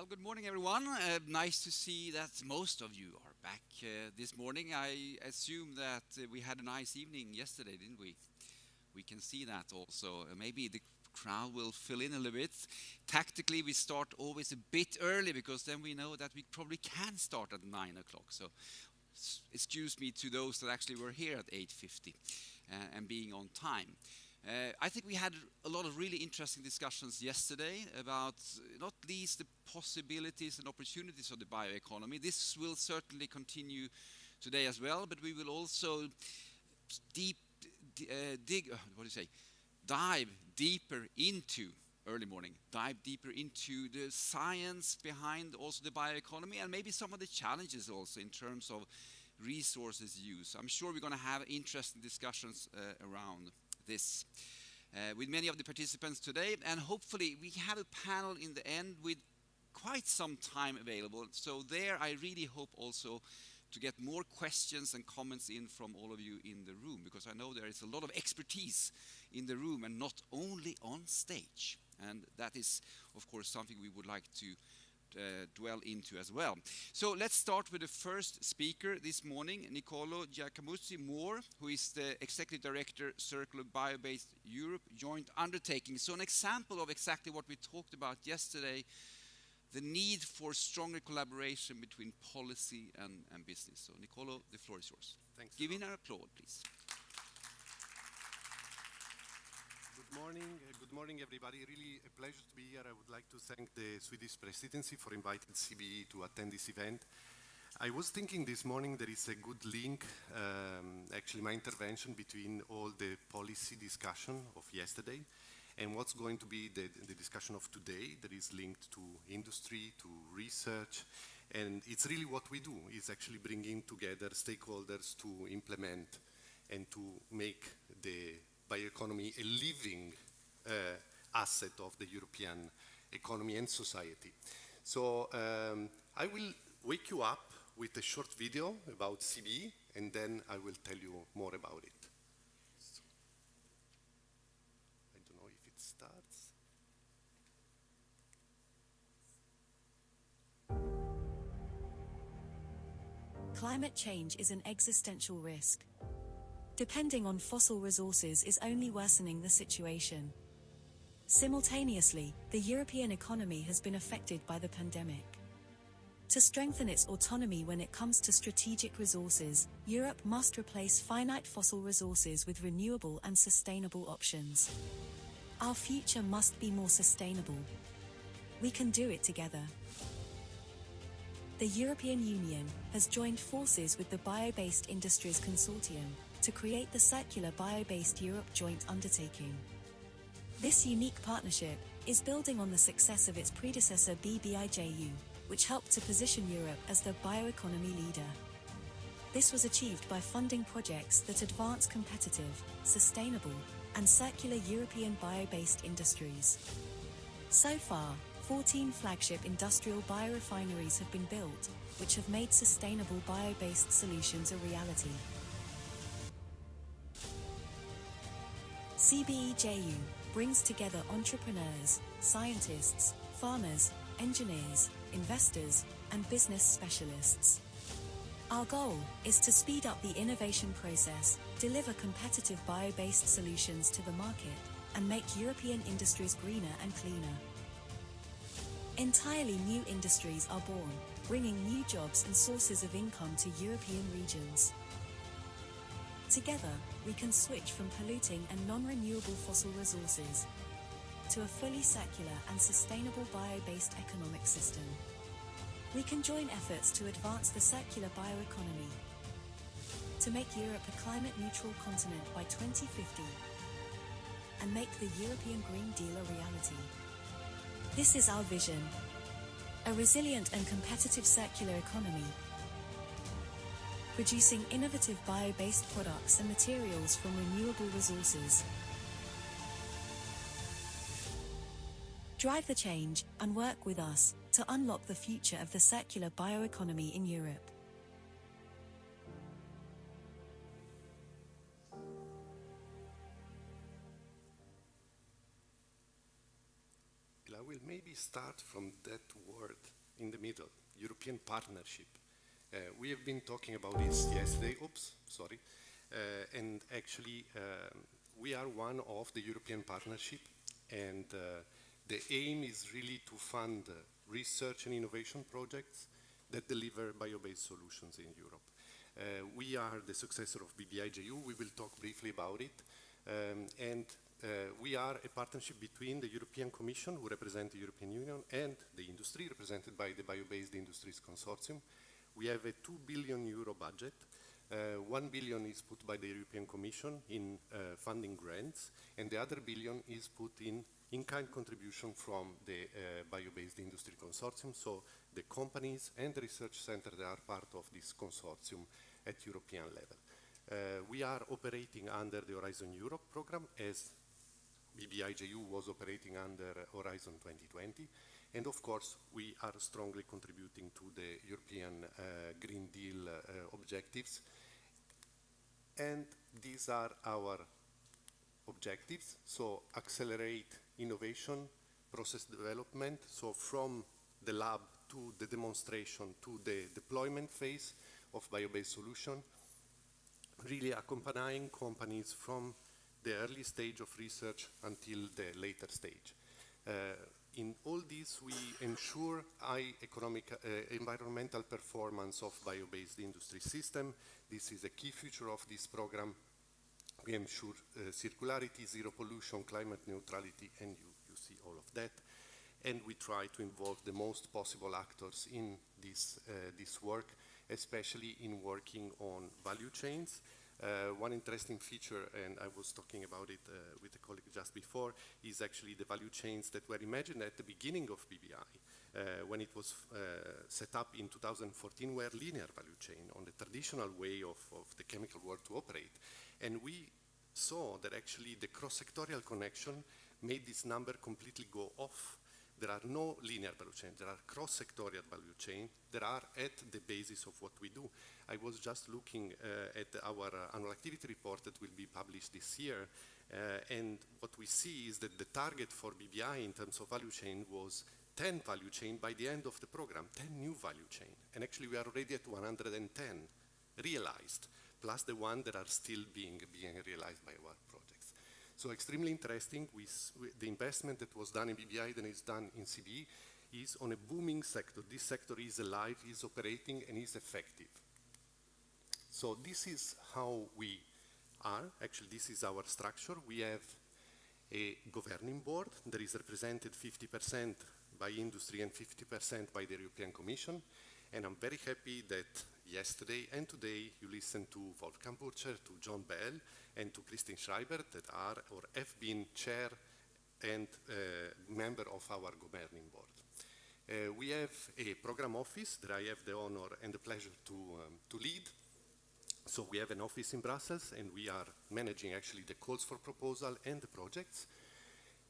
Well, good morning, everyone. Nice to see that most of you are back this morning. I assume that we had a nice evening yesterday, didn't we? We can see that also. Maybe the crowd will fill in a little bit. Tactically, we start always a bit early because then we know that we probably can start at 9 o'clock. So excuse me to those that actually were here at 8:50 and being on time. I think we had a lot of really interesting discussions yesterday about not least the possibilities and opportunities of the bioeconomy. This will certainly continue today as well, but we will also dive deeper into the science behind also the bioeconomy and maybe some of the challenges also in terms of resources use. I'm sure we're going to have interesting discussions around this with many of the participants today, and hopefully we have a panel in the end with quite some time available. So there I really hope also to get more questions and comments in from all of you in the room, because I know there is a lot of expertise in the room and not only on stage, and that is of course something we would like to dwell into as well. So let's start with the first speaker this morning, Nicoló Giacomuzzi-Moore, who is the Executive Director, Circular Biobased Europe Joint Undertaking. So an example of exactly what we talked about yesterday, the need for stronger collaboration between policy and business. So Nicoló, the floor is yours. Thanks. Give in an applause, please. Good morning, everybody. Really a pleasure to be here. I would like to thank the Swedish presidency for inviting CBE to attend this event. I was thinking this morning there is a good link, actually my intervention, between all the policy discussion of yesterday and what's going to be the discussion of today that is linked to industry, to research, and it's really what we do, is actually bringing together stakeholders to implement and to make the bioeconomy a living asset of the European economy and society. So I will wake you up with a short video about CBE, and then I will tell you more about it. So, I don't know if it starts. Climate change is an existential risk. Depending on fossil resources is only worsening the situation. Simultaneously, the European economy has been affected by the pandemic. To strengthen its autonomy when it comes to strategic resources, Europe must replace finite fossil resources with renewable and sustainable options. Our future must be more sustainable. We can do it together. The European Union has joined forces with the Biobased Industries Consortium to create the Circular Biobased Europe Joint Undertaking. This unique partnership is building on the success of its predecessor BBIJU, which helped to position Europe as the bioeconomy leader. This was achieved by funding projects that advance competitive, sustainable, and circular European bio-based industries. So far, 14 flagship industrial biorefineries have been built, which have made sustainable bio-based solutions a reality. CBEJU brings together entrepreneurs, scientists, farmers, engineers, investors, and business specialists. Our goal is to speed up the innovation process, deliver competitive bio-based solutions to the market, and make European industries greener and cleaner. Entirely new industries are born, bringing new jobs and sources of income to European regions. Together, we can switch from polluting and non-renewable fossil resources to a fully circular and sustainable bio-based economic system. We can join efforts to advance the circular bioeconomy, to make Europe a climate-neutral continent by 2050, and make the European Green Deal a reality. This is our vision: a resilient and competitive circular economy, producing innovative bio-based products and materials from renewable resources. Drive the change and work with us to unlock the future of the circular bioeconomy in Europe. I will maybe start from that word in the middle, European partnership. We have been talking about this yesterday, and actually we are one of the European partnership, and the aim is really to fund research and innovation projects that deliver bio-based solutions in Europe. We are the successor of BBIJU. We will talk briefly about it. We are a partnership between the European Commission, who represent the European Union, and the industry, represented by the Bio-Based Industries Consortium. We have a €2 billion budget. 1 billion is put by the European Commission in funding grants, and the other billion is put in-kind contribution from the Bio-Based Industry Consortium, so the companies and the research centers that are part of this consortium at European level. We are operating under the Horizon Europe program, as BBIJU was operating under Horizon 2020, and of course we are strongly contributing to the European Green Deal objectives. And these are our objectives, so accelerate innovation, process development, so from the lab to the demonstration to the deployment phase of bio-based solution, really accompanying companies from the early stage of research until the later stage. In all this, we ensure high environmental performance of bio-based industry system. This is a key feature of this program. We ensure circularity, zero pollution, climate neutrality, and you see all of that. And we try to involve the most possible actors in this work, especially in working on value chains. One interesting feature, and I was talking about it with a colleague just before, is actually the value chains that were imagined at the beginning of BBI. When it was set up in 2014, were linear value chain on the traditional way of the chemical world to operate. And we saw that actually the cross-sectorial connection made this number completely go off. There are no linear value chains, there are cross-sectorial value chains that are at the basis of what we do. I was just looking at our annual activity report that will be published this year, and what we see is that the target for BBI in terms of value chain was 10 value chain by the end of the program, 10 new value chain. And actually we are already at 110 realized, plus the one that are still being realized by our projects. So extremely interesting. The investment that was done in BBI that is done in CBE is on a booming sector. This sector is alive, is operating, and is effective. So this is how we are. Actually, this is our structure. We have a governing board that is represented 50% by industry and 50% by the European Commission. And I'm very happy that yesterday and today you listened to Wolfgang Burtscher, to John Bell, and to Christine Schreiber that are or have been chair and member of our governing board. We have a program office that I have the honor and the pleasure to lead. So we have an office in Brussels, and we are managing actually the calls for proposal and the projects.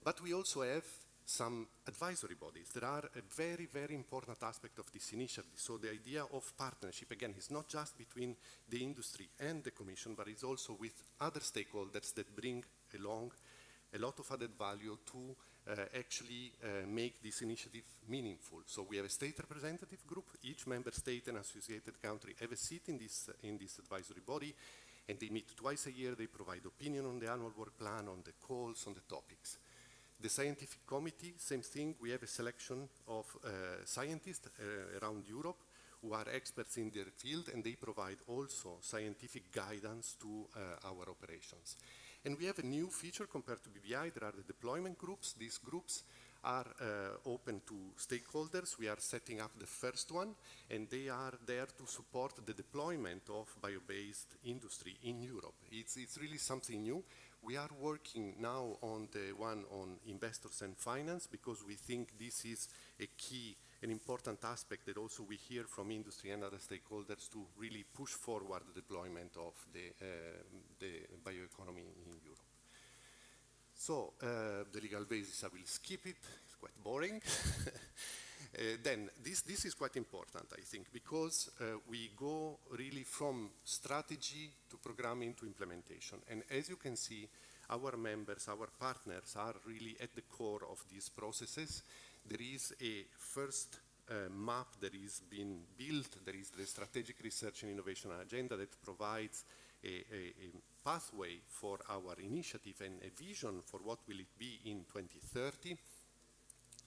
But we also have some advisory bodies that are a very, very important aspect of this initiative. So the idea of partnership, again, is not just between the industry and the Commission, but it's also with other stakeholders that bring along a lot of added value to actually make this initiative meaningful. So we have a state representative group. Each member state and associated country have a seat in this advisory body, and they meet twice a year. They provide opinion on the annual work plan, on the calls, on the topics. The scientific committee, same thing. We have a selection of scientists around Europe who are experts in their field, and they provide also scientific guidance to our operations. And we have a new feature compared to BBI. There are the deployment groups. These groups are open to stakeholders. We are setting up the first one, and they are there to support the deployment of bio-based industry in Europe. It's really something new. We are working now on the one on investors and finance, because we think this is a key, an important aspect that also we hear from industry and other stakeholders to really push forward the deployment of the bioeconomy in Europe. So the legal basis, I will skip it. It's quite boring. Then this is quite important, I think, because we go really from strategy to programming to implementation. And as you can see, our members, our partners are really at the core of these processes. There is a first map that is being built. There is the Strategic Research and Innovation Agenda that provides a pathway for our initiative and a vision for what will it be in 2030,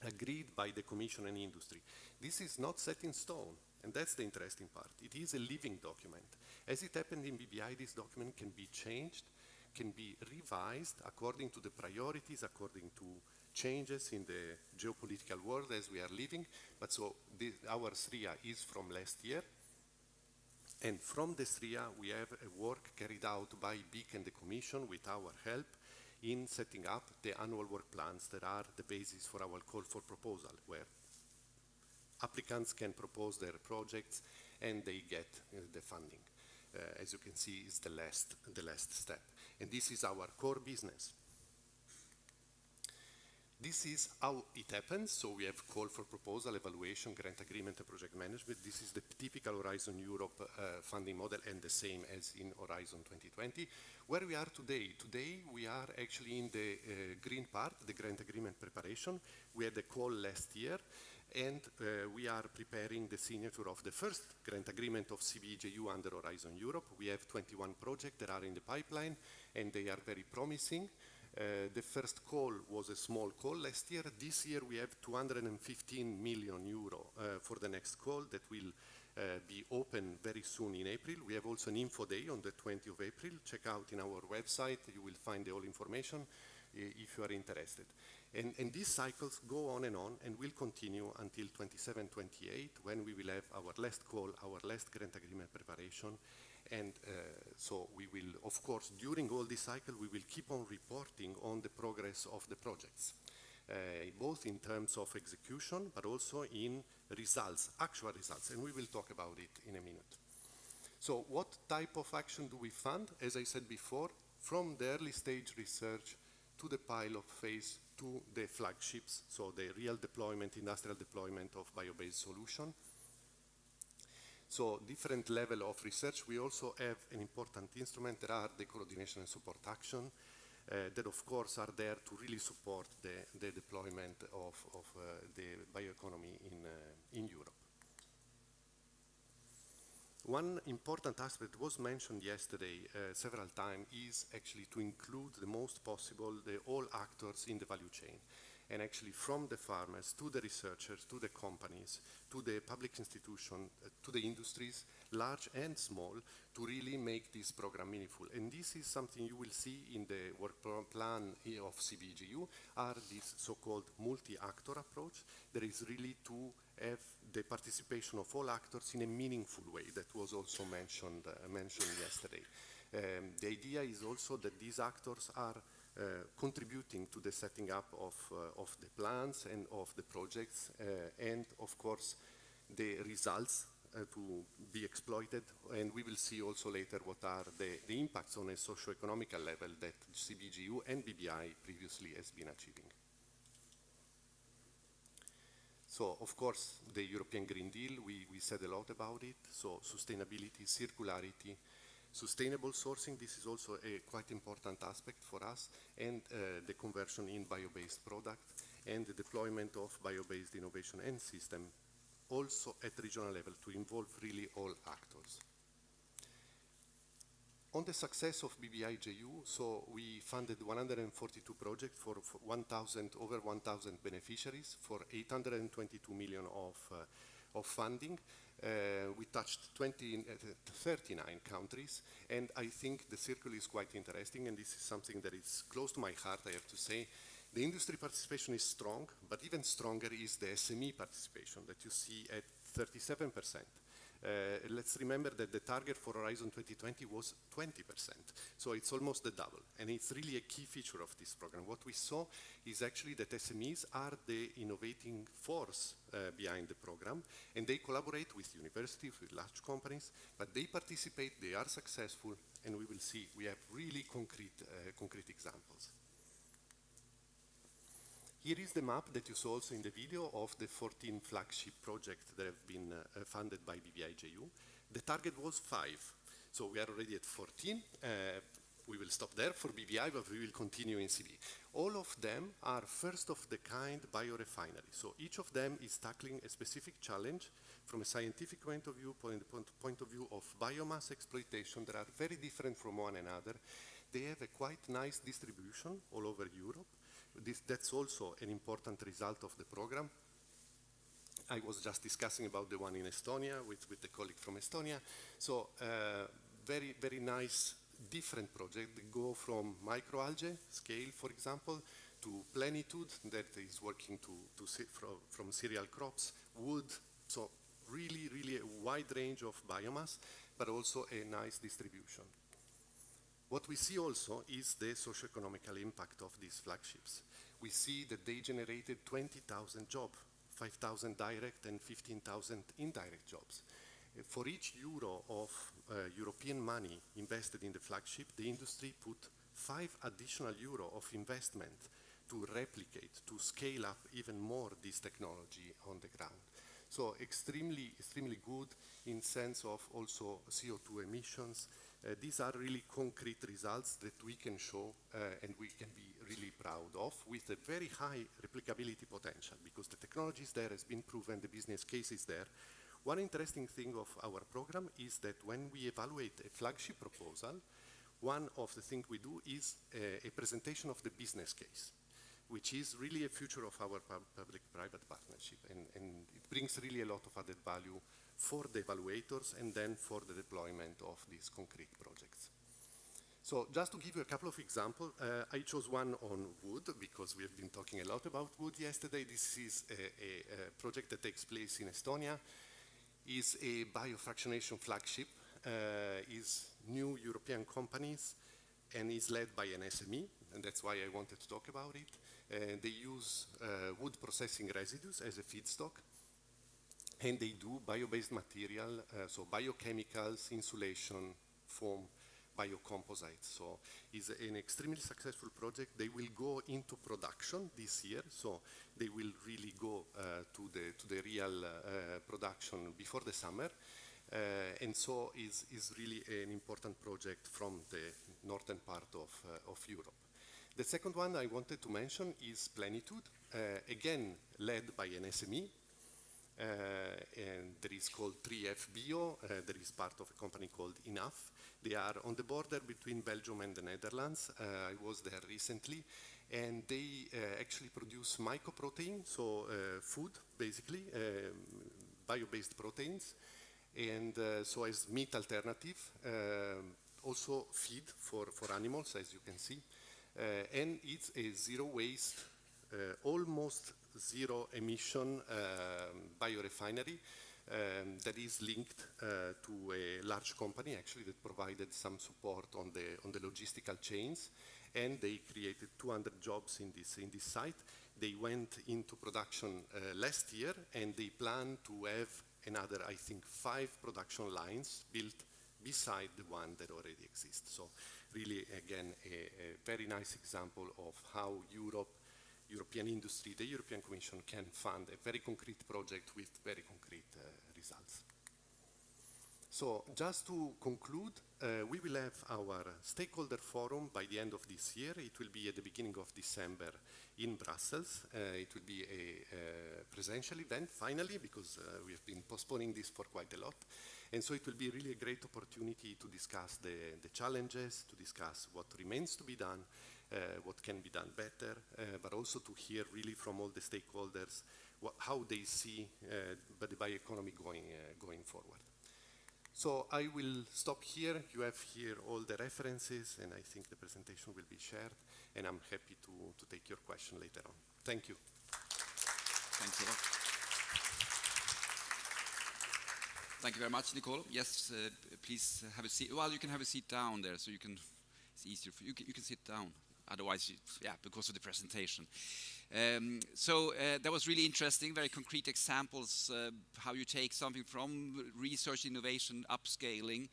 agreed by the Commission and industry. This is not set in stone, and that's the interesting part. It is a living document. As it happened in BBI, this document can be changed, can be revised according to the priorities, according to changes in the geopolitical world as we are living. But so our SRIA is from last year. And from the SRIA, we have a work carried out by BIC and the Commission with our help in setting up the annual work plans that are the basis for our call for proposal, where applicants can propose their projects and they get the funding. As you can see, is the last step. And this is our core business. This is how it happens. So we have call for proposal, evaluation, grant agreement, and project management. This is the typical Horizon Europe funding model, and the same as in Horizon 2020. Where we are today? Today we are actually in the green part, the grant agreement preparation. We had a call last year, and we are preparing the signature of the first grant agreement of CBJU under Horizon Europe. We have 21 projects that are in the pipeline, and they are very promising. The first call was a small call last year. This year we have 215 million euro for the next call that will be open very soon in April. We have also an info day on the 20th of April. Check out in our website, you will find the whole information if you are interested. And these cycles go on and will continue until 27-28, when we will have our last call, our last grant agreement preparation. And so we will, of course, during all this cycle, we will keep on reporting on the progress of the projects, both in terms of execution, but also in results, actual results, and we will talk about it in a minute. So what type of action do we fund? As I said before, from the early stage research to the pilot phase to the flagships, so the real deployment, industrial deployment of bio-based solution. So different level of research. We also have an important instrument. There are the coordination and support action that of course are there to really support the deployment of the bioeconomy in Europe. One important aspect was mentioned yesterday several times is actually to include the most possible all actors in the value chain. And actually from the farmers to the researchers, to the companies, to the public institutions, to the industries, large and small, to really make this program meaningful. And this is something you will see in the work plan of CBGU, are this so-called multi-actor approach. That is really to have the participation of all actors in a meaningful way. That was also mentioned yesterday. The idea is also that these actors are contributing to the setting up of the plans and of the projects, and of course the results to be exploited. And we will see also later what are the impacts on a socio-economical level that CBGU and BBI previously has been achieving. So of course the European Green Deal, we said a lot about it. So sustainability, circularity, sustainable sourcing, this is also a quite important aspect for us, and the conversion in bio-based product, and the deployment of bio-based innovation and system, also at regional level, to involve really all actors. On the success of BBI-JU, so we funded 142 projects for over 1,000 beneficiaries for 822 million of funding. We touched 39 countries, and I think the circle is quite interesting, and this is something that is close to my heart, I have to say. The industry participation is strong, but even stronger is the SME participation that you see at 37%. Let's remember that the target for Horizon 2020 was 20%, so it's almost the double, and it's really a key feature of this program. What we saw is actually that SMEs are the innovating force behind the program, and they collaborate with universities, with large companies, but they participate, they are successful, and we will see, we have really concrete examples. Here is the map that you saw also in the video of the 14 flagship projects that have been funded by BBI-JU. The target was 5, so we are already at 14. We will stop there for BBI, but we will continue in CB. All of them are first of the kind biorefinery. So each of them is tackling a specific challenge from a scientific point of view, point of view of biomass exploitation that are very different from one another. They have a quite nice distribution all over Europe. That's also an important result of the program. I was just discussing about the one in Estonia with the colleague from Estonia. So very, very nice different projects that go from microalgae scale, for example, to plenitude that is working from cereal crops, wood. So really, really a wide range of biomass, but also a nice distribution. What we see also is the socio-economical impact of these flagships. We see that they generated 20,000 jobs, 5,000 direct and 15,000 indirect jobs. For each euro of European money invested in the flagship, the industry put 5 additional euro of investment to replicate, to scale up even more this technology on the ground. So extremely, extremely good in sense of also CO2 emissions. These are really concrete results that we can show and we can be really proud of with a very high replicability potential because the technology is there, has been proven, the business case is there. One interesting thing of our program is that when we evaluate a flagship proposal, one of the things we do is a presentation of the business case, which is really a future of our public-private partnership. And it brings really a lot of added value for the evaluators and then for the deployment of these concrete projects. So just to give you a couple of examples, I chose one on wood because we have been talking a lot about wood yesterday. This is a project that takes place in Estonia. Is a biofractionation flagship, is new European companies and is led by an SME, and that's why I wanted to talk about it. They use wood processing residues as a feedstock, and they do bio-based material, so biochemicals, insulation, foam, biocomposites. So it's an extremely successful project. They will go into production this year, so they will really go to the real production before the summer. And so is really an important project from the northern part of Europe. The second one I wanted to mention is Plenitude, again led by an SME. And that is called 3F Bio. That is part of a company called Enough. They are on the border between Belgium and the Netherlands. I was there recently, and they actually produce mycoprotein, so food basically, bio-based proteins, and so as meat alternative, also feed for animals, as you can see, and it's a zero waste, almost zero emission biorefinery that is linked to a large company actually that provided some support on the logistical chains, and they created 200 jobs in this site. They went into production last year, and they plan to have another, I think, 5 production lines built beside the one that already exists. So really, again, a very nice example of how European industry, the European Commission can fund a very concrete project with very concrete results. So just to conclude, we will have our stakeholder forum by the end of this year. It will be at the beginning of December in Brussels. It will be a presential event finally, because we have been postponing this for quite a lot. And so it will be really a great opportunity to discuss the challenges, to discuss what remains to be done, what can be done better, but also to hear really from all the stakeholders how they see the bioeconomy going forward. So I will stop here. You have here all the references, and I think the presentation will be shared, and I'm happy to take your question later on. Thank you. Thanks a lot. Thank you very much, Nicoló. Yes, please have a seat. Well, you can have a seat down there, so you can. It's easier for you. You can sit down. Otherwise, yeah, because of the presentation. So that was really interesting, very concrete examples, how you take something from research, innovation, upscaling,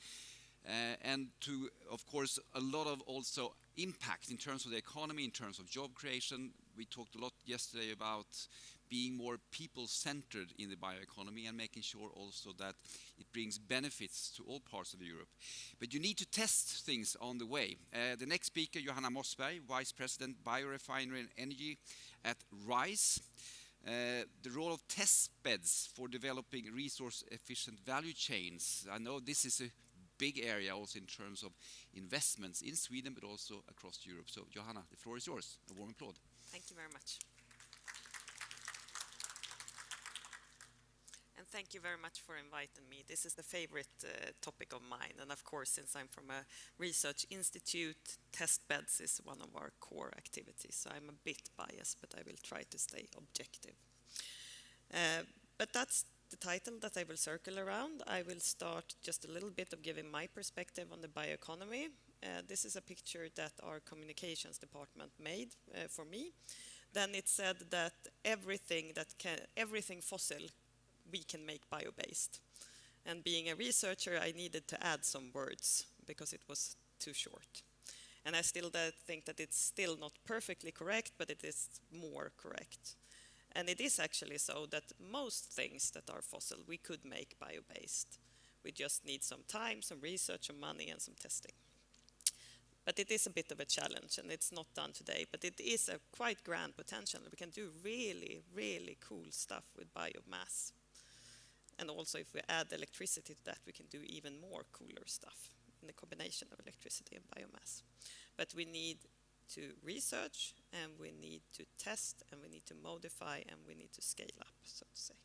and to, of course, a lot of also impact in terms of the economy, in terms of job creation, we talked a lot yesterday about being more people-centered in the bioeconomy and making sure also that it brings benefits to all parts of Europe. But you need to test things on the way. The next speaker, Johanna Mossberg, Vice President, Biorefinery and Energy at RISE. The role of test beds for developing resource-efficient value chains. I know this is a big area also in terms of investments in Sweden, but also across Europe. So, Johanna, the floor is yours. A warm applause. Thank you very much. And thank you very much for inviting me. This is the favorite topic of mine. And of course, since I'm from a research institute, test beds is one of our core activities. So I'm a bit biased, but I will try to stay objective. But that's the title that I will circle around. I will start just a little bit of giving my perspective on the bioeconomy. This is a picture that our communications department made for me. Then it said that everything fossil we can make bio-based. And being a researcher, I needed to add some words because it was too short. And I still think that it's still not perfectly correct, but it is more correct. And it is actually so that most things that are fossil, we could make bio-based. We just need some time, some research, some money, and some testing. But it is a bit of a challenge, and it's not done today, but it is a quite grand potential. We can do really, really cool stuff with biomass. And also, if we add electricity to that, we can do even more cooler stuff in the combination of electricity and biomass. But we need to research, and we need to test, and we need to modify, and we need to scale up, so to say.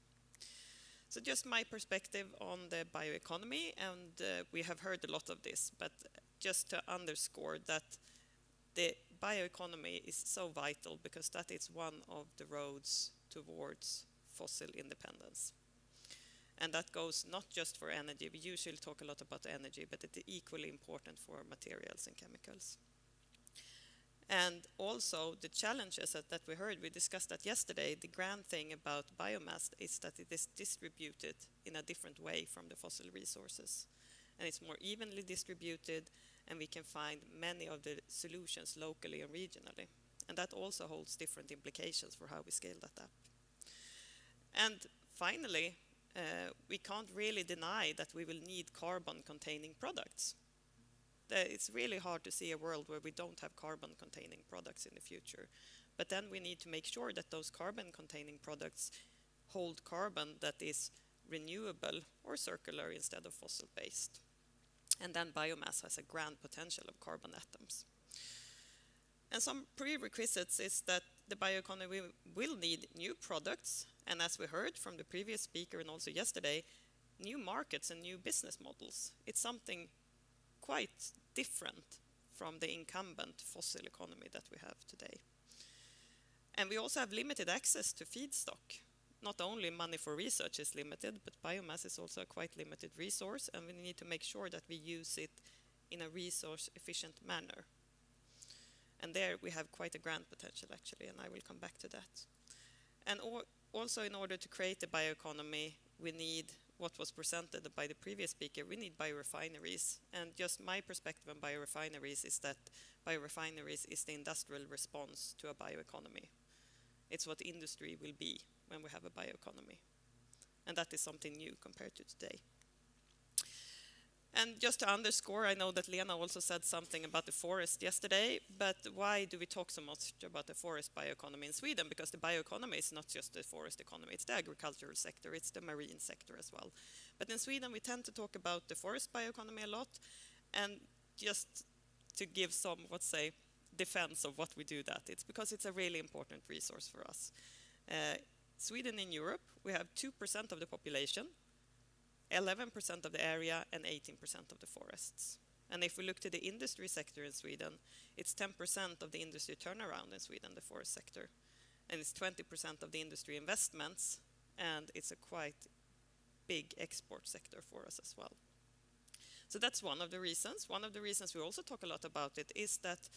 So just my perspective on the bioeconomy, and we have heard a lot of this, but just to underscore that the bioeconomy is so vital because that is one of the roads towards fossil independence. And that goes not just for energy. We usually talk a lot about energy, but it's equally important for materials and chemicals. And also the challenges that we heard, we discussed that yesterday. The grand thing about biomass is that it is distributed in a different way from the fossil resources. And it's more evenly distributed, and we can find many of the solutions locally and regionally. And that also holds different implications for how we scale that up. And finally, we can't really deny that we will need carbon-containing products. It's really hard to see a world where we don't have carbon-containing products in the future. But then we need to make sure that those carbon-containing products hold carbon that is renewable or circular instead of fossil-based. And then biomass has a grand potential of carbon atoms. And some prerequisites is that the bioeconomy will need new products, and as we heard from the previous speaker and also yesterday, new markets and new business models. It's something quite different from the incumbent fossil economy that we have today. And we also have limited access to feedstock. Not only money for research is limited, but biomass is also a quite limited resource, and we need to make sure that we use it in a resource-efficient manner. And there we have quite a grand potential, actually, and I will come back to that. And also, in order to create a bioeconomy, we need what was presented by the previous speaker. We need biorefineries. And just my perspective on biorefineries is that biorefineries is the industrial response to a bioeconomy. It's what industry will be when we have a bioeconomy. And that is something new compared to today. And just to underscore, I know that Lena also said something about the forest yesterday, but why do we talk so much about the forest bioeconomy in Sweden? Because the bioeconomy is not just the forest economy, it's the agricultural sector, it's the marine sector as well. But in Sweden, we tend to talk about the forest bioeconomy a lot, and just to give some, let's say, defense of what we do that, it's because it's a really important resource for us. Sweden in Europe, we have 2% of the population, 11% of the area, and 18% of the forests. And if we look to the industry sector in Sweden, it's 10% of the industry turnaround in Sweden, the forest sector. And it's 20% of the industry investments, and it's a quite big export sector for us as well. So that's one of the reasons. One of the reasons we also talk a lot about it is that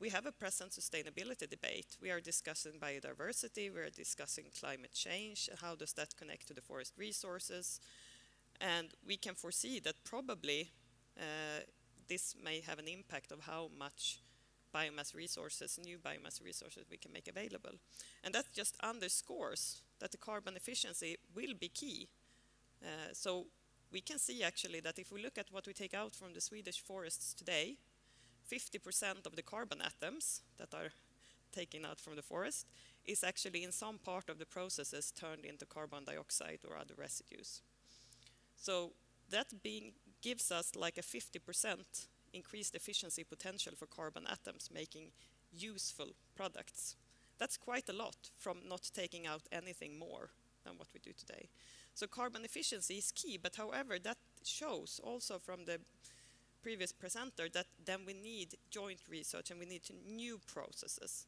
we have a present sustainability debate. We are discussing biodiversity, we are discussing climate change, how does that connect to the forest resources? And we can foresee that probably this may have an impact of how much biomass resources, new biomass resources we can make available. And that just underscores that the carbon efficiency will be key. So we can see actually that if we look at what we take out from the Swedish forests today, 50% of the carbon atoms that are taken out from the forest is actually in some part of the processes turned into carbon dioxide or other residues. So that gives us like a 50% increased efficiency potential for carbon atoms making useful products. That's quite a lot from not taking out anything more than what we do today. So carbon efficiency is key, but however, that shows also from the previous presenter that then we need joint research and we need new processes.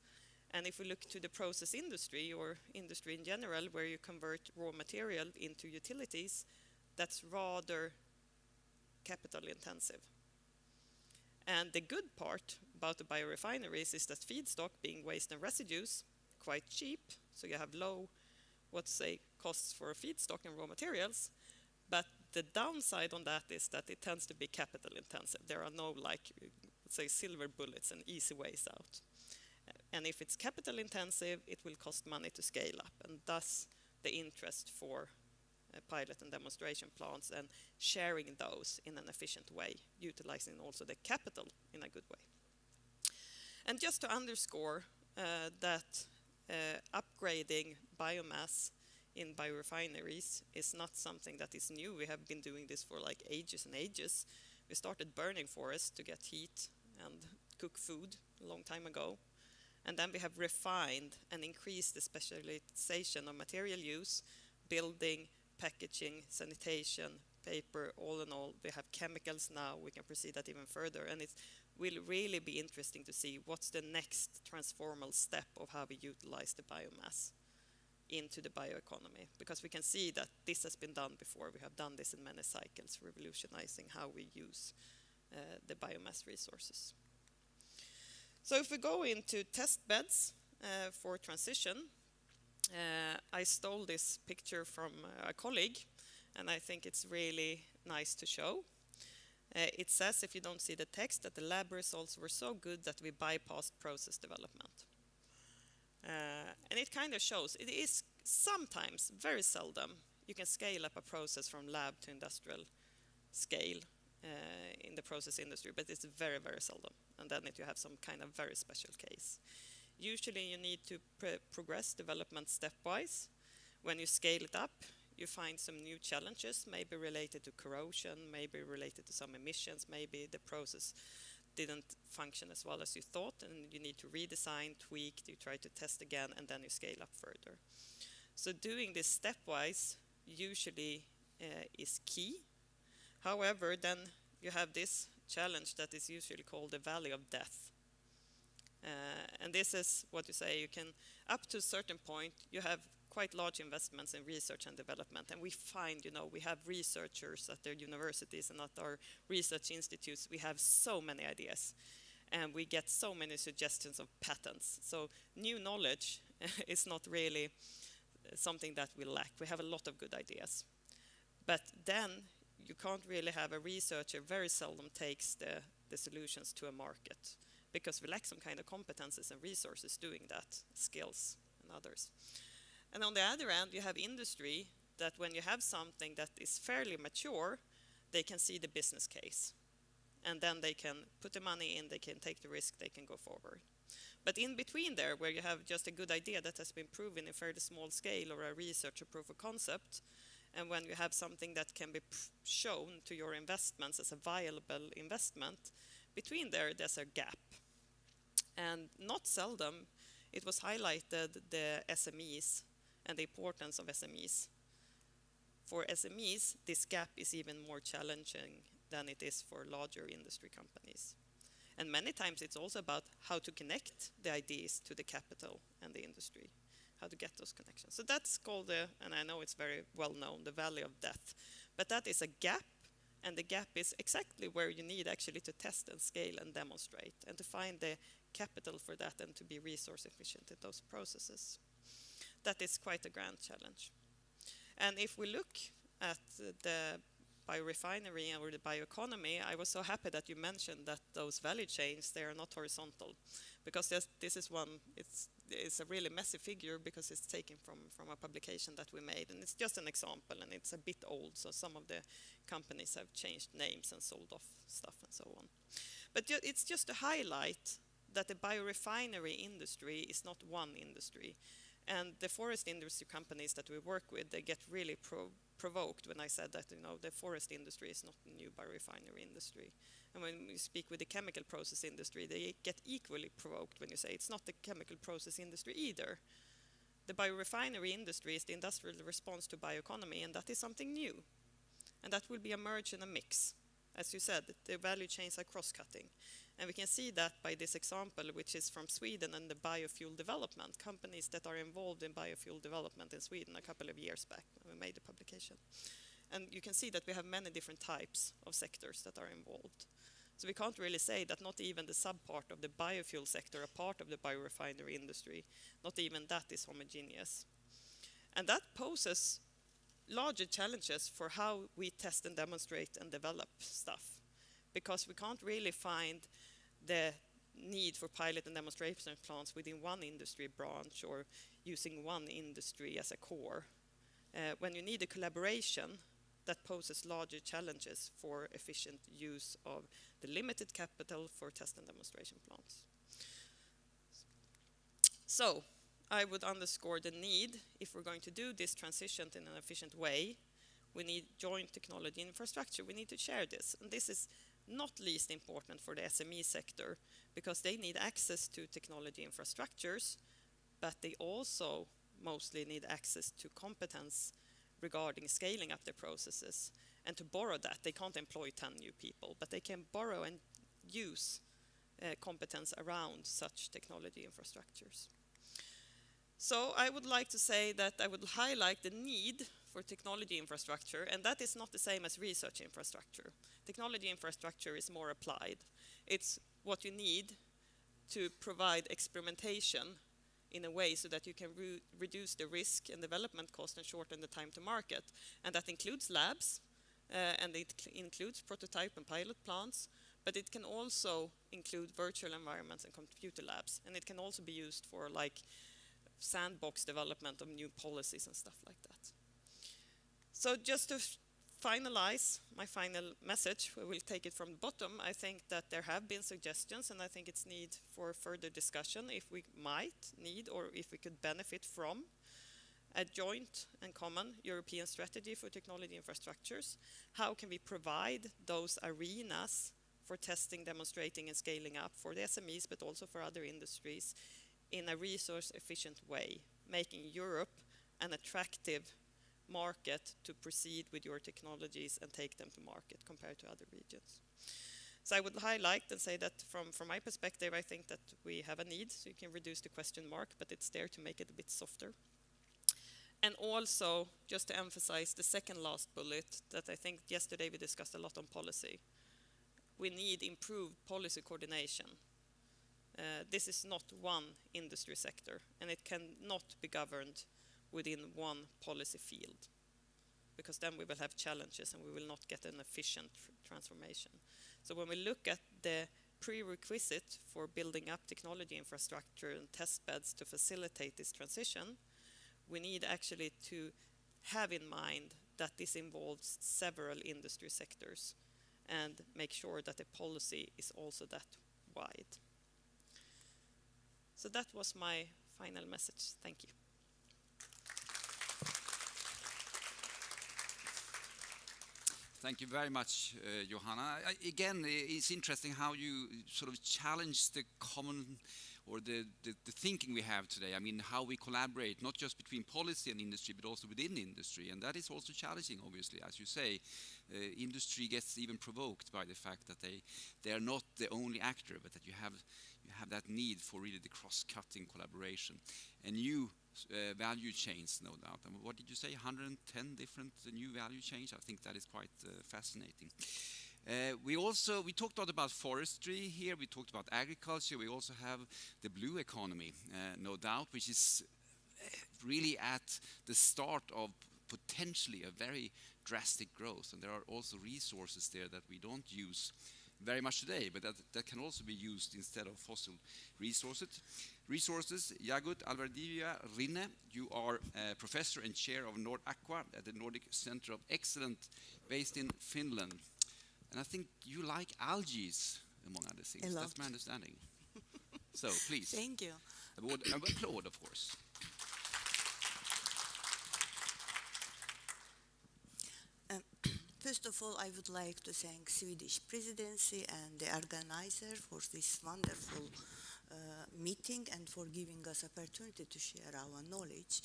And if we look to the process industry or industry in general, where you convert raw material into utilities, that's rather capital intensive. And the good part about the biorefineries is that feedstock, being waste and residues, quite cheap, so you have low, costs for feedstock and raw materials, but the downside on that is that it tends to be capital intensive. There are no, silver bullets and easy ways out. And if it's capital intensive, it will cost money to scale up, and thus the interest for pilot and demonstration plants and sharing those in an efficient way, utilizing also the capital in a good way. And just to underscore that upgrading biomass in biorefineries is not something that is new. We have been doing this for like ages and ages. We started burning forests to get heat and cook food a long time ago. And then we have refined and increased the specialization of material use, building, packaging, sanitation, paper, all in all. We have chemicals now, we can proceed that even further. And it will really be interesting to see what's the next transformal step of how we utilize the biomass into the bioeconomy. Because we can see that this has been done before. We have done this in many cycles, revolutionizing how we use the biomass resources. So if we go into test beds for transition, I stole this picture from a colleague, and I think it's really nice to show. It says, if you don't see the text, that the lab results were so good that we bypassed process development. And it kind of shows, it is sometimes, very seldom, you can scale up a process from lab to industrial scale in the process industry, but it's very, very seldom. And then you have some kind of very special case. Usually you need to progress development stepwise. When you scale it up, you find some new challenges, maybe related to corrosion, maybe related to some emissions, maybe the process didn't function as well as you thought, and you need to redesign, tweak, you try to test again, and then you scale up further. So doing this stepwise usually is key. However, then you have this challenge that is usually called the valley of death. And this is what you say, you can, up to a certain point, you have quite large investments in research and development. And we find, we have researchers at their universities and at our research institutes, we have so many ideas. And we get so many suggestions of patents. So new knowledge is not really something that we lack. We have a lot of good ideas. But then you can't really have a researcher, very seldom takes the solutions to a market, because we lack some kind of competences and resources doing that, skills and others. And on the other end, you have industry that when you have something that is fairly mature, they can see the business case. And then they can put the money in, they can take the risk, they can go forward. But in between there, where you have just a good idea that has been proven in fairly small scale or a research or proof of concept, and when you have something that can be shown to your investments as a viable investment, between there, there's a gap. And not seldom, it was highlighted the SMEs and the importance of SMEs. For SMEs, this gap is even more challenging than it is for larger industry companies. And many times it's also about how to connect the ideas to the capital and the industry, how to get those connections. So that's called and I know it's very well known, the valley of death. But that is a gap, and the gap is exactly where you need actually to test and scale and demonstrate, and to find the capital for that and to be resource efficient in those processes. That is quite a grand challenge. And if we look at the biorefinery or the bioeconomy, I was so happy that you mentioned that those value chains, they are not horizontal, because this is one, it's a really messy figure because it's taken from a publication that we made, and it's just an example, and it's a bit old, so some of the companies have changed names and sold off stuff and so on. But it's just to highlight that the biorefinery industry is not one industry. And the forest industry companies that we work with, they get really provoked when I said that, the forest industry is not the new biorefinery industry. And when we speak with the chemical process industry, they get equally provoked when you say it's not the chemical process industry either. The biorefinery industry is the industrial response to bioeconomy, and that is something new. And that will be a merge and a mix. As you said, the value chains are cross-cutting. And we can see that by this example, which is from Sweden and the biofuel development, companies that are involved in biofuel development in Sweden a couple of years back when we made the publication. And you can see that we have many different types of sectors that are involved. So we can't really say that not even the sub-part of the biofuel sector, a part of the biorefinery industry, not even that is homogeneous. And that poses larger challenges for how we test and demonstrate and develop stuff, because we can't really find the need for pilot and demonstration plants within one industry branch or using one industry as a core. When you need a collaboration, that poses larger challenges for efficient use of the limited capital for test and demonstration plants. So I would underscore the need, if we're going to do this transition in an efficient way, we need joint technology infrastructure. We need to share this. And this is not least important for the SME sector, because they need access to technology infrastructures, but they also mostly need access to competence regarding scaling up their processes. And to borrow that, they can't employ 10 new people, but they can borrow and use competence around such technology infrastructures. So I would like to say that I would highlight the need for technology infrastructure, and that is not the same as research infrastructure. Technology infrastructure is more applied. It's what you need to provide experimentation in a way so that you can reduce the risk and development cost and shorten the time to market. And that includes labs, and it includes prototype and pilot plants, but it can also include virtual environments and computer labs. And it can also be used for sandbox development of new policies and stuff like that. So just to finalize my final message, we will take it from the bottom. I think that there have been suggestions, and I think it's need for further discussion if we might need or if we could benefit from a joint and common European strategy for technology infrastructures. How can we provide those arenas for testing, demonstrating, and scaling up for the SMEs, but also for other industries in a resource-efficient way, making Europe an attractive market to proceed with your technologies and take them to market compared to other regions. So I would highlight and say that from my perspective, I think that we have a need, so you can reduce the question mark, but it's there to make it a bit softer. And also, just to emphasize the second last bullet, that I think yesterday we discussed a lot on policy. We need improved policy coordination. This is not one industry sector, and it cannot be governed within one policy field, because then we will have challenges and we will not get an efficient transformation. So when we look at the prerequisite for building up technology infrastructure and test beds to facilitate this transition, we need actually to have in mind that this involves several industry sectors and make sure that the policy is also that wide. So that was my final message. Thank you. Thank you very much, Johanna. Again, it's interesting how you sort of challenge the common or the thinking we have today. I mean, how we collaborate, not just between policy and industry, but also within industry. And that is also challenging, obviously. As you say, industry gets even provoked by the fact that they are not the only actor, but that you have that need for really the cross-cutting collaboration. And new value chains, no doubt. And what did you say, 110 different new value chains? I think that is quite fascinating. We talked a lot about forestry here, we talked about agriculture, we also have the blue economy, no doubt, which is really at the start of potentially a very drastic growth, and there are also resources there that we don't use very much today, but that can also be used instead of fossil resources. Yagut Allahverdiyeva-Rinne, you are a professor and chair of NordAqua at the Nordic Center of Excellence based in Finland. And I think you like algae, among other things. A lot. That's my understanding. So, please. Thank you. Applaud, of course. First of all, I would like to thank Swedish presidency and the organizer for this wonderful meeting and for giving us opportunity to share our knowledge.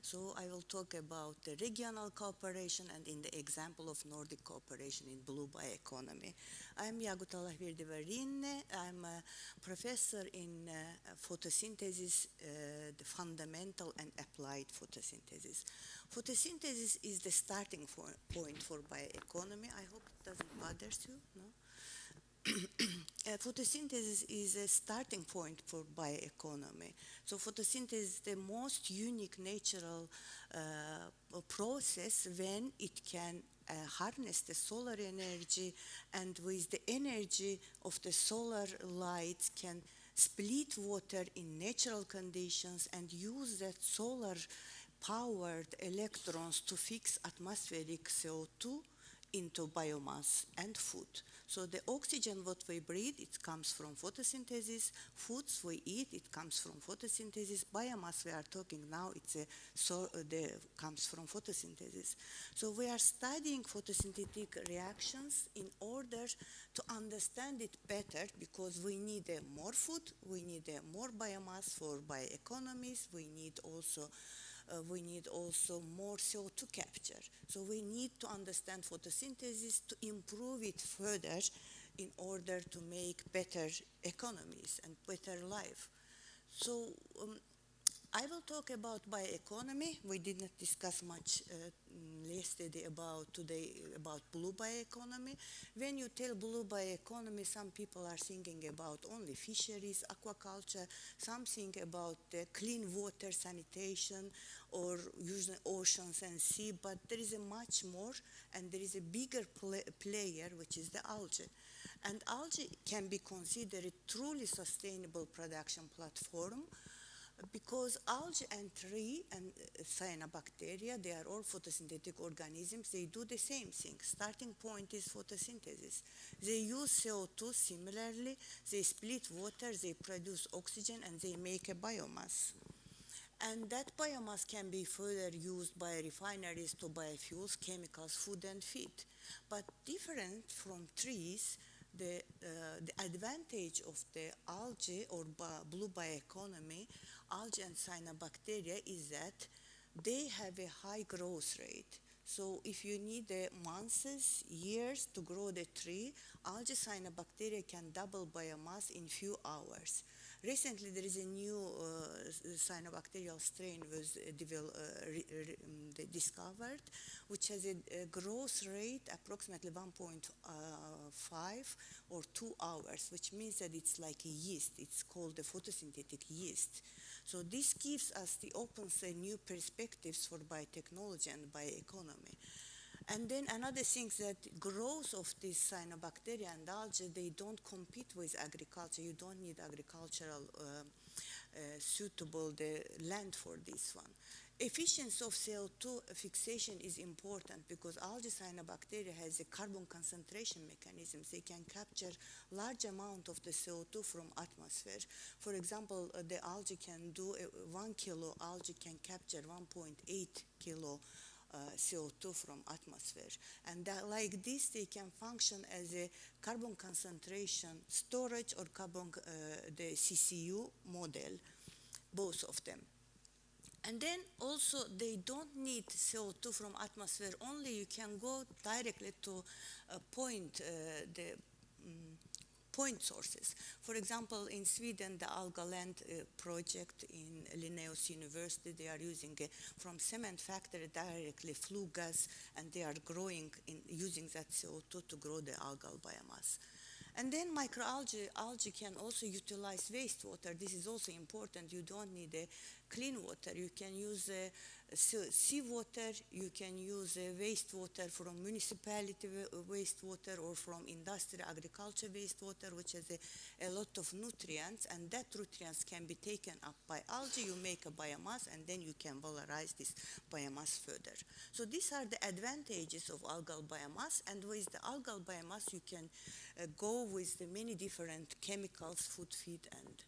So I will talk about the regional cooperation and in the example of Nordic cooperation in blue bioeconomy. I'm Yagut Allahverdiyeva-Rinne. I'm a professor in photosynthesis, the fundamental and applied photosynthesis. Photosynthesis is the starting point for bioeconomy. I hope it doesn't bother you, no? Photosynthesis is a starting point for bioeconomy. So photosynthesis is the most unique natural process when it can harness the solar energy, and with the energy of the solar light can split water in natural conditions and use that solar powered electrons to fix atmospheric CO2 into biomass and food. So the oxygen what we breathe, it comes from photosynthesis. Foods we eat, it comes from photosynthesis. Biomass we are talking now, comes from photosynthesis. So we are studying photosynthetic reactions in order to understand it better, because we need more food, we need more biomass for bioeconomies, we need also more CO2 capture. So we need to understand photosynthesis to improve it further in order to make better economies and better life. So I will talk about bioeconomy. We did not discuss much yesterday today about blue bioeconomy. When you tell blue bioeconomy, some people are thinking about only fisheries, aquaculture, something about clean water sanitation or using oceans and sea, but there is a much more, and there is a bigger player, which is the algae. And algae can be considered a truly sustainable production platform, because algae and tree and cyanobacteria, they are all photosynthetic organisms. They do the same thing. Starting point is photosynthesis. They use CO2 similarly. They split water, they produce oxygen, and they make a biomass. And that biomass can be further used by refineries to biofuels, chemicals, food, and feed. But different from trees, the advantage of the algae or blue bioeconomy, algae and cyanobacteria, is that they have a high growth rate. So if you need months, years to grow the tree, algae cyanobacteria can double biomass in few hours. Recently, there is a new cyanobacterial strain was discovered, which has a growth rate approximately 1.5 or 2 hours, which means that it's like a yeast. It's called the photosynthetic yeast. So this gives us opens new perspectives for biotechnology and bioeconomy. And then another thing is that growth of these cyanobacteria and algae, they don't compete with agriculture. You don't need agricultural suitable land for this one. Efficiency of CO2 fixation is important, because algae cyanobacteria has a carbon concentration mechanism. They can capture large amount of the CO2 from atmosphere. For example, the algae can do 1 kilo algae can capture 1.8 kilo CO2 from atmosphere. And like this, they can function as a carbon concentration storage or the CCU model, both of them. And then also they don't need CO2 from atmosphere only. You can go directly to point sources. For example, in Sweden, the Algaland project in Linnaeus University, they are using from cement factory directly flue gas, and they are growing using that CO2 to grow the algal biomass. And then algae can also utilize wastewater. This is also important. You don't need clean water. You can use seawater, you can use wastewater from municipality wastewater or from industrial agriculture wastewater, which has a lot of nutrients, and that nutrients can be taken up by algae. You make a biomass, and then you can valorize this biomass further. So these are the advantages of algal biomass, and with the algal biomass, you can go with the many different chemicals, food, feed, and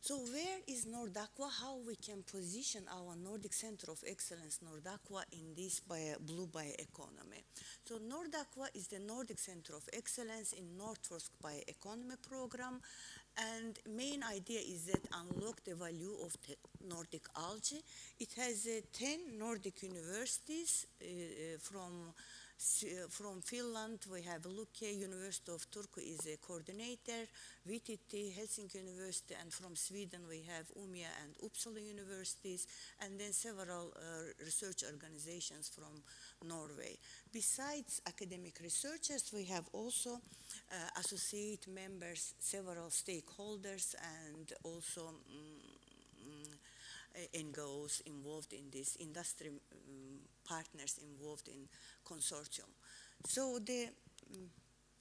so where is NordAqua? How we can position our Nordic Center of Excellence, NordAqua, in this blue bioeconomy? So NordAqua is the Nordic Center of Excellence in Northwest Bioeconomy Program, and main idea is that unlock the value of the Nordic algae. It has 10 Nordic universities from Finland. We have Luke, University of Turku is a coordinator, VTT, Helsinki University, and from Sweden we have Umeå and Uppsala universities, and then several research organizations from Norway. Besides academic researchers, we have also associate members, several stakeholders, and also NGOs involved in this, industry partners involved in consortium. So the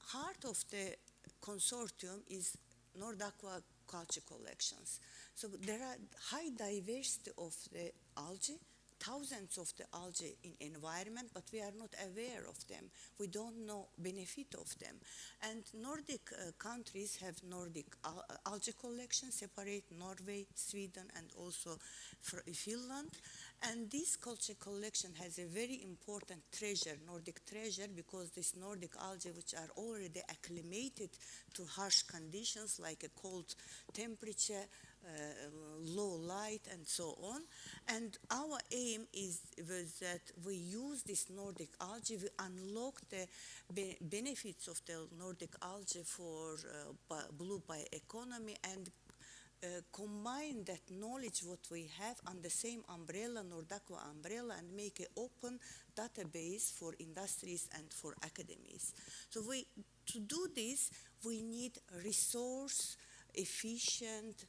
heart of the consortium is NordAqua culture collections. So there are high diversity of the algae, thousands of the algae in environment, but we are not aware of them. We don't know benefit of them. And Nordic countries have Nordic algae collection, separate Norway, Sweden, and also Finland. And this culture collection has a very important treasure, Nordic treasure, because this Nordic algae, which are already acclimated to harsh conditions like a cold temperature, low light, and so on. And our aim was that we use this Nordic algae, we unlock the benefits of the Nordic algae for blue bioeconomy, and combine that knowledge what we have on the same umbrella, NordAqua umbrella, and make an open database for industries and for academies. So to do this, we need resource efficient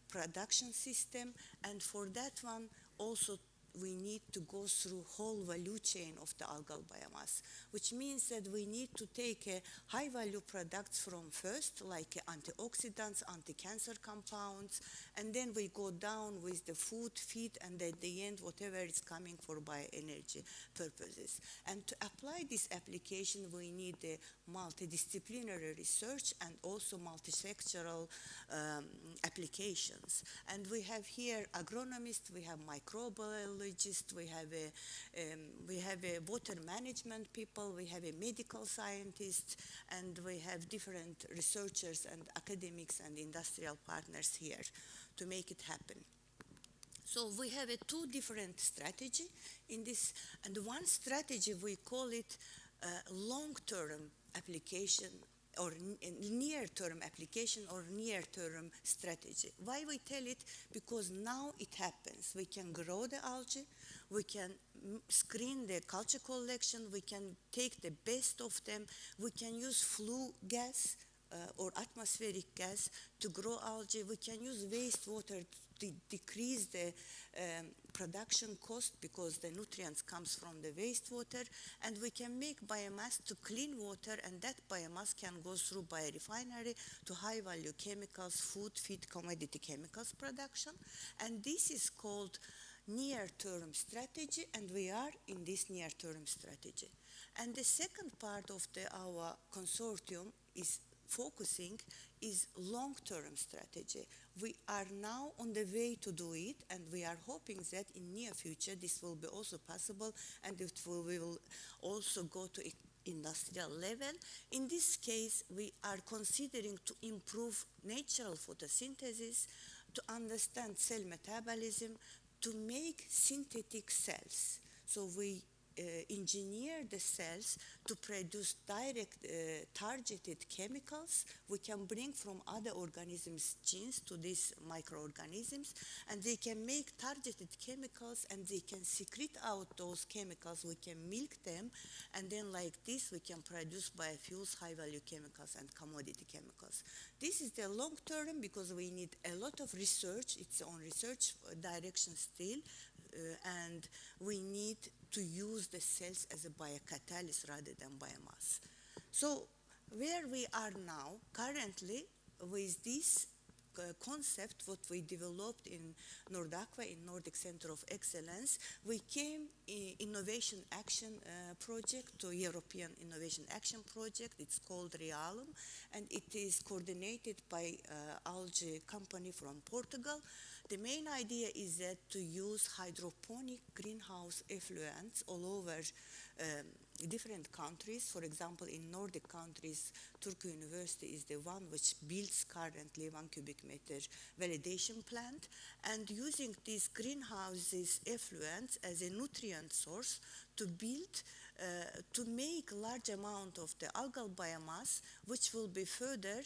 production system, and for that one also we need to go through whole value chain of the algal biomass, which means that we need to take high value products from first, like antioxidants, anti-cancer compounds, and then we go down with the food, feed, and at the end, whatever is coming for bioenergy purposes. And to apply this application, we need a multidisciplinary research and also multisectoral applications. And we have here agronomists, we have microbiologists, we have a water management people, we have a medical scientists, and we have different researchers and academics and industrial partners here to make it happen. So we have two different strategy in this, and one strategy we call it long-term application or near-term application or near-term strategy. Why we tell it? Because now it happens. We can grow the algae, we can screen the culture collection, we can take the best of them, we can use flue gas or atmospheric gas to grow algae, we can use wastewater to decrease the production cost because the nutrients comes from the wastewater, and we can make biomass to clean water, and that biomass can go through biorefinery to high value chemicals, food, feed, commodity chemicals production, and this is called near-term strategy, and we are in this near-term strategy. And the second part of our consortium is focusing is long-term strategy. We are now on the way to do it, and we are hoping that in near future this will be also possible, and we will also go to industrial level. In this case, we are considering to improve natural photosynthesis, to understand cell metabolism, to make synthetic cells. So we engineer the cells to produce direct targeted chemicals. We can bring from other organisms genes to these microorganisms, and they can make targeted chemicals, and they can secrete out those chemicals. We can milk them, and then like this we can produce biofuels, high value chemicals, and commodity chemicals. This is the long term because we need a lot of research. It's on research direction still. and we need to use the cells as a biocatalyst rather than biomass. So where we are now, currently, with this concept, what we developed in NordAqua, in Nordic Center of Excellence, we came Innovation Action Project to European Innovation Action Project. It's called Realum, and it is coordinated by algae company from Portugal. The main idea is that to use hydroponic greenhouse effluents all over different countries. For example, in Nordic countries, Turku University is the one which builds currently 1 cubic meter validation plant, and using these greenhouses effluents as a nutrient source to build, to make large amount of the algal biomass, which will be further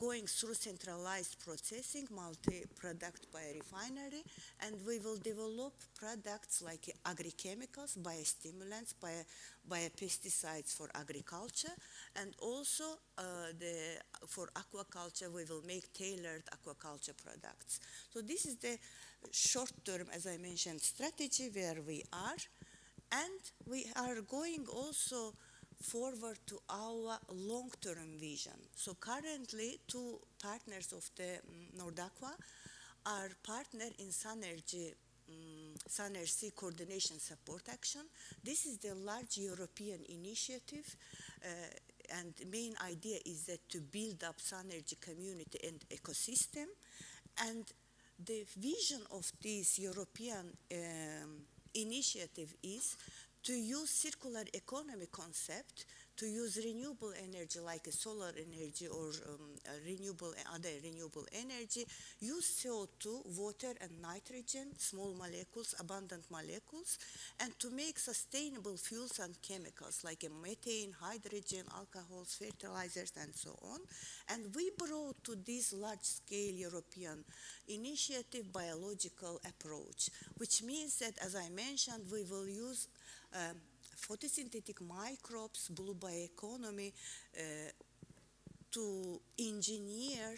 going through centralized processing, multi-product biorefinery, and we will develop products like agrichemicals, biostimulants, biopesticides for agriculture, and also for aquaculture we will make tailored aquaculture products. So this is the short-term, as I mentioned, strategy where we are, and we are going also forward to our long-term vision. So currently, two partners of the NordAqua are partner in Synergy Coordination Support Action. This is the large European initiative, and the main idea is that to build up Synergy community and ecosystem. And the vision of this European initiative is to use circular economy concept, to use renewable energy like a solar energy or other renewable energy, use CO2, water and nitrogen, small molecules, abundant molecules, and to make sustainable fuels and chemicals like a methane, hydrogen, alcohols, fertilizers, and so on. And we brought to this large-scale European initiative biological approach, which means that, as I mentioned, we will use photosynthetic microbes, blue bioeconomy, to engineer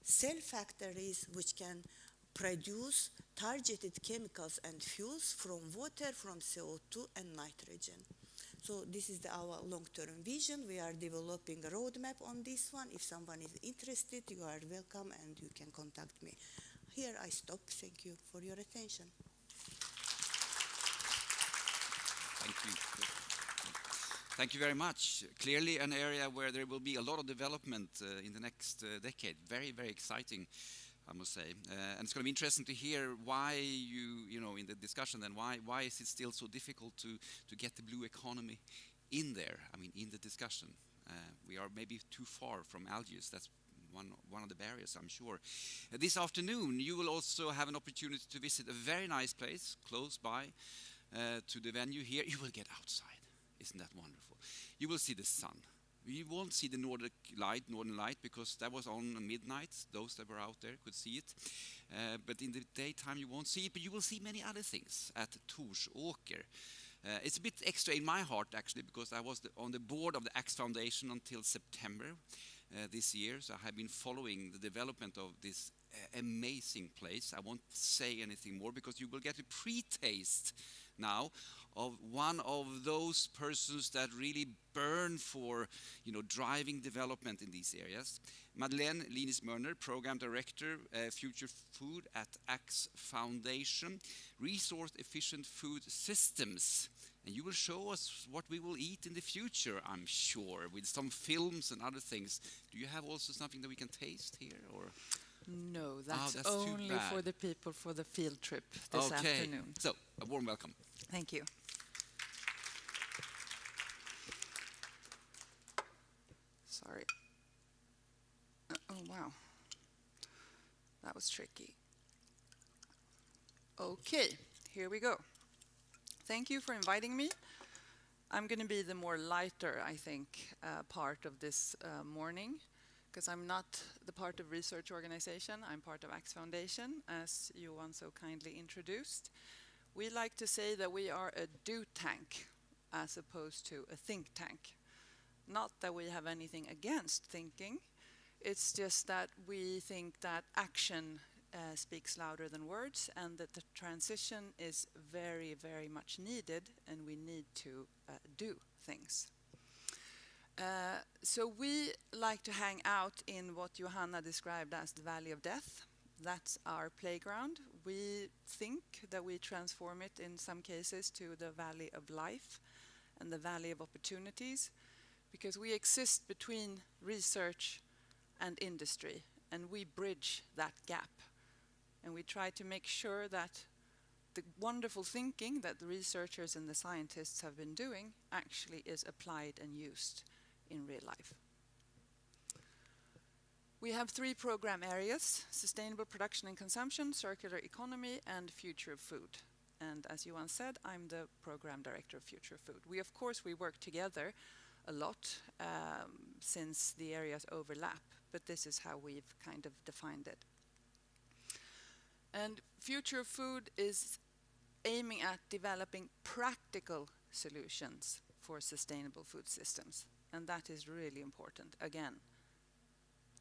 cell factories which can produce targeted chemicals and fuels from water, from CO2 and nitrogen. So this is our long-term vision. We are developing a roadmap on this one. If someone is interested, you are welcome and you can contact me. Here I stop. Thank you for your attention. Thank you. Thank you very much. Clearly an area where there will be a lot of development in the next decade. Very, very exciting, I must say. And it's going to be interesting to hear why you know, in the discussion then, why is it still so difficult to get the blue economy in there? I mean, in the discussion. We are maybe too far from algae. That's one of the barriers, I'm sure. This afternoon, you will also have an opportunity to visit a very nice place close by to the venue here. You will get outside. Isn't that wonderful? You will see the sun. You won't see the Nordic light, Northern light, because that was on midnight. Those that were out there could see it. But in the daytime you won't see it, but you will see many other things at Torsåker. It's a bit extra in my heart, actually, because I was on the board of the Axfoundation until September this year. So I have been following the development of this amazing place. I won't say anything more because you will get a pre-taste now of one of those persons that really burn for, you know, driving development in these areas. Madeleine Mörner, Program Director, Future Food at Axfoundation, Resource Efficient Food Systems. And you will show us what we will eat in the future, I'm sure, with some films and other things. Do you have also something that we can taste here, or? No, that's only for the people for the field trip this afternoon. So, a warm welcome. Thank you. Sorry. Oh, wow. That was tricky. Okay, here we go. Thank you for inviting me. I'm going to be the more lighter, I think, part of this morning, because I'm not the part of research organization. I'm part of Axfoundation, as Johan so kindly introduced. We like to say that we are a do tank as opposed to a think tank. Not that we have anything against thinking, it's just that we think that action speaks louder than words, and that the transition is very, very much needed, and we need to do things. So we like to hang out in what Johanna described as the Valley of Death. That's our playground. We think that we transform it in some cases to the Valley of Life and the Valley of Opportunities, because we exist between research and industry, and we bridge that gap. And we try to make sure that the wonderful thinking that the researchers and the scientists have been doing actually is applied and used in real life. We have 3 program areas: sustainable production and consumption, circular economy, and future of food. And as Johan said, I'm the program director of Future of Food. We, of course, we work together a lot since the areas overlap, but this is how we've kind of defined it. And Future of Food is aiming at developing practical solutions for sustainable food systems. And that is really important. Again,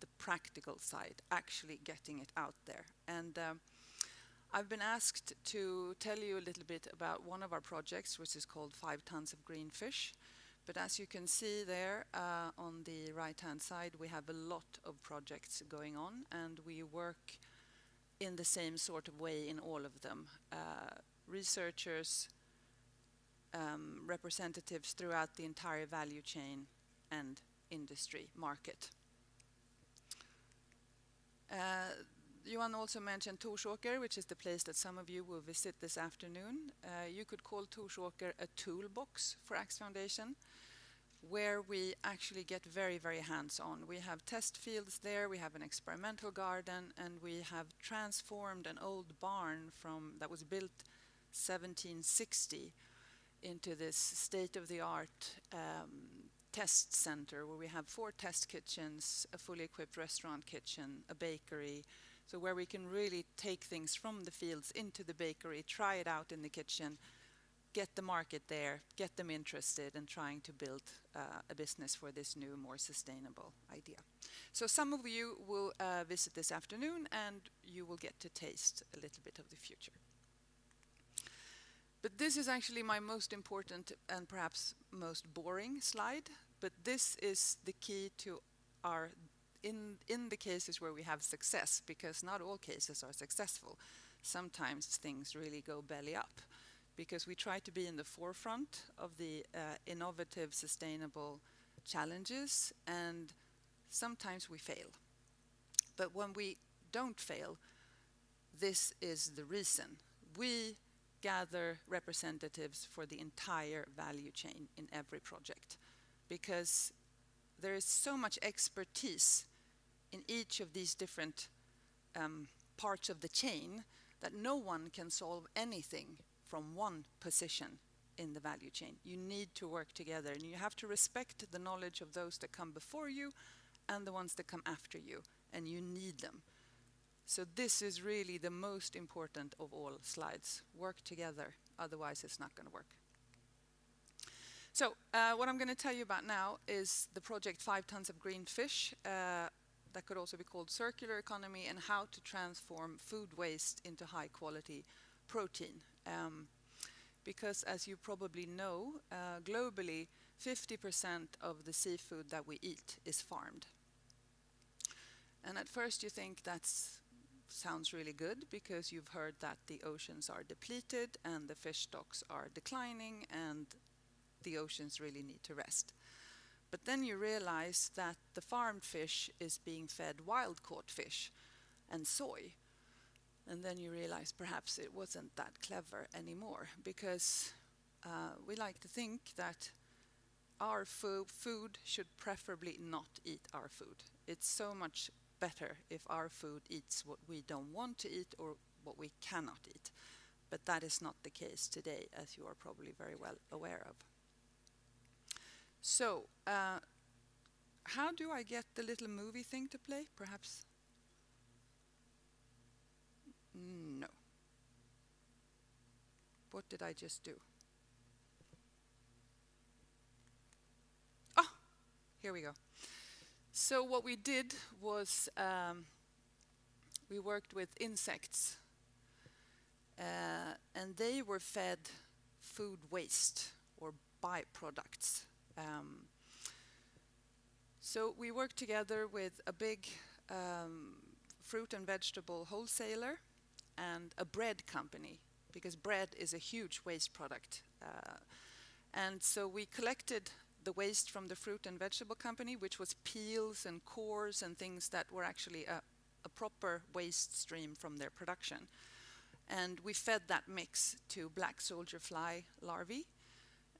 the practical side, actually getting it out there. And I've been asked to tell you a little bit about one of our projects, which is called 5 tons of green fish. But as you can see there on the right-hand side, we have a lot of projects going on, and we work in the same sort of way in all of them. Researchers, representatives throughout the entire value chain and industry market. Johan also mentioned Torsåker, which is the place that some of you will visit this afternoon. You could call Torsåker a toolbox for Axfoundation, where we actually get very, very hands-on. We have test fields there, we have an experimental garden, and we have transformed an old barn that was built 1760 into this state-of-the-art test center where we have 4 test kitchens, a fully equipped restaurant kitchen, a bakery, so where we can really take things from the fields into the bakery, try it out in the kitchen, get the market there, get them interested, and trying to build a business for this new, more sustainable idea. So some of you will visit this afternoon, and you will get to taste a little bit of the future. But this is actually my most important and perhaps most boring slide, but this is the key to our, in the cases where we have success, because not all cases are successful. Sometimes things really go belly up, because we try to be in the forefront of the innovative, sustainable challenges, and sometimes we fail. But when we don't fail, this is the reason. We gather representatives for the entire value chain in every project, because there is so much expertise in each of these different parts of the chain that no one can solve anything from one position in the value chain. You need to work together, and you have to respect the knowledge of those that come before you and the ones that come after you, and you need them. So this is really the most important of all slides. Work together, otherwise it's not going to work. So what I'm going to tell you about now is the project 5 tons of green fish, that could also be called circular economy, and how to transform food waste into high quality protein. Because as you probably know, globally 50% of the seafood that we eat is farmed. And at first you think that sounds really good, because you've heard that the oceans are depleted and the fish stocks are declining and the oceans really need to rest. But then you realize that the farmed fish is being fed wild-caught fish and soy. And then you realize perhaps it wasn't that clever anymore, because we like to think that our food should preferably not eat our food. It's so much better if our food eats what we don't want to eat or what we cannot eat. But that is not the case today, as you are probably very well aware of. So, how do I get the little movie thing to play? Perhaps? No. What did I just do? Oh, here we go. So what we did was we worked with insects, and they were fed food waste or byproducts. So we worked together with a big fruit and vegetable wholesaler and a bread company, because bread is a huge waste product. And so we collected the waste from the fruit and vegetable company, which was peels and cores and things that were actually a proper waste stream from their production. And we fed that mix to black soldier fly larvae.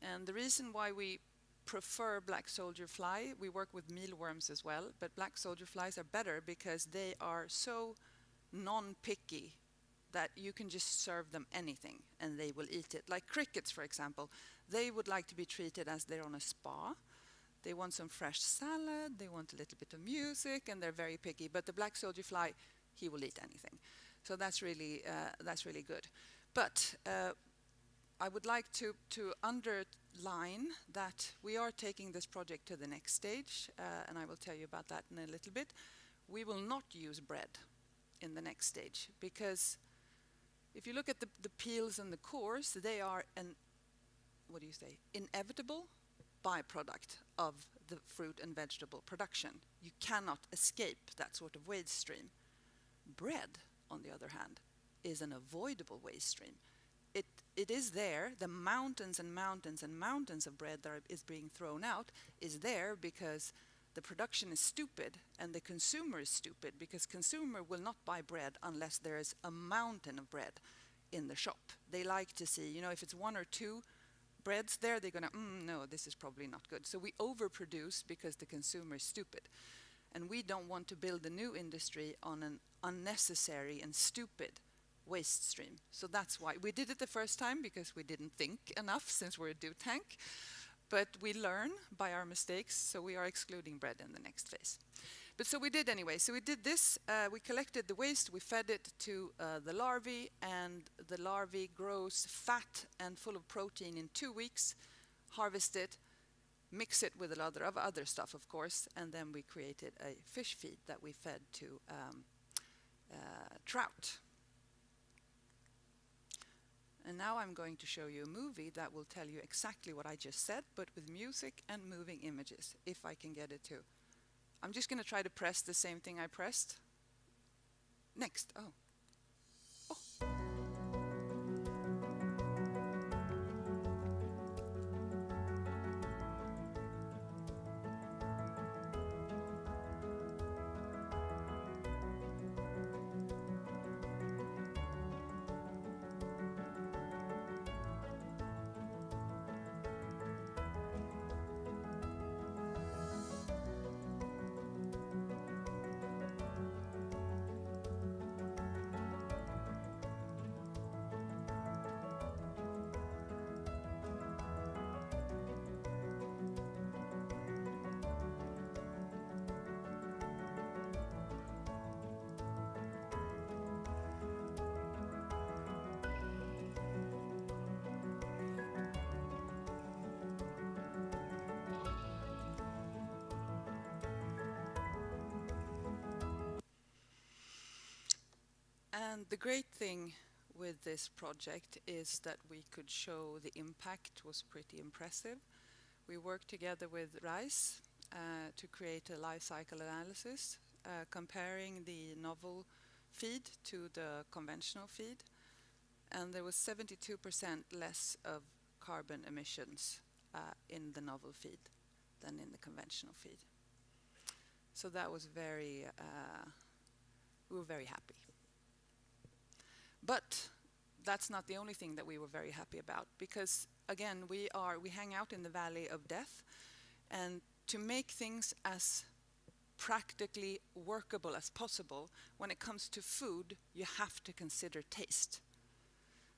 And the reason why we prefer black soldier fly, we work with mealworms as well, but black soldier flies are better because they are so non-picky that you can just serve them anything and they will eat it. Like crickets, for example, they would like to be treated as they're on a spa. They want some fresh salad, they want a little bit of music, and they're very picky. But the black soldier fly, he will eat anything. So that's really good. But I would like to underline that we are taking this project to the next stage, and I will tell you about that in a little bit. We will not use bread in the next stage, because if you look at the peels and the cores, they are an, what do you say, inevitable byproduct of the fruit and vegetable production. You cannot escape that sort of waste stream. Bread, on the other hand, is an avoidable waste stream. It is there. The mountains and mountains and mountains of bread that is being thrown out is there because the production is stupid and the consumer is stupid, because consumer will not buy bread unless there is a mountain of bread in the shop. They like to see, you know, if it's one or two breads there, they're gonna, no, this is probably not good. So we overproduce because the consumer is stupid. And we don't want to build a new industry on an unnecessary and stupid waste stream. So that's why we did it the first time, because we didn't think enough since we're a do tank. But we learn by our mistakes, so we are excluding bread in the next phase. But so we did anyway. So we did this, we collected the waste, we fed it to the larvae, and the larvae grows fat and full of protein in 2 weeks, harvest it, mix it with a lot of other stuff, of course, and then we created a fish feed that we fed to trout. And now I'm going to show you a movie that will tell you exactly what I just said, but with music and moving images, if I can get it to. I'm just going to try to press the same thing I pressed. Next. Oh. And the great thing with this project is that we could show the impact was pretty impressive. We worked together with rice to create a life cycle analysis, comparing the novel feed to the conventional feed. And there was 72% less of carbon emissions in the novel feed than in the conventional feed. So that was very, we were very happy. But that's not the only thing that we were very happy about, because again, we hang out in the valley of death, and to make things as practically workable as possible, when it comes to food, you have to consider taste.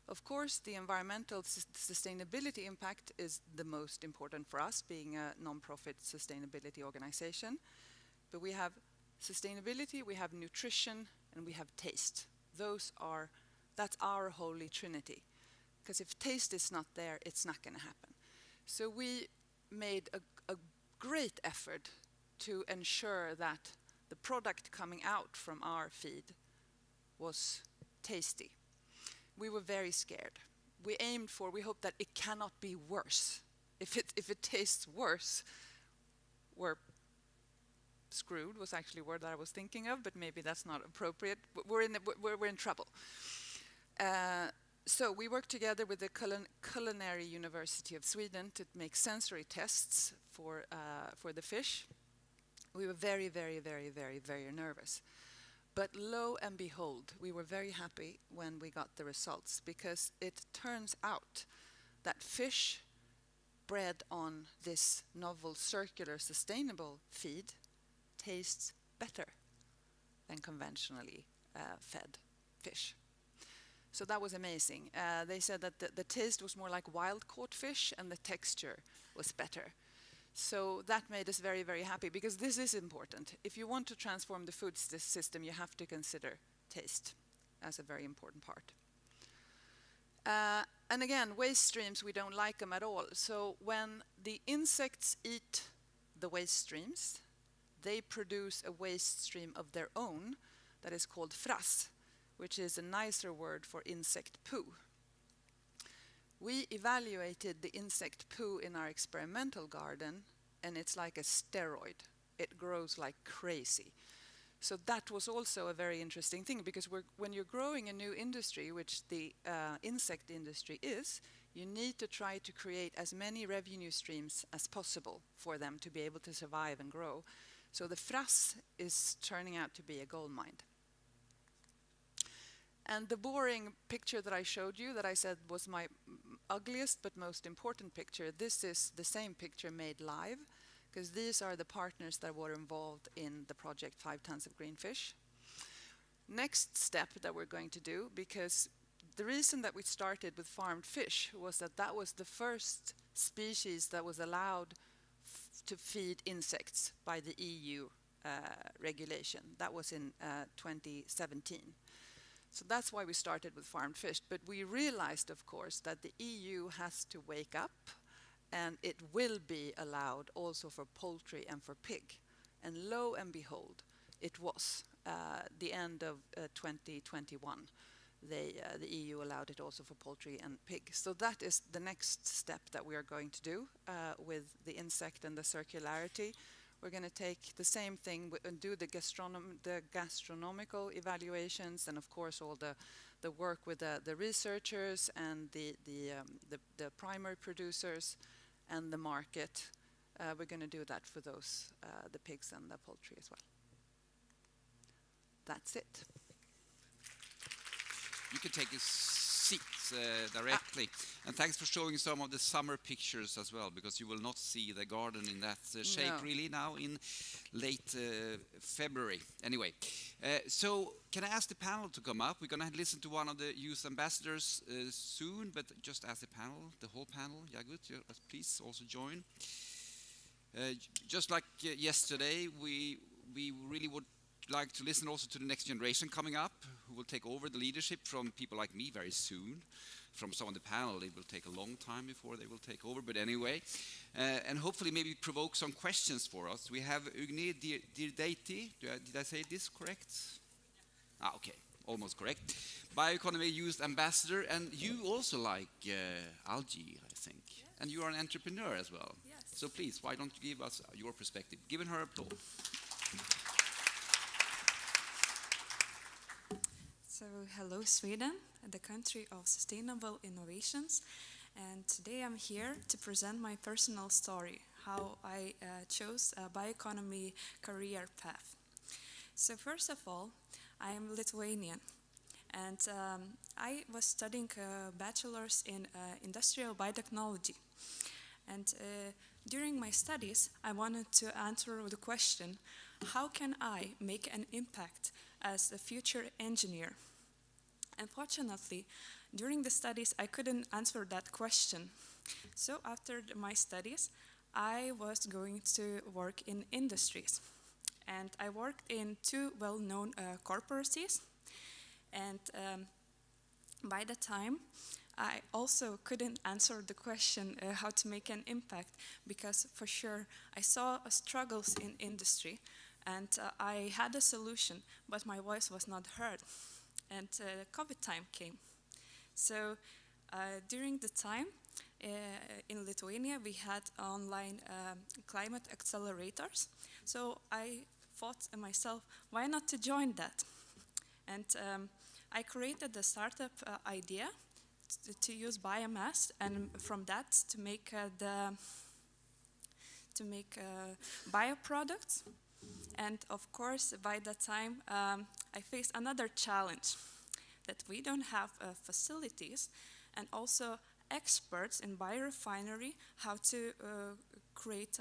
Of course, the environmental sustainability impact is the most important for us, being a non-profit sustainability organization. But we have sustainability, we have nutrition, and we have taste. That's our holy trinity. Because if taste is not there, it's not going to happen. So we made a great effort to ensure that the product coming out from our feed was tasty. We were very scared. We hoped that it cannot be worse. If it tastes worse, we're screwed was actually a word that I was thinking of, but maybe that's not appropriate. We're in trouble. So we worked together with the Culinary University of Sweden to make sensory tests for the fish. We were very, very, very, very, very nervous. But lo and behold, we were very happy when we got the results, because it turns out that fish bred on this novel circular sustainable feed tastes better than conventionally fed fish. So that was amazing. They said that the taste was more like wild-caught fish and the texture was better. So that made us very, very happy, because this is important. If you want to transform the food system, you have to consider taste as a very important part. And again, waste streams, we don't like them at all. So when the insects eat the waste streams, they produce a waste stream of their own that is called frass, which is a nicer word for insect poo. We evaluated the insect poo in our experimental garden, and it's like a steroid. It grows like crazy. So that was also a very interesting thing, because when you're growing a new industry, which the insect industry is, you need to try to create as many revenue streams as possible for them to be able to survive and grow. So the frass is turning out to be a gold mine. And the boring picture that I showed you, that I said was my ugliest but most important picture, this is the same picture made live, because these are the partners that were involved in the project 5 Tons of Green Fish. Next step that we're going to do, because the reason that we started with farmed fish was that that was the first species that was allowed to feed insects by the EU regulation. That was in 2017. So that's why we started with farmed fish. But we realized, of course, that the EU has to wake up, and it will be allowed also for poultry and for pig. And lo and behold, it was the end of 2021. The EU allowed it also for poultry and pig. So that is the next step that we are going to do with the insect and the circularity. We're going to take the same thing and do the gastronomical evaluations, and of course all the work with the researchers and the primary producers and the market. We're going to do that for those, the pigs and the poultry as well. That's it. You can take a seat directly. And thanks for showing some of the summer pictures as well, because you will not see the garden in that shape really now in late February. Anyway, so can I ask the panel to come up? We're going to listen to one of the youth ambassadors soon, but just ask the panel, the whole panel. Yagut, please also join. Just like yesterday, we really would like to listen also to the next generation coming up, who will take over the leadership from people like me very soon. From some of the panel, it will take a long time before they will take over, but anyway. And hopefully maybe provoke some questions for us. We have Ugnė Dirdaitė. Did I say this correct? Ah, okay, almost correct. Bioeconomy Youth Ambassador, and you also like algae, I think. Yes. And you are an entrepreneur as well. Yes. So please, why don't you give us your perspective? Giving her applause. So, hello Sweden, the country of sustainable innovations, and today I'm here to present my personal story, how I chose a bioeconomy career path. So first of all, I am Lithuanian, and I was studying a bachelor's in industrial biotechnology. And during my studies, I wanted to answer the question, how can I make an impact as a future engineer? Unfortunately, during the studies, I couldn't answer that question. So after my studies, I was going to work in industries. And I worked in 2 well-known corporates. And by the time, I also couldn't answer the question how to make an impact, because for sure I saw struggles in industry, and I had a solution, but my voice was not heard. and COVID time came. So during the time in Lithuania, we had online climate accelerators. So I thought to myself, why not to join that? And I created a startup idea to use biomass, and from that to make bioproducts. And of course, by that time, I faced another challenge, that we don't have facilities and also experts in biorefinery how to create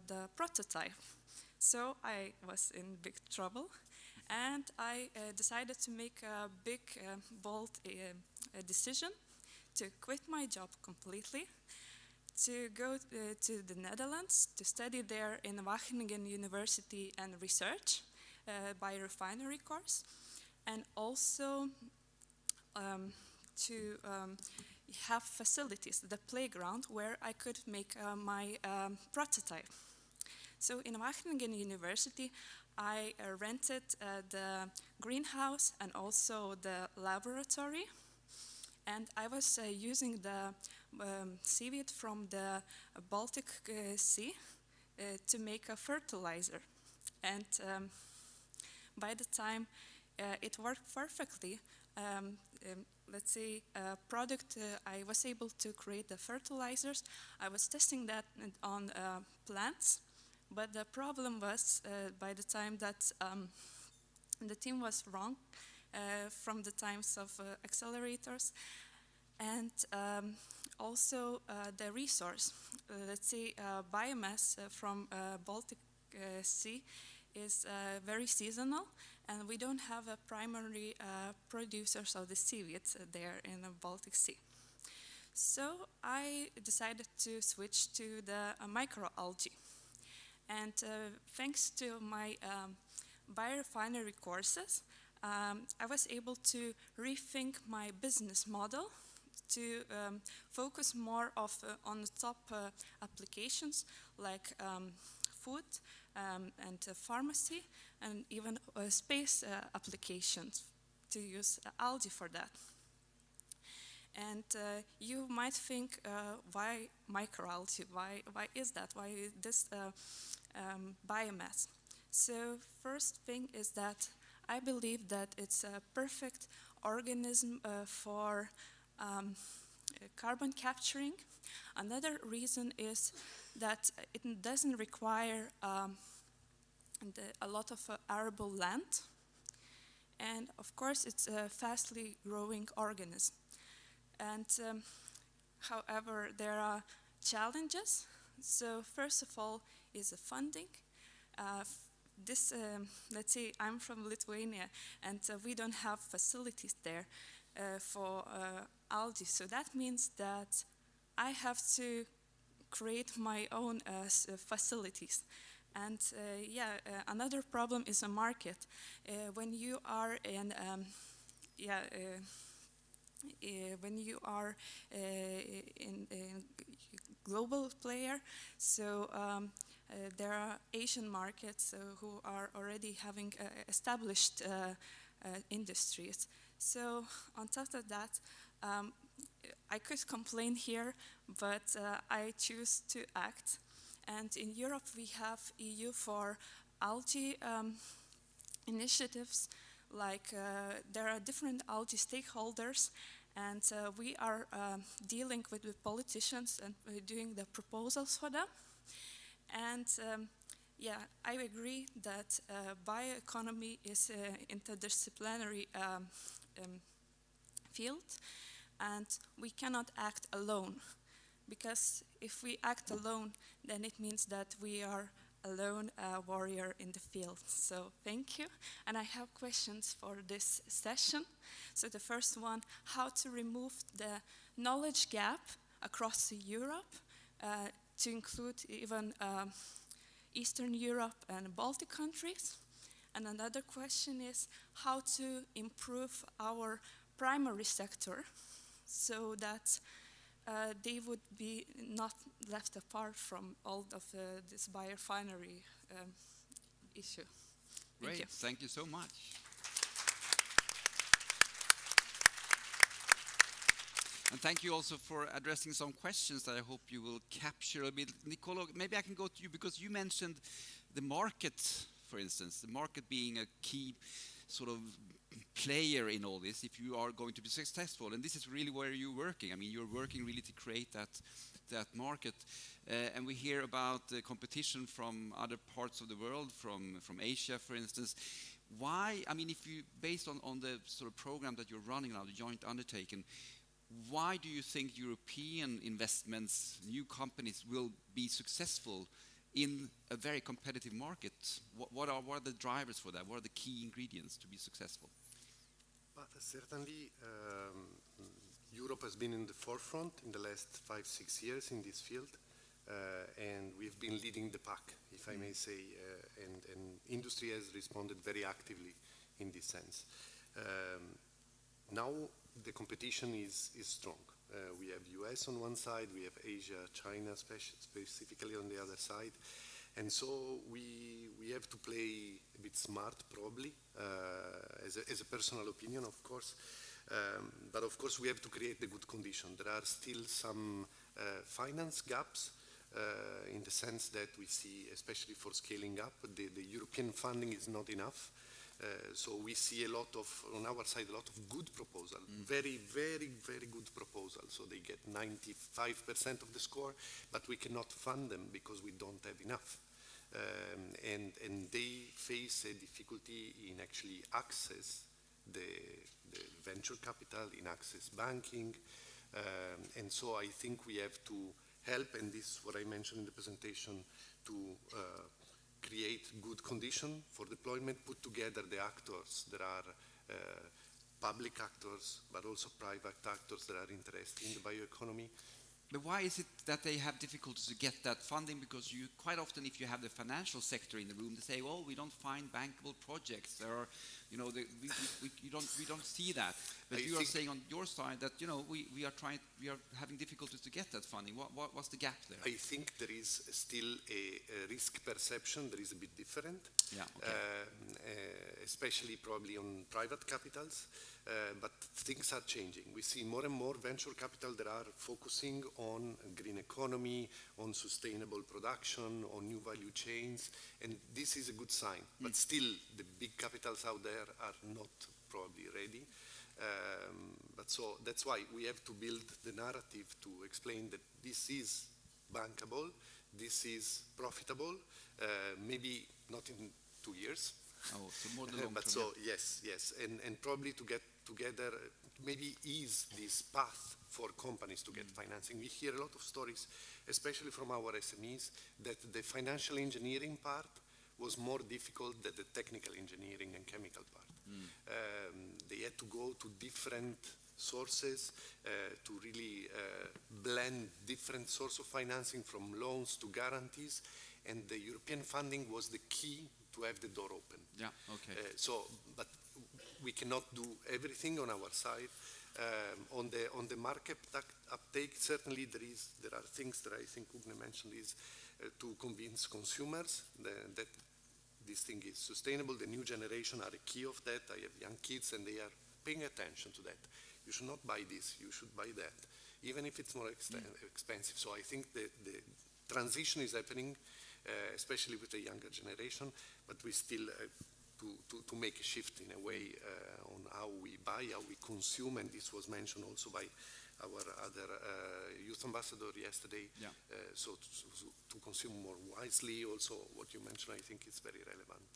the prototype. So I was in big trouble, and I decided to make a big, bold decision to quit my job completely, to go to the Netherlands to study there in Wageningen University and research, biorefinery course, and also to have facilities, the playground where I could make my prototype. So in Wageningen University, I rented the greenhouse and also the laboratory, and I was using the seaweed from the Baltic Sea to make a fertilizer. And by the time it worked perfectly, let's say a product, I was able to create the fertilizers. I was testing that on plants, but the problem was by the time that the team was wrong from the times of accelerators, and also the resource. Let's say biomass from Baltic Sea is very seasonal, and we don't have a primary producers of the seaweed there in the Baltic Sea. So I decided to switch to the microalgae. And thanks to my biorefinery courses, I was able to rethink my business model to focus more on the top applications like food and pharmacy, and even space applications, to use algae for that. And you might think, why microalgae? Why is that? Why this biomass? So first thing is that I believe that it's a perfect organism for carbon capturing. Another reason is that it doesn't require a lot of arable land. And of course, it's a fastly growing organism. And however, there are challenges. So first of all is the funding. Let's say I'm from Lithuania, and we don't have facilities there for algae. So that means that I have to create my own facilities. And another problem is a market. When you are in when you are in global player, so there are Asian markets who are already having established industries. So on top of that, I could complain here, but I choose to act. And in Europe, we have EU for algae initiatives. Like there are different algae stakeholders, and we are dealing with the politicians and doing the proposals for them. And I agree that bioeconomy is an interdisciplinary field, and we cannot act alone, because if we act alone, then it means that we are alone warrior in the field. So thank you. And I have questions for this session. So the first one, how to remove the knowledge gap across Europe to include even Eastern Europe and Baltic countries. And another question is how to improve our primary sector so that they would be not left apart from all of this biorefinery issue. Great, thank you so much. And thank you also for addressing some questions that I hope you will capture a bit. Nicoló, maybe I can go to you because you mentioned the market, for instance, the market being a key sort of player in all this if you are going to be successful. And this is really where you're working. I mean, you're working really to create that market. And we hear about the competition from other parts of the world, from Asia, for instance. Why, I mean, if you, based on the sort of program that you're running now, the joint undertaking, why do you think European investments, new companies, will be successful in a very competitive market? What are the drivers for that? What are the key ingredients to be successful? But certainly, Europe has been in the forefront in the last 5-6 years in this field, and we've been leading the pack, if I may say, and industry has responded very actively in this sense. Now the competition is strong. We have US on one side, we have Asia, China specifically on the other side. And so we have to play a bit smart, probably, as a personal opinion, of course. But of course, we have to create the good condition. There are still some finance gaps in the sense that we see, especially for scaling up, the European funding is not enough. So we see a lot of, on our side, a lot of good proposals, very, very, very good proposals. So they get 95% of the score, but we cannot fund them because we don't have enough. And they face a difficulty in actually access the venture capital, in access banking. And so I think we have to help, and this is what I mentioned in the presentation, to create good condition for deployment, put together the actors. There are public actors, but also private actors that are interested in the bioeconomy. But why is it that they have difficulties to get that funding? Because you quite often, if you have the financial sector in the room, they say, "Oh, we don't find bankable projects. There are, you know, we don't see that." But you are saying on your side that we are having difficulties to get that funding. What's the gap there? I think there is still a risk perception that is a bit different. Yeah. Okay. Especially probably on private capitals. But things are changing. We see more and more venture capital that are focusing on green economy, on sustainable production, on new value chains, and this is a good sign. But still, the big capitals out there are not probably ready. But so that's why we have to build the narrative to explain that this is bankable, this is profitable, maybe not in 2 years. Oh, so more the long but term. so yes, and probably to get together, maybe ease this path for companies to get financing. We hear a lot of stories, especially from our SMEs, that the financial engineering part was more difficult than the technical engineering and chemical part. They had to go to different sources to really blend different sources of financing, from loans to guarantees, and the European funding was the key to have the door open. Yeah, okay. But we cannot do everything on our side. On the market uptake, certainly there are things that I think Ugnė mentioned, is to convince consumers that this thing is sustainable. The new generation are a key of that. I have young kids and they are paying attention to that. You should not buy this, you should buy that, even if it's more expensive. So I think the transition is happening, especially with the younger generation, but we still to make a shift in a way on how we buy, how we consume, and this was mentioned also by our other youth ambassador yesterday. Yeah. So to consume more wisely, also what you mentioned, I think is very relevant.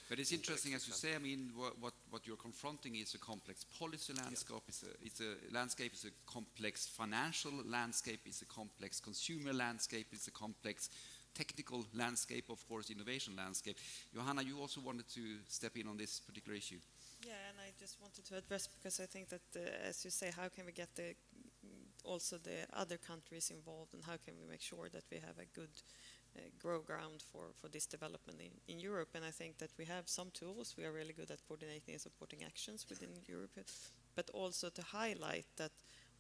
But it's interesting, as you say. I mean, what you're confronting is a complex policy landscape. Yeah. It's a landscape. It's a complex financial landscape. It's a complex consumer landscape. It's a complex technical landscape, of course, innovation landscape. Johanna, you also wanted to step in on this particular issue. Yeah, and I just wanted to address, because I think that, as you say, how can we get also the other countries involved, and how can we make sure that we have a good grow ground for this development in Europe? And I think that we have some tools. We are really good at coordinating and supporting actions within Europe, but also to highlight that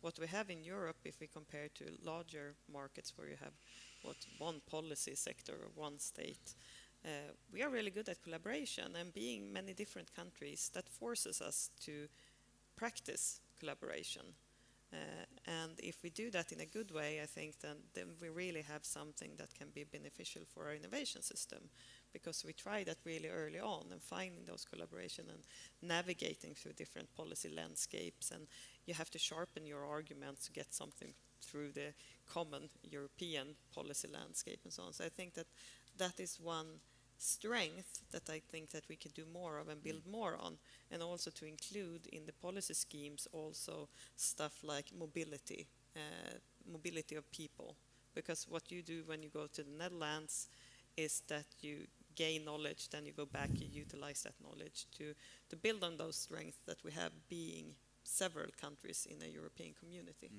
what we have in Europe, if we compare to larger markets where you have one policy sector or one state, we are really good at collaboration, and being many different countries, that forces us to practice collaboration. And if we do that in a good way, I think then we really have something that can be beneficial for our innovation system, because we try that really early on and finding those collaboration and navigating through different policy landscapes, and you have to sharpen your arguments to get something through the common European policy landscape and so on. So I think that that is one strength that I think that we can do more of and build more on, and also to include in the policy schemes also stuff like mobility, mobility of people. Because what you do when you go to the Netherlands is that you gain knowledge, then you go back, you utilize that knowledge to build on those strengths that we have being several countries in a European community.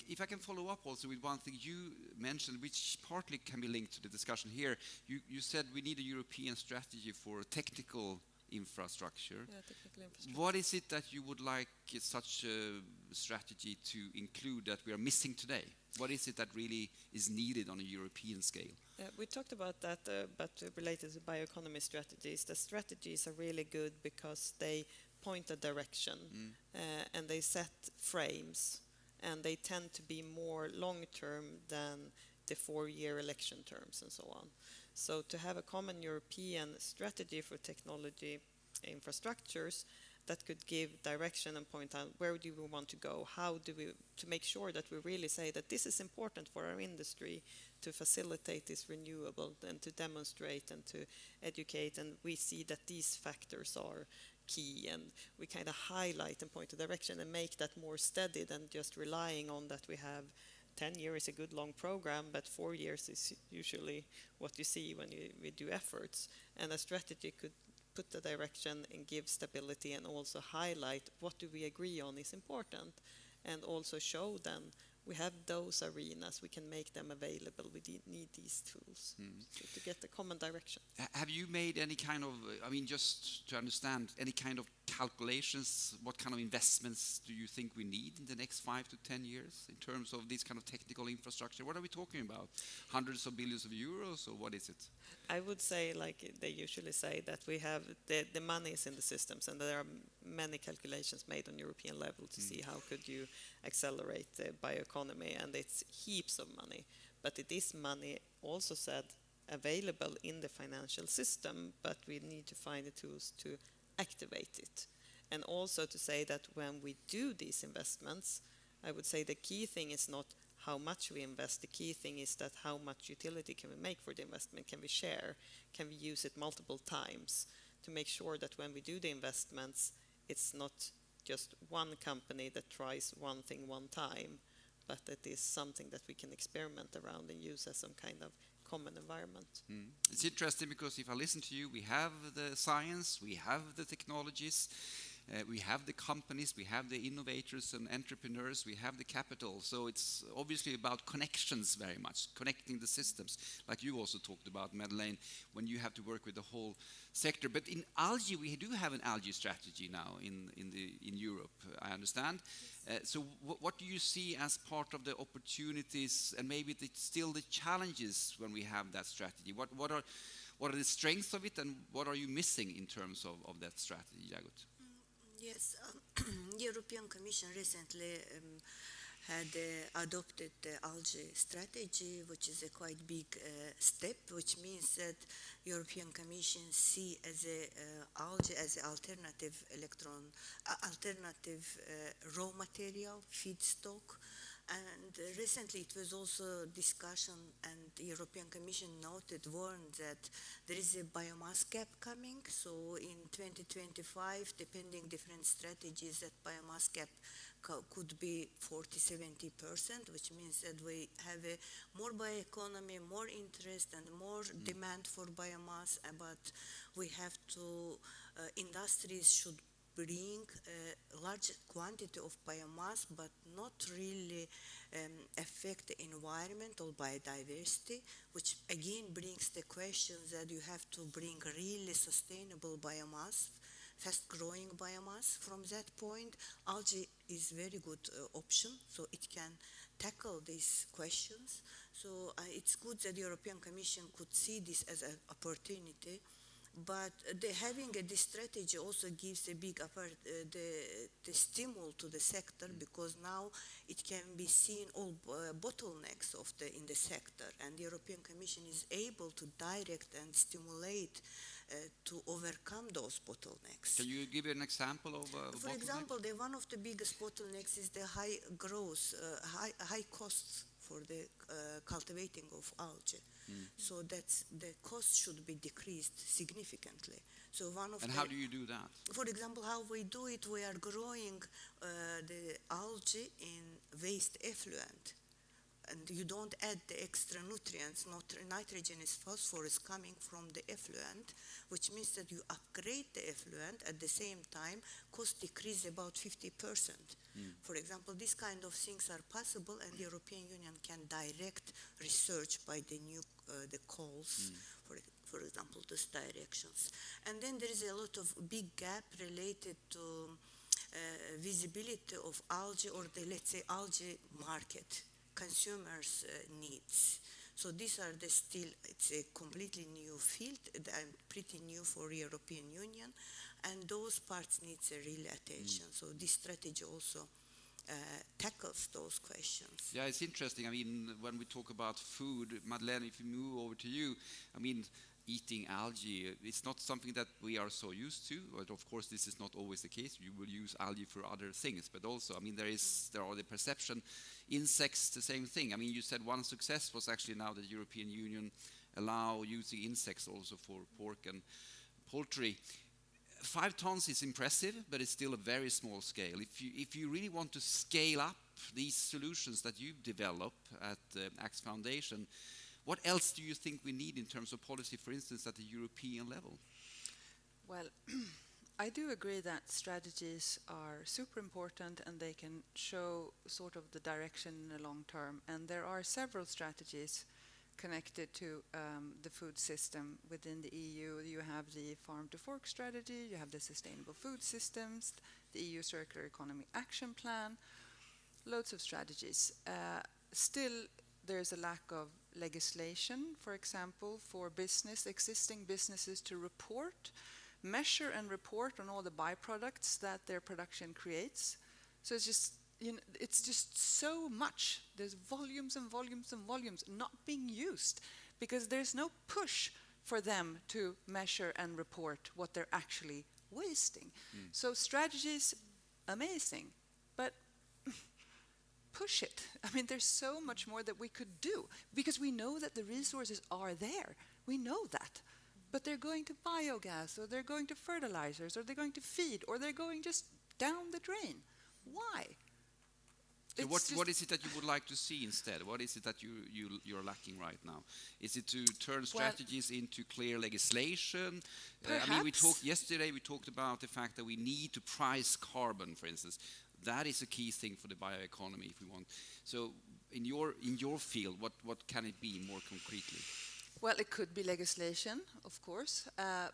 If I can follow up also with one thing you mentioned, which partly can be linked to the discussion here. You said we need a European strategy for technical infrastructure. Yeah, technical infrastructure. What is it that you would like such a strategy to include that we are missing today? What is it that really is needed on a European scale? We talked about that, but related to bioeconomy strategies, the strategies are really good because they point a direction and they set frames, and they tend to be more long-term than the 4-year election terms and so on. So to have a common European strategy for technology infrastructures that could give direction and point out where do we want to go, how do we, to make sure that we really say that this is important for our industry to facilitate this renewable and to demonstrate and to educate, and we see that these factors are key, and we kind of highlight and point a direction and make that more steady than just relying on that we have 10 years is a good long program, but 4 years is usually what you see when we do efforts. And a strategy could put the direction and give stability, and also highlight what do we agree on is important, and also show them we have those arenas, we can make them available, we need these tools to get the common direction. Have you made any kind of, I mean, just to understand, any kind of calculations, what kind of investments do you think we need in the next 5 to 10 years in terms of this kind of technical infrastructure? What are we talking about? Hundreds of billions of euros, or what is it? I would say, like they usually say, that we have the money is in the systems, and there are many calculations made on European level to see how could you accelerate the bioeconomy, and it's heaps of money. But it is money also said available in the financial system, but we need to find the tools to activate it. And also to say that when we do these investments, I would say the key thing is not how much we invest, the key thing is that how much utility can we make for the investment, can we share, can we use it multiple times, to make sure that when we do the investments, it's not just one company that tries one thing one time, but it is something that we can experiment around and use as some kind of common environment. It's interesting because if I listen to you, we have the science, we have the technologies, we have the companies, we have the innovators and entrepreneurs, we have the capital. So it's obviously about connections very much, connecting the systems, like you also talked about, Madeleine, when you have to work with the whole sector. But in algae, we do have an algae strategy now in Europe, I understand. So what do you see as part of the opportunities and maybe still the challenges when we have that strategy? What are the strengths of it, and what are you missing in terms of that strategy, Yagut? Yes, European Commission recently had adopted the algae strategy, which is a quite big step, which means that European Commission see as algae as an alternative raw material, feedstock. And recently it was also discussion, and the European Commission warned that there is a biomass gap coming. So in 2025, depending different strategies, that biomass gap could be 40–70%, which means that we have a more bioeconomy, more interest and more demand for biomass, but we have to, industries should bring a large quantity of biomass, but not really affect the environment or biodiversity, which again brings the question that you have to bring really sustainable biomass, fast-growing biomass. From that point, algae is very good option, so it can tackle these questions. So it's good that the European Commission could see this as an opportunity. But having this strategy also gives a big the stimul to the sector, because now it can be seen all bottlenecks in the sector, and the European Commission is able to direct and stimulate to overcome those bottlenecks. Can you give an example of For example, one of the biggest bottlenecks is the high growth, high costs for the cultivating of algae. So that's the cost should be decreased significantly. So and how do you do that? For example, how we do it, we are growing the algae in waste effluent. And you don't add the extra nutrients, not nitrogen is phosphorus coming from the effluent, which means that you upgrade the effluent at the same time, cost decrease about 50%. For example, these kind of things are possible, and the European Union can direct research by the new the calls, for example, those directions. And then there is a lot of big gap related to visibility of algae, or the, let's say, algae market, consumers' needs. So these are the still, it's a completely new field, and pretty new for European Union, and those parts needs a real attention. So this strategy also tackles those questions. Yeah, it's interesting. I mean, when we talk about food, Madeleine, if you move over to you, I mean, eating algae, it's not something that we are so used to, but of course this is not always the case. You will use algae for other things, but also, I mean, there are the perception. Insects, the same thing. I mean, you said one success was actually now that the European Union allow using insects also for pork and poultry. 5 tons is impressive, but it's still a very small scale. If you really want to scale up these solutions that you develop at Axfoundation, what else do you think we need in terms of policy, for instance, at the European level? Well, I do agree that strategies are super important, and they can show sort of the direction in the long term. And there are several strategies connected to the food system within the EU. You have the farm to fork strategy, you have the sustainable food systems, the EU circular economy action plan, loads of strategies. Still, there's a lack of legislation, for example, for existing businesses to measure and report on all the byproducts that their production creates. So it's just, it's just so much. There's volumes and volumes and volumes not being used because there's no push for them to measure and report what they're actually wasting. So strategies, amazing, but push it. I mean, there's so much more that we could do because we know that the resources are there. We know that. But they're going to biogas, or they're going to fertilizers, or they're going to feed, or they're going just down the drain. Why? So what is it that you would like to see instead? What is it that you're lacking right now? Is it to turn strategies into clear legislation? I mean, yesterday we talked about the fact that we need to price carbon, for instance. That is a key thing for the bioeconomy if we want. So in your field, what can it be more concretely? Well, it could be legislation, of course,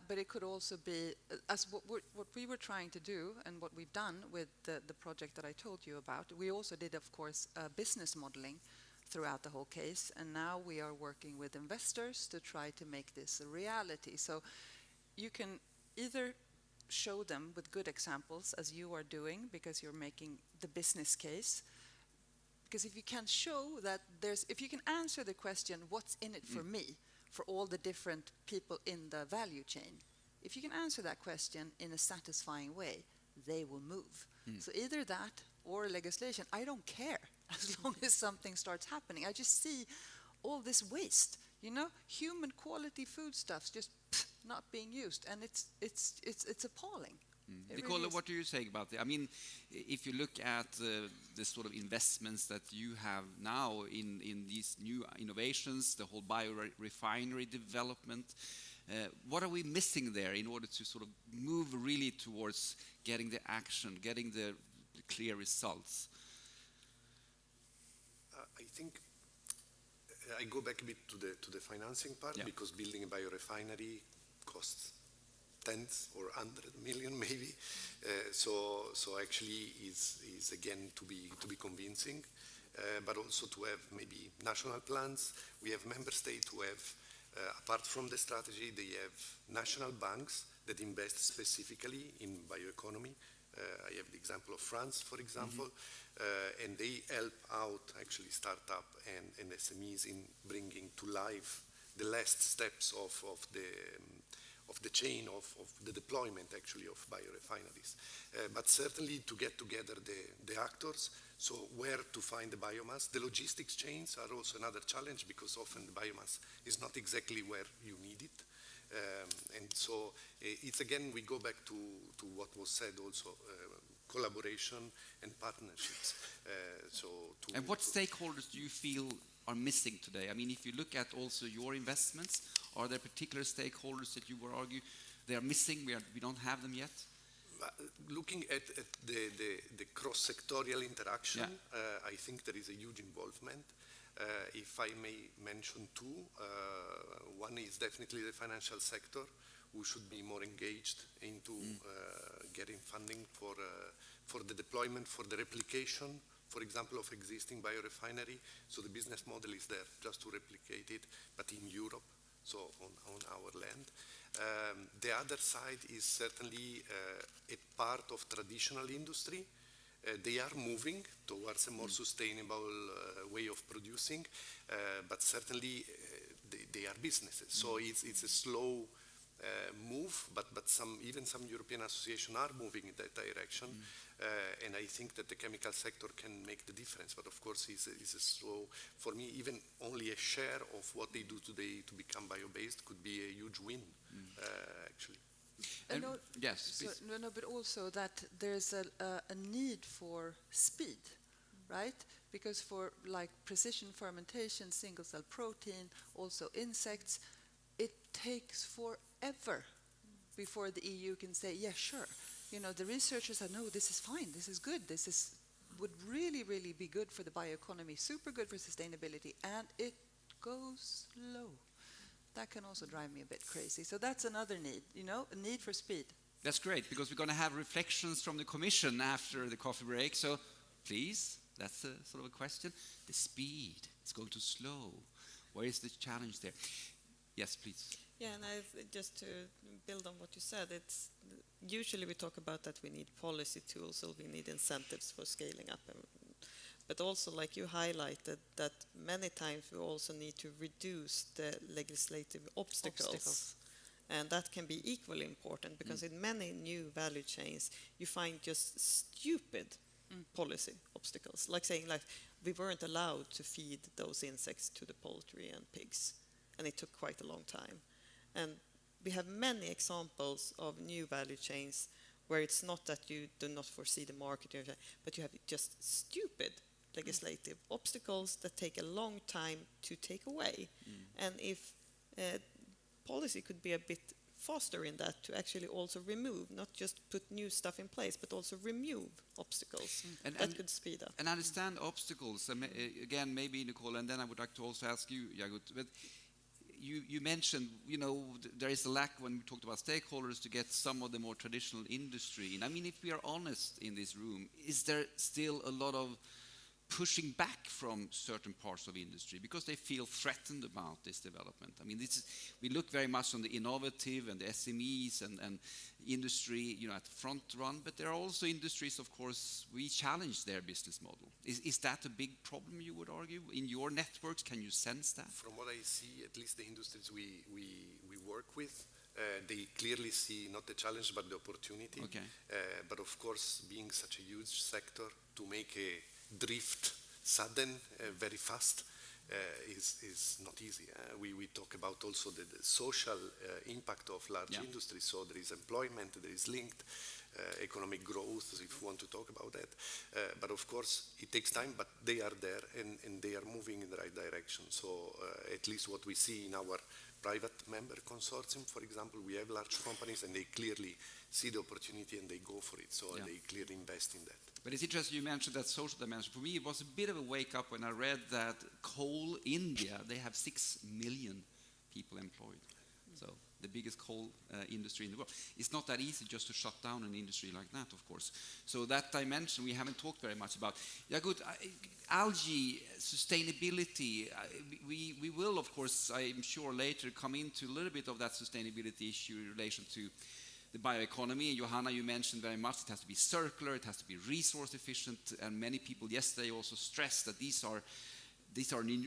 but it could also be, as what we were trying to do and what we've done with the project that I told you about. We also did, of course, business modeling throughout the whole case, and now we are working with investors to try to make this a reality. So you can either show them with good examples, as you are doing, because you're making the business case. Because if you can show that if you can answer the question, what's in it for me, for all the different people in the value chain, if you can answer that question in a satisfying way, they will move. So either that or legislation, I don't care as long as something starts happening. I just see all this waste, human quality foodstuffs just not being used, and it's appalling. Nicoló, really, what do you say about that? I mean, if you look at the sort of investments that you have now in these new innovations, the whole biorefinery development, what are we missing there in order to sort of move really towards getting the action, getting the clear results? I think I go back a bit to the financing part, because building a biorefinery costs tens or 100 million maybe, so actually is again to be convincing, but also to have maybe national plans. We have member states who have Apart from the strategy, they have national banks that invest specifically in bioeconomy. I have the example of France, for example, and they help out actually startup and SMEs in bringing to life the last steps of the chain of the deployment actually of biorefineries. But certainly to get together the actors, so where to find the biomass. The logistics chains are also another challenge because often the biomass is not exactly where you need it. And so it's again, we go back to what was said also, collaboration and partnerships. And what stakeholders do you feel are missing today? I mean, if you look at also your investments, are there particular stakeholders that you would argue they are missing, we don't have them yet? Looking at the cross-sectorial interaction, I think there is a huge involvement. If I may mention two, one is definitely the financial sector, who should be more engaged into getting funding for the deployment, for the replication, for example, of existing biorefinery. So the business model is there just to replicate it, but in Europe, so on our land. The other side is certainly a part of traditional industry. They are moving towards a more sustainable way of producing, but certainly they are businesses. So it's a slow move, but even some European associations are moving in that direction, and I think that the chemical sector can make the difference. But of course, it's a slow. For me, even only a share of what they do today to become bio-based could be a huge win, actually. Yes, please. No, but also that there's a need for speed, right? Because for like precision fermentation, single-cell protein, also insects, it takes forever before the EU can say, yeah, sure. You know, the researchers say, no, this is fine, this is good, would really, really be good for the bioeconomy, super good for sustainability, and it goes slow. That can also drive me a bit crazy. So that's another need, you know, a need for speed. That's great, because we're going to have reflections from the Commission after the coffee break. So please, that's a sort of a question. The speed, it's going too slow. Where is the challenge there? Yes, please. Yeah, and just to build on what you said, it's usually we talk about that we need policy tools or we need incentives for scaling up. But also, like you highlighted, that many times we also need to reduce the legislative obstacles. And that can be equally important because in many new value chains, you find just stupid policy obstacles. Like saying, like, we weren't allowed to feed those insects to the poultry and pigs. And it took quite a long time. And we have many examples of new value chains where it's not that you do not foresee the market, but you have just stupid legislative obstacles that take a long time to take away. And if policy could be a bit faster in that, to actually also remove, not just put new stuff in place, but also remove obstacles, that could speed up. And understand obstacles. Again, maybe Nicoló, and then I would like to also ask you, Yagut, but you mentioned, you know, there is a lack when we talked about stakeholders to get some of the more traditional industry. And I mean, if we are honest in this room, is there still a lot of pushing back from certain parts of industry because they feel threatened about this development? I mean, we look very much on the innovative and the SMEs and industry, you know, at the front run, but there are also industries, of course, we challenge their business model. Is that a big problem, you would argue? In your networks, can you sense that? From what I see, at least the industries we work with, they clearly see not the challenge but the opportunity. Okay. But of course, being such a huge sector, to make a drift sudden, very fast, is not easy. We talk about also the social impact of large industries. So there is employment, there is linked economic growth, if you want to talk about that. But of course, it takes time, but they are there and they are moving in the right direction. So at least what we see in our private member consortium, for example, we have large companies and they clearly see the opportunity and they go for it. So they clearly invest in that. But it's interesting you mentioned that social dimension. For me, it was a bit of a wake-up when I read that Coal India, they have 6 million people employed. So the biggest coal industry in the world. It's not that easy just to shut down an industry like that, of course. So that dimension we haven't talked very much about. Yagut, algae, sustainability, we will, of course, I'm sure later come into a little bit of that sustainability issue in relation to the bioeconomy. Johanna, you mentioned very much it has to be circular, it has to be resource efficient, and many people yesterday also stressed that these are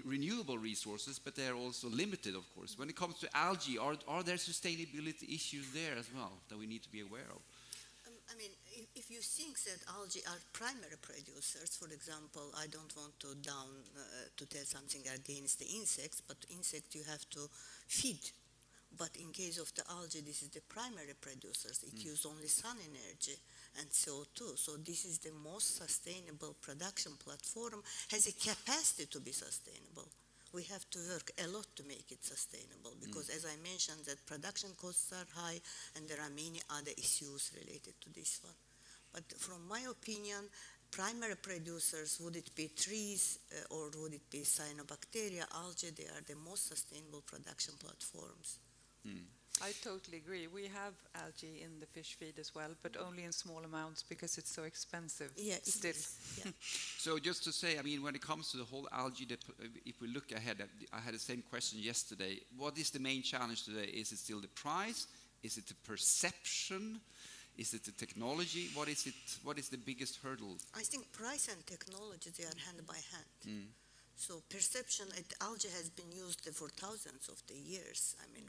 renewable resources, but they're also limited, of course. When it comes to algae, are there sustainability issues there as well that we need to be aware of? I mean, if you think that algae are primary producers, for example, I don't want to tell something against the insects, but insects you have to feed. But in case of the algae, this is the primary producers. It uses only sun energy and CO2. So this is the most sustainable production platform, has a capacity to be sustainable. We have to work a lot to make it sustainable because, as I mentioned, that production costs are high and there are many other issues related to this one. But from my opinion, primary producers, would it be trees or would it be cyanobacteria, algae, they are the most sustainable production platforms. I totally agree. We have algae in the fish feed as well, but only in small amounts because it's so expensive still. Yeah. So just to say, I mean, when it comes to the whole algae, if we look ahead, I had the same question yesterday. What is the main challenge today? Is it still the price? Is it the perception? Is it the technology? What is it? What is the biggest hurdle? I think price and technology, they are hand by hand. So perception, algae has been used for thousands of the years. I mean,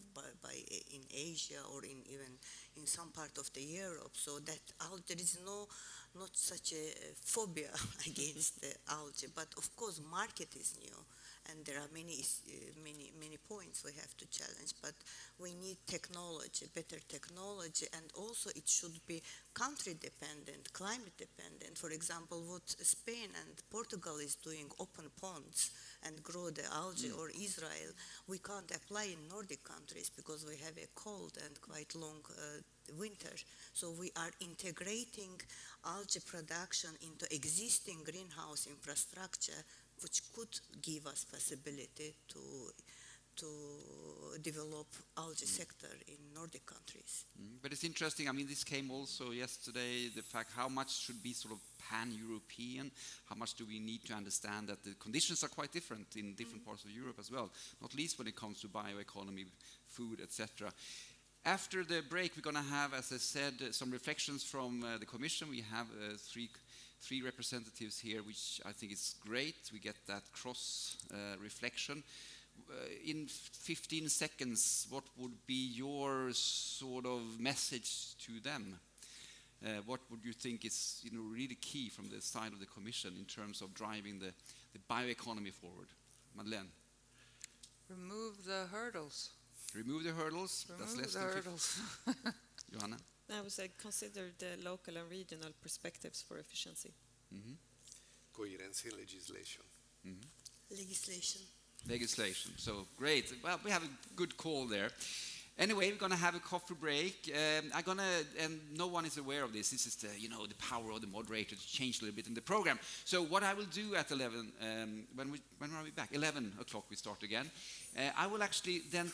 in Asia or even in some part of the Europe. So that there is not such a phobia against the algae. But of course, market is new, and there are many points we have to challenge. But we need technology, better technology, and also it should be country dependent, climate dependent. For example, what Spain and Portugal is doing, open ponds and grow the algae, or Israel, we can't apply in Nordic countries because we have a cold and quite long winter. So we are integrating algae production into existing greenhouse infrastructure, which could give us possibility to develop algae sector in Nordic countries. But it's interesting, I mean, this came also yesterday, the fact how much should be sort of pan-European, how much do we need to understand that the conditions are quite different in different parts of Europe as well, not least when it comes to bioeconomy, food, etc. After the break, we're going to have, as I said, some reflections from the Commission. We have three representatives here, which I think is great. We get that cross-reflection. In 15 seconds, what would be your sort of message to them? What would you think is really key from the side of the Commission in terms of driving the bioeconomy forward? Madeleine? Remove the hurdles. Remove the hurdles. Remove the hurdles. Johanna? I would say consider the local and regional perspectives for efficiency. Coherence in legislation. Legislation. So great. Well, we have a good call there. Anyway, we're going to have a coffee break. And no one is aware of this. This is the power of the moderator to change a little bit in the program. So what I will do at 11, when are we back? 11 o'clock we start again. I will actually then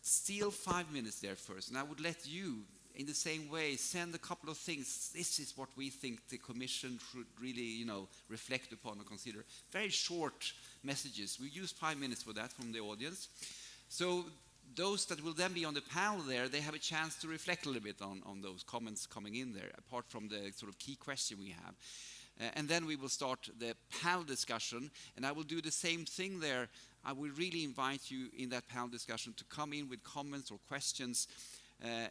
steal 5 minutes there first, and I would let you, in the same way, send a couple of things. This is what we think the Commission should really, reflect upon and consider. Very short messages. We use 5 minutes for that from the audience. So those that will then be on the panel there, they have a chance to reflect a little bit on those comments coming in there, apart from the sort of key question we have. And then we will start the panel discussion, and I will do the same thing there. I will really invite you in that panel discussion to come in with comments or questions,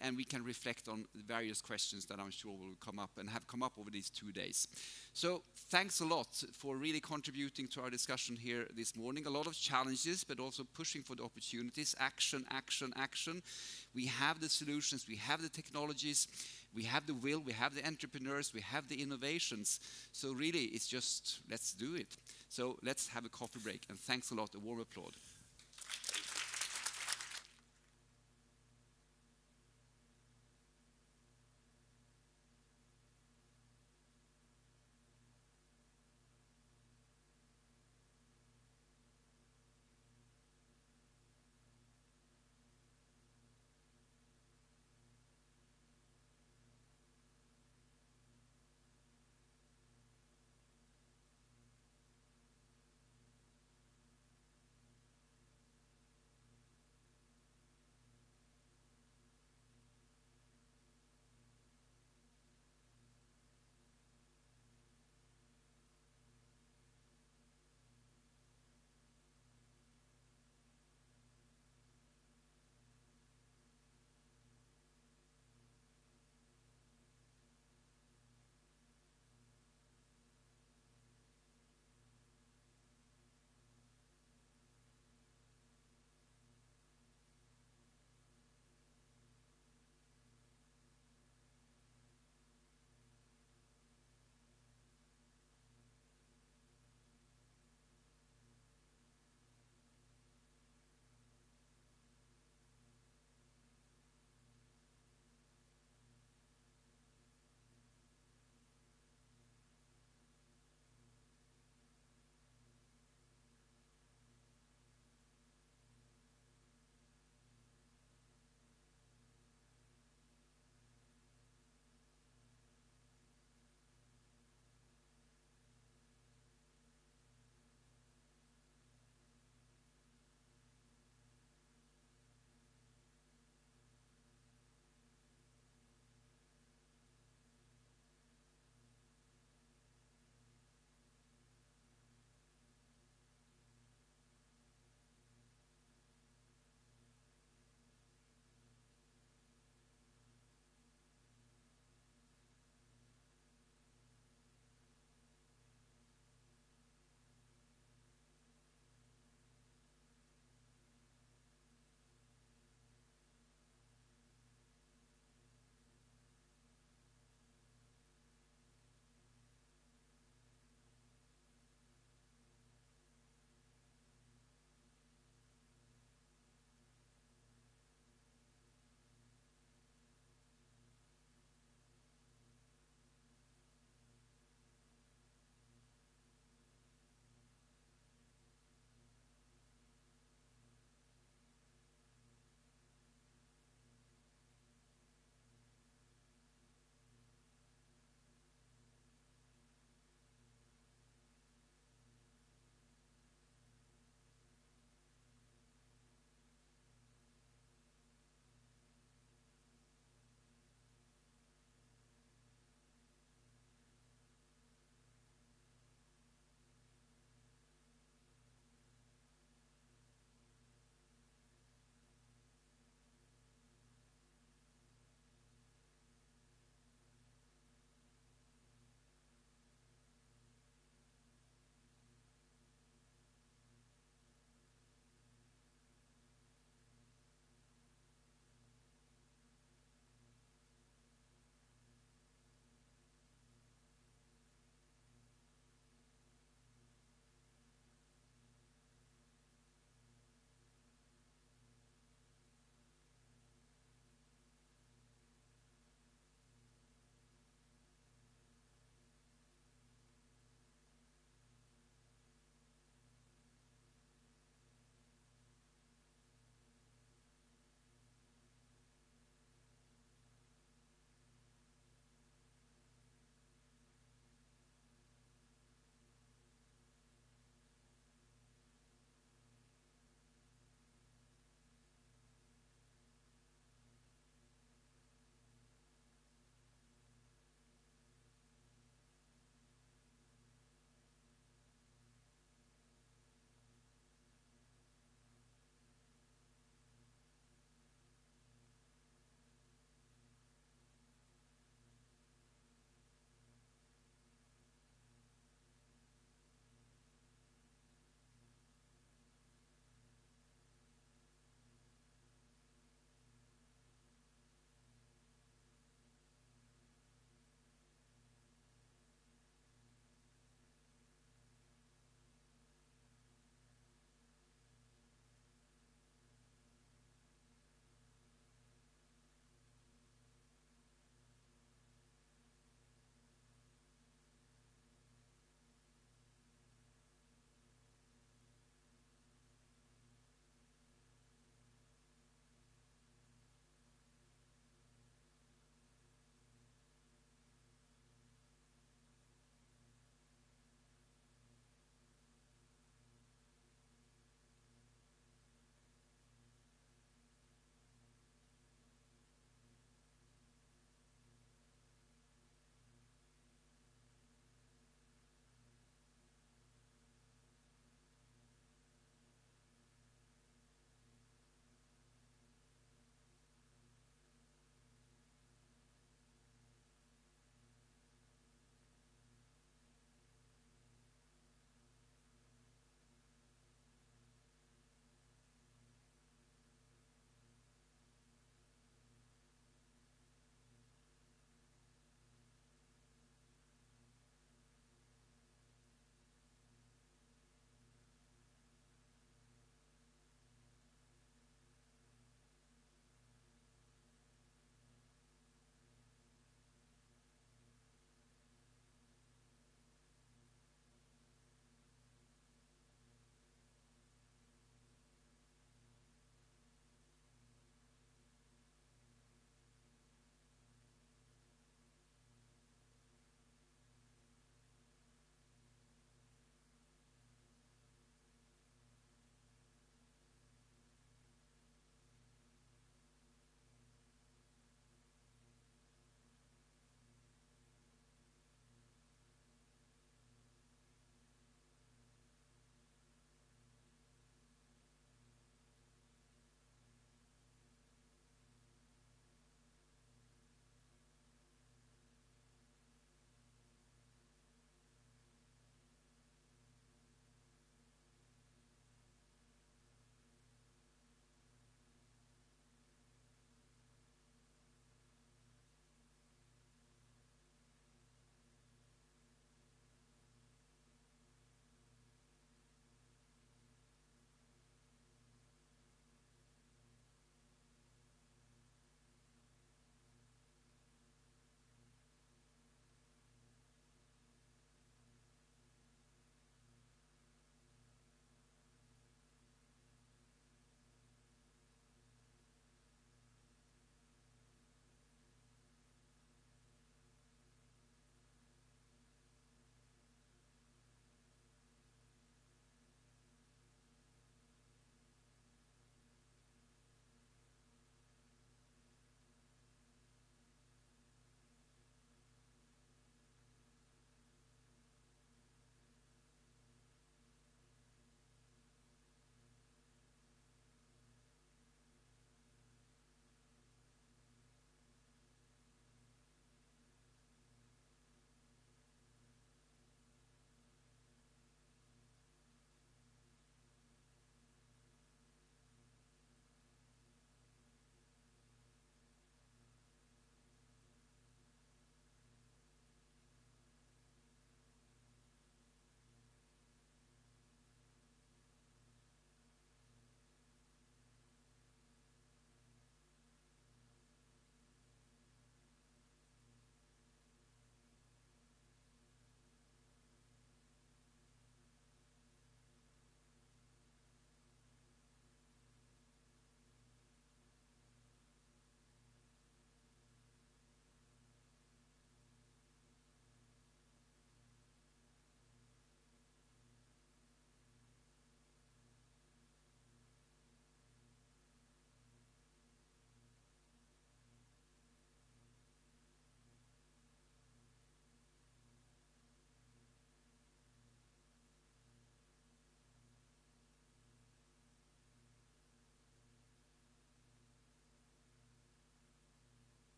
and we can reflect on the various questions that I'm sure will come up and have come up over these 2 days. So thanks a lot for really contributing to our discussion here this morning. A lot of challenges, but also pushing for the opportunities. Action, action, action. We have the solutions, we have the technologies, we have the will, we have the entrepreneurs, we have the innovations. So really, it's just, let's do it. So let's have a coffee break, and thanks a lot. A warm applause.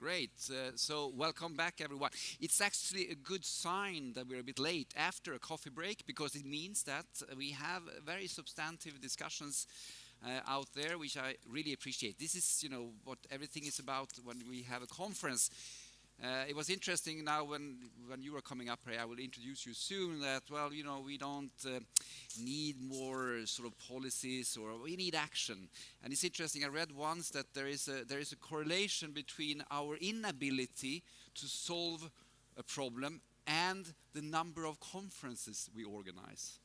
Great. So welcome back, everyone. It's actually a good sign that we're a bit late after a coffee break, because it means that we have very substantive discussions out there, which I really appreciate. This is, you know, what everything is about when we have a conference. It was interesting now when you were coming up here, I will introduce you soon, that, well, you know, we don't need more sort of policies, or we need action. And it's interesting, I read once that there is a correlation between our inability to solve a problem and the number of conferences we organize.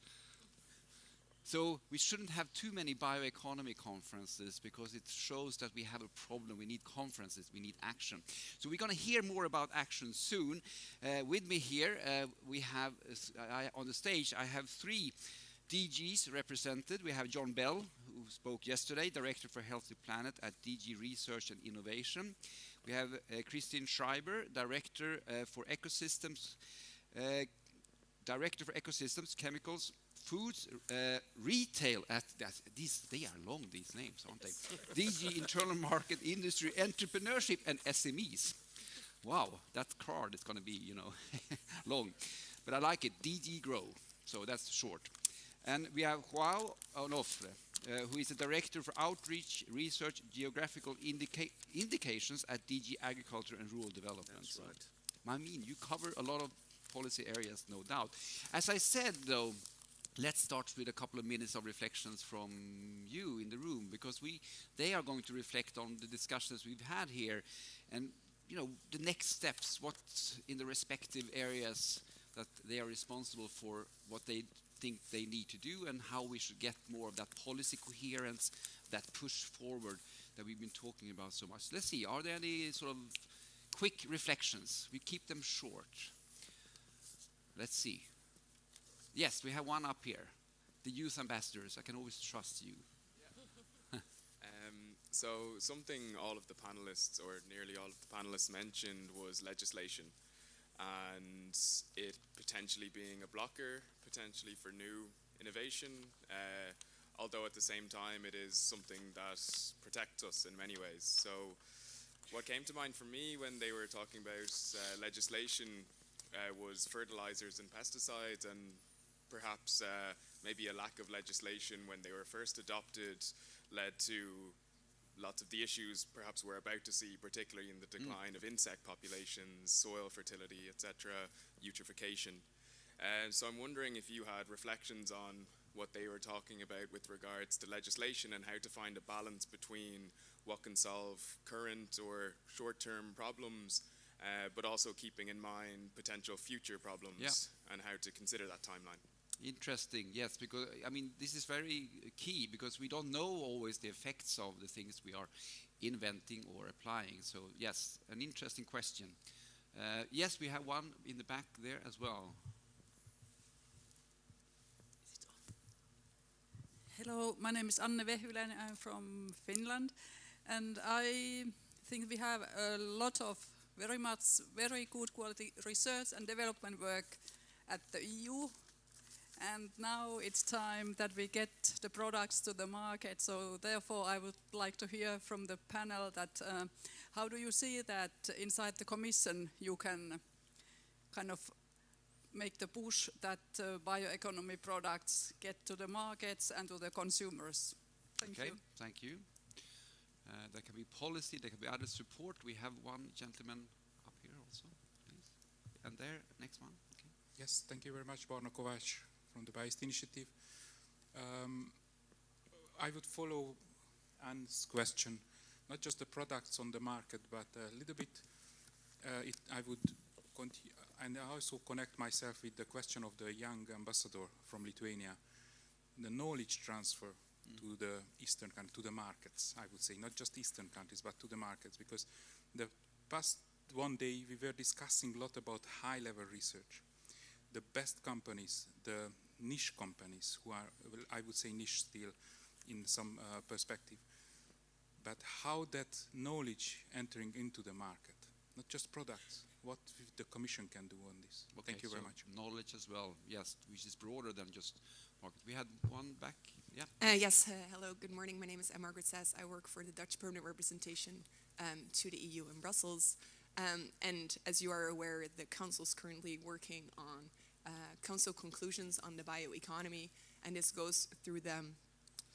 So we shouldn't have too many bioeconomy conferences, because it shows that we have a problem. We need conferences, we need action. So we're going to hear more about action soon. With me here, we have, on the stage, I have 3 DGs represented. We have John Bell, who spoke yesterday, Director for Healthy Planet at DG Research and Innovation. We have Christine Schreiber, Director for Ecosystems, Chemicals, Foods, Retail at these, they are long, these names, aren't they? DG Internal Market, Industry, Entrepreneurship and SMEs. Wow, that card is going to be, you know, long. But I like it, DG Grow, so that's short. And we have João Onofre, who is the Director for Outreach, Research, Geographical Indications at DG Agriculture and Rural Development. That's right. I mean, you cover a lot of policy areas, no doubt. As I said, though, let's start with a couple of minutes of reflections from you in the room, because they are going to reflect on the discussions we've had here, and, you know, the next steps, what in the respective areas that they are responsible for, what they think they need to do, and how we should get more of that policy coherence, that push forward that we've been talking about so much. Let's see, are there any sort of quick reflections? We keep them short. Let's see. Yes, we have one up here. The youth ambassadors, I can always trust you. So something all of the panelists, or nearly all of the panelists, mentioned was legislation, and it potentially being a blocker, potentially for new innovation, although at the same time it is something that protects us in many ways. So what came to mind for me when they were talking about legislation was fertilizers and pesticides, and perhaps maybe a lack of legislation when they were first adopted led to lots of the issues perhaps we're about to see, particularly in the decline of insect populations, soil fertility, etc., eutrophication. So I'm wondering if you had reflections on what they were talking about with regards to legislation, and how to find a balance between what can solve current or short-term problems, but also keeping in mind potential future problems, and how to consider that timeline. Interesting, yes, because, I mean, this is very key, because we don't know always the effects of the things we are inventing or applying. So, yes, an interesting question. Yes, we have one in the back there as well. Hello, my name is Anne Vähyläinen. I'm from Finland, and I think we have a lot of very good quality research and development work at the EU. And now it's time that we get the products to the market. So therefore, I would like to hear from the panel that how do you see that inside the Commission you can kind of make the push that bioeconomy products get to the markets and to the consumers? Thank you. Thank you. There can be policy, there can be other support. We have one gentleman up here also, please. And there, next one. Okay. Yes, thank you very much, Barno Kovac from the Biobased Initiative. I would follow Anne's question, not just the products on the market, but a little bit, I would continue, and I also connect myself with the question of the young ambassador from Lithuania, the knowledge transfer to the Eastern countries, to the markets, I would say, not just Eastern countries, but to the markets, because the past one day we were discussing a lot about high-level research. The best companies, the niche companies, who are, well, I would say niche still in some perspective, but how that knowledge entering into the market, not just products, what the Commission can do on this. Okay, thank you very much. Knowledge as well, yes, which is broader than just market. We had one back, yeah. Yes, hello, good morning. My name is Margaret Sass. I work for the Dutch Permanent Representation to the EU in Brussels. And as you are aware, the Council is currently working on Council conclusions on the bioeconomy, and this goes through the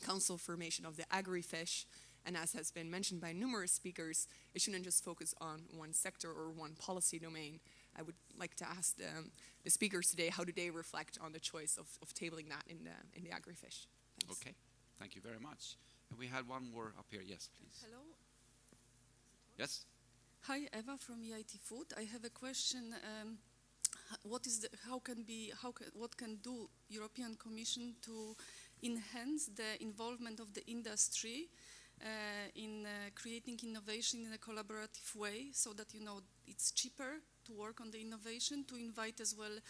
Council formation of the agri-fish. And as has been mentioned by numerous speakers, it shouldn't just focus on one sector or one policy domain. I would like to ask the speakers today, how do they reflect on the choice of tabling that in the agri-fish? Thanks. Okay, thank you very much. And we had one more up here. Yes, please. Hello. Yes. Hi, Eva from EIT Food. I have a question. What can do European Commission to enhance the involvement of the industry in creating innovation in a collaborative way, so that it's cheaper to work on the innovation, to invite as well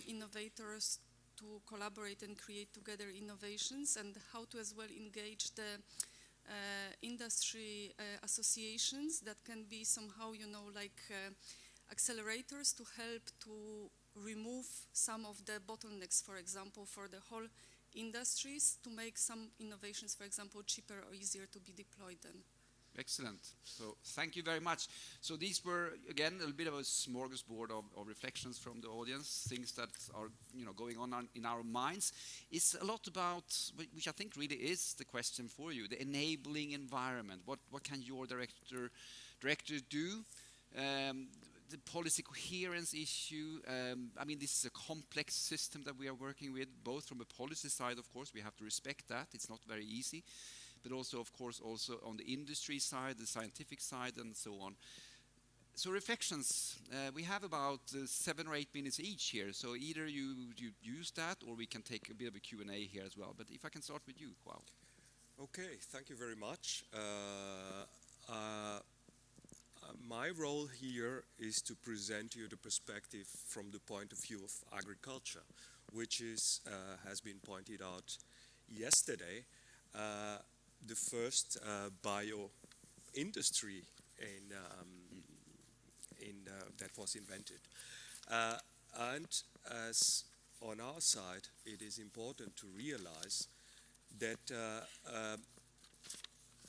innovators to collaborate and create together innovations, and how to as well engage the industry associations that can be somehow, like accelerators to help to remove some of the bottlenecks, for example, for the whole industries, to make some innovations, for example, cheaper or easier to be deployed then. Excellent. So thank you very much. So these were, again, a bit of a smorgasbord of reflections from the audience, things that are going on in our minds. It's a lot about, which I think really is the question for you, the enabling environment. What can your director do? The policy coherence issue. I mean, this is a complex system that we are working with, both from a policy side, of course, we have to respect that. It's not very easy. But also, of course, also on the industry side, the scientific side, and so on. So reflections, we have about 7 or 8 minutes each here. So either you use that, or we can take a bit of a Q&A here as well. But if I can start with you, Joao. Okay, thank you very much. My role here is to present you the perspective from the point of view of agriculture, which is, has been pointed out yesterday, the first bio industry that was invented. And as on our side, it is important to realize that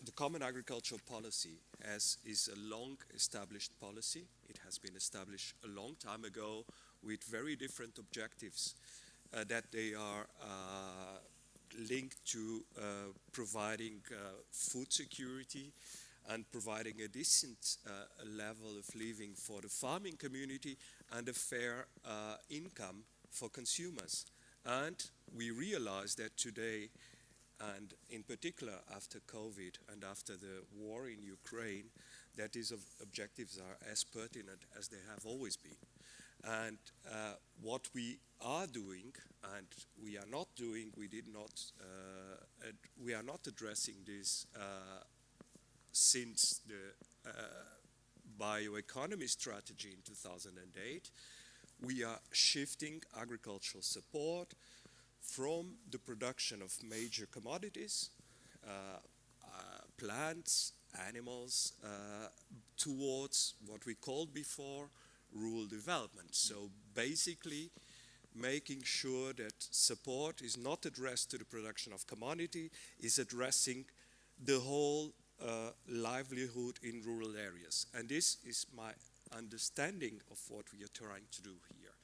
the Common Agricultural Policy is a long-established policy. It has been established a long time ago with very different objectives that they are linked to providing food security and providing a decent level of living for the farming community and a fair income for consumers. And we realize that today, and in particular after COVID and after the war in Ukraine, that these objectives are as pertinent as they have always been. And what we are doing, and we are not doing, we are not addressing this since the bioeconomy strategy in 2008. We are shifting agricultural support from the production of major commodities, plants, animals, towards what we called before rural development. So basically making sure that support is not addressed to the production of commodity, is addressing the whole livelihood in rural areas. And this is my understanding of what we are trying to do here.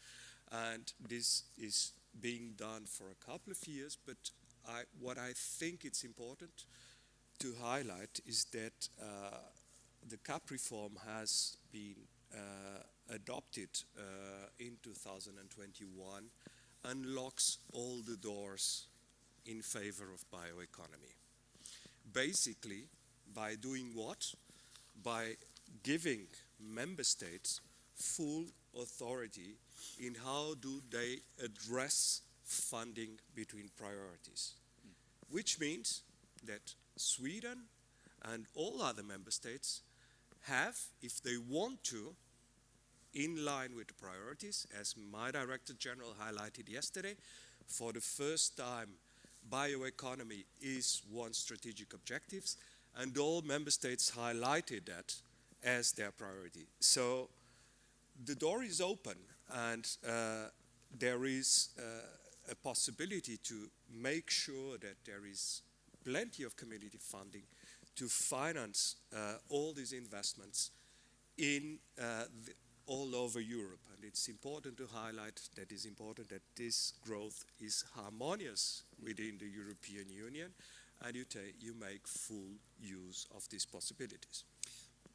And this is being done for a couple of years, but what I think it's important to highlight is that the CAP reform has been adopted in 2021, unlocks all the doors in favor of bioeconomy. Basically, by doing what? By giving member states full authority in how do they address funding between priorities, which means that Sweden and all other member states have, if they want to, in line with the priorities, as my Director General highlighted yesterday, for the first time bioeconomy is one strategic objectives, and all member states highlighted that as their priority. So the door is open, and there is a possibility to make sure that there is plenty of community funding to finance all these investments in all over Europe. And it's important to highlight that it's important that this growth is harmonious within the European Union, and you make full use of these possibilities.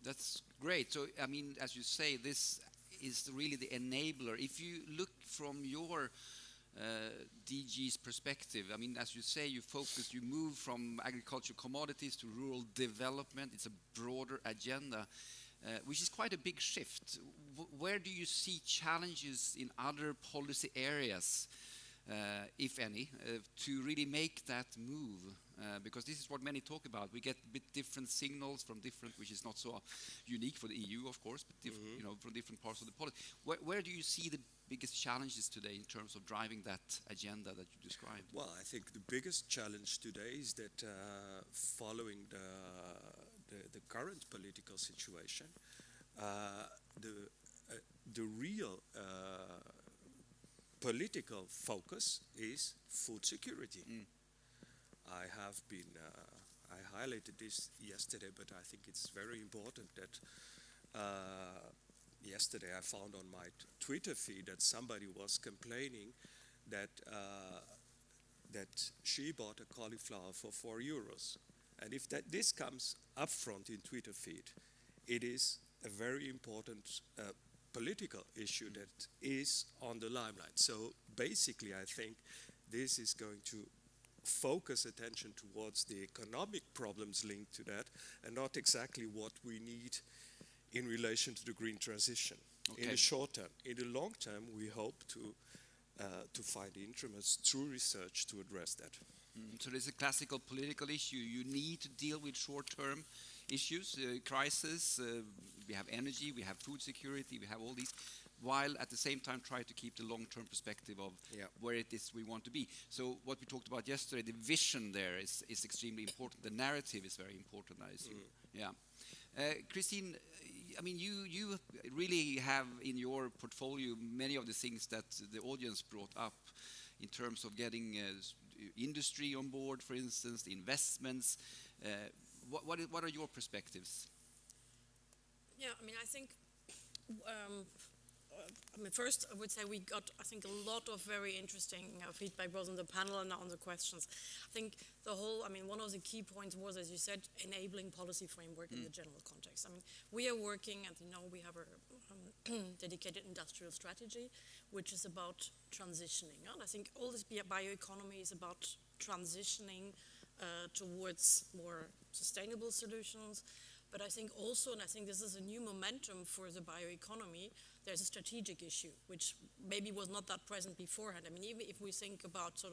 That's great. So, I mean, as you say, this is really the enabler. If you look from your DG's perspective, I mean, as you say, you move from agricultural commodities to rural development. It's a broader agenda, which is quite a big shift. Where do you see challenges in other policy areas, if any, to really make that move? Because this is what many talk about. We get a bit different signals from different, which is not so unique for the EU, of course, but you know, from different parts of the policy. Where do you see the biggest challenges today in terms of driving that agenda that you described? Well, I think the biggest challenge today is that following the current political situation, the real political focus is food security. I have been, I highlighted this yesterday, but I think it's very important that yesterday I found on my Twitter feed that somebody was complaining that that she bought a cauliflower for €4. And if this comes up front in Twitter feed, it is a very important political issue that is on the limelight. So basically, I think this is going to focus attention towards the economic problems linked to that, and not exactly what we need in relation to the green transition. Okay. In the short term. In the long term, we hope to find instruments through research to address that. So there's a classical political issue. You need to deal with short-term issues, crisis. We have energy, we have food security, we have all these, while at the same time try to keep the long-term perspective of where it is we want to be. So what we talked about yesterday, the vision there is extremely important. The narrative is very important, I assume. Yeah. Christine, I mean, you really have in your portfolio many of the things that the audience brought up in terms of getting industry on board, for instance, the investments. What are your perspectives? Yeah, I mean, I think, first I would say we got, I think, a lot of very interesting feedback both on the panel and on the questions. I think one of the key points was, as you said, enabling policy framework in the general context. I mean, we are working, as you know, we have a dedicated industrial strategy, which is about transitioning. And I think all this bioeconomy is about transitioning towards more sustainable solutions. But I think also, and I think this is a new momentum for the bioeconomy, there's a strategic issue, which maybe was not that present beforehand. I mean, even if we think about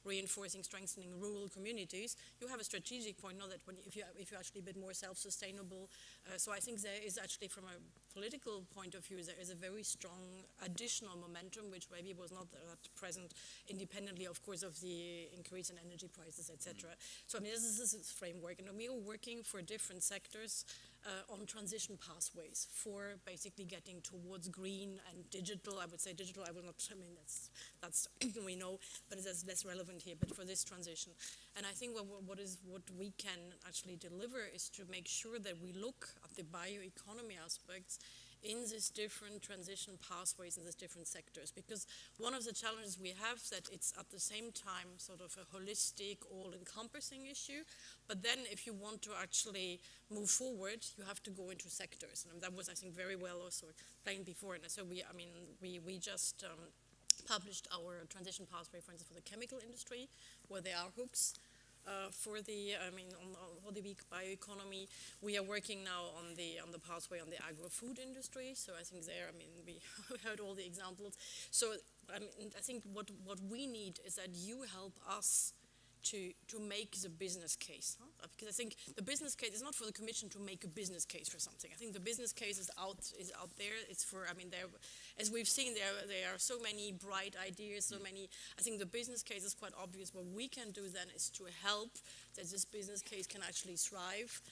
reinforcing, strengthening rural communities, you have a strategic point, not that if you're actually a bit more self-sustainable. So I think there is actually, from a political point of view, there is a very strong additional momentum, which maybe was not that present independently, of course, of the increase in energy prices, etc. So I mean, this is this framework, and we are working for different sectors on transition pathways for basically getting towards green and digital. I would say digital, I will not, I mean, that's we know, but it's less relevant here, but for this transition. And I think what we can actually deliver is to make sure that we look at the bioeconomy aspects in these different transition pathways in these different sectors. Because one of the challenges we have that it's at the same time sort of a holistic, all-encompassing issue, but then if you want to actually move forward, you have to go into sectors. And that was, I think, very well also explained before. And so we just published our transition pathway, for instance, for the chemical industry, where there are hooks. For the weak bioeconomy, we are working now on the pathway on the agro-food industry. So I think there, I mean, we heard all the examples. So I mean, I think what we need is that you help us to make the business case, because I think the business case is not for the Commission to make a business case for something. I think the business case is out there. It's for, I mean, as we've seen, there are so many bright ideas, so many. I think the business case is quite obvious. What we can do then is to help that this business case can actually thrive,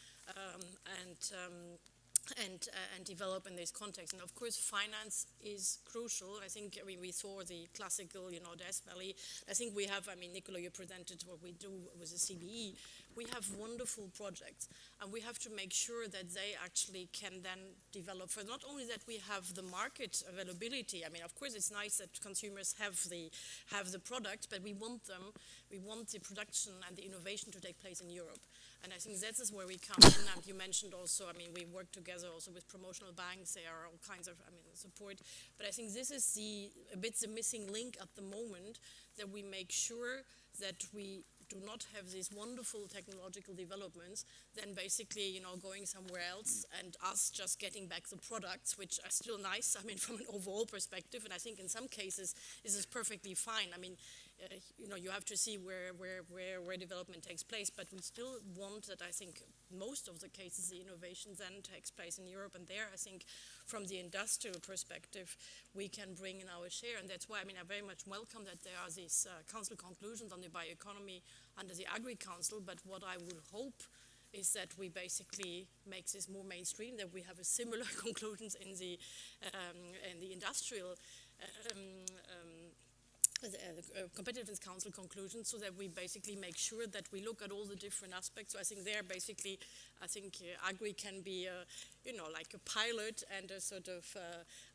and develop in this context. And of course, finance is crucial. I think, I mean, we saw the classical, Death Valley. I think we have, I mean, Nicoló, you presented what we do with the CBE. We have wonderful projects, and we have to make sure that they actually can then develop. For not only that we have the market availability. I mean, of course, it's nice that consumers have the product, but we want the production and the innovation to take place in Europe. And I think that is where we come in. And you mentioned also, I mean, we work together also with promotional banks. There are all kinds of, I mean, support. But I think this is a bit the missing link at the moment, that we make sure that we do not have these wonderful technological developments, then basically, going somewhere else and us just getting back the products, which are still nice, I mean, from an overall perspective. And I think in some cases, this is perfectly fine. I mean, you have to see where development takes place, but we still want that. I think most of the cases, the innovation then takes place in Europe, and there, I think, from the industrial perspective, we can bring in our share, and that's why, I mean, I very much welcome that there are these council conclusions on the bioeconomy under the Agri Council, but what I would hope is that we basically make this more mainstream, that we have a similar conclusions in the industrial Competitiveness Council conclusions, so that we basically make sure that we look at all the different aspects. So I think there basically, I think Agri can be, like a pilot and a sort of,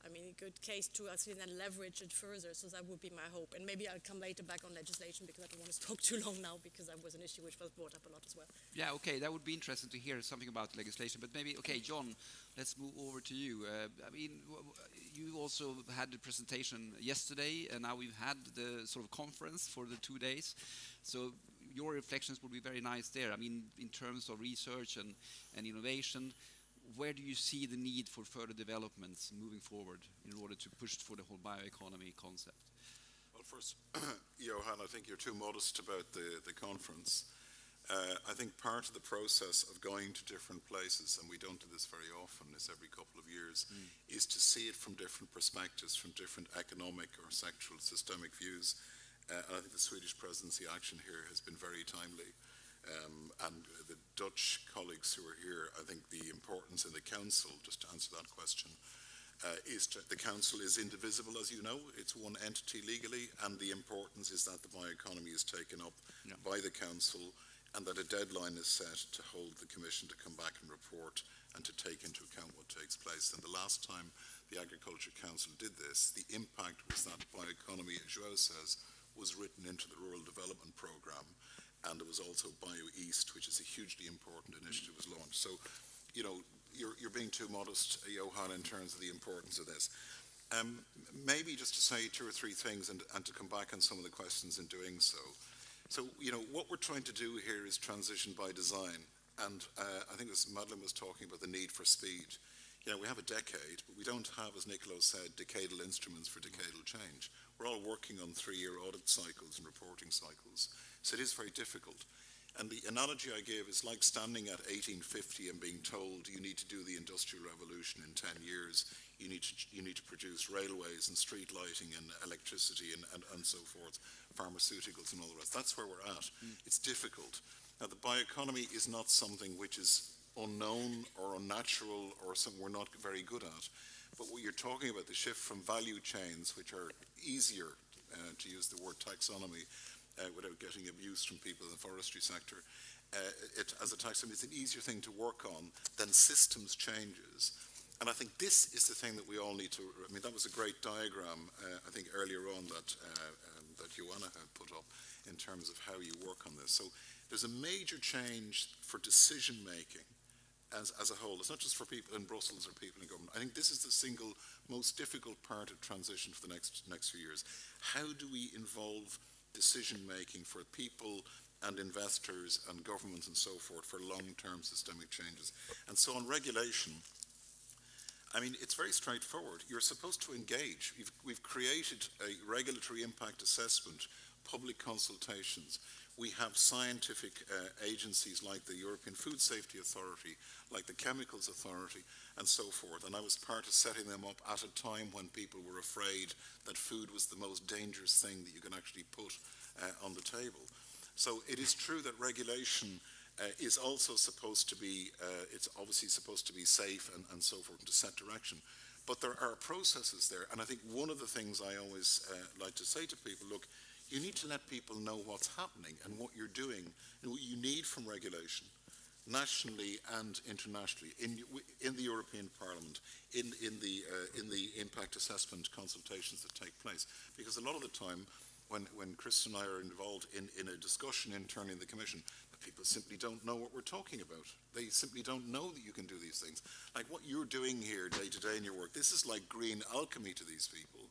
I mean, a good case to actually then leverage it further. So that would be my hope. And maybe I'll come later back on legislation, because I don't want to talk too long now, because that was an issue which was brought up a lot as well. Yeah, okay, that would be interesting to hear something about legislation. But maybe, okay, John, let's move over to you. I mean, you also had the presentation yesterday, and now we've had the sort of conference for the 2 days. So your reflections would be very nice there. I mean, in terms of research and innovation, where do you see the need for further developments moving forward in order to push for the whole bioeconomy concept? Well, first, Johanna, I think you're too modest about the conference. I think part of the process of going to different places, and we don't do this very often, it's every couple of years, is to see it from different perspectives, from different economic or sectoral systemic views. And I think the Swedish presidency action here has been very timely. And the Dutch colleagues who are here, I think the importance in the Council, just to answer that question, the Council is indivisible, as you know. It's one entity legally, and the importance is that the bioeconomy is taken up by the Council, and that a deadline is set to hold the Commission to come back and report and to take into account what takes place. And the last time the Agriculture Council did this, the impact was that bioeconomy, as João says, was written into the Rural Development Programme, and there was also BioEast, which is a hugely important initiative, was launched. So, you're being too modest, Johan, in terms of the importance of this. Maybe just to say 2 or 3 things and to come back on some of the questions in doing so. So, what we're trying to do here is transition by design. And I think as Madeleine was talking about the need for speed, we have a decade, but we don't have, as Nicoló said, decadal instruments for decadal change. We're all working on 3-year audit cycles and reporting cycles. So it is very difficult. And the analogy I give is like standing at 1850 and being told you need to do the Industrial Revolution in 10 years. You need to produce railways and street lighting and electricity and so forth, pharmaceuticals and all the rest. That's where we're at. It's difficult. Now, the bioeconomy is not something which is unknown or unnatural or something we're not very good at. But what you're talking about, the shift from value chains, which are easier, to use the word taxonomy, without getting abuse from people in the forestry sector, as a taxonomy, it's an easier thing to work on than systems changes. And I think this is the thing that we all need to, I mean, that was a great diagram, I think, earlier on that Johanna had put up in terms of how you work on this. So there's a major change for decision-making as a whole. It's not just for people in Brussels or people in government. I think this is the single most difficult part of transition for the next few years. How do we involve decision-making for people and investors and governments and so forth for long-term systemic changes? And so on regulation, I mean, it's very straightforward. You're supposed to engage. We've created a regulatory impact assessment, public consultations. We have scientific agencies like the European Food Safety Authority, like the Chemicals Authority, and so forth. And I was part of setting them up at a time when people were afraid that food was the most dangerous thing that you can actually put on the table. So it is true that regulation is also supposed to be, it's obviously supposed to be safe and so forth, to set direction. But there are processes there, and I think one of the things I always like to say to people, look, you need to let people know what's happening and what you're doing and what you need from regulation, nationally and internationally, in the European Parliament, in the impact assessment consultations that take place. Because a lot of the time, when Chris and I are involved in a discussion internally in the Commission, people simply don't know what we're talking about. They simply don't know that you can do these things. Like what you're doing here day to day in your work, this is like green alchemy to these people.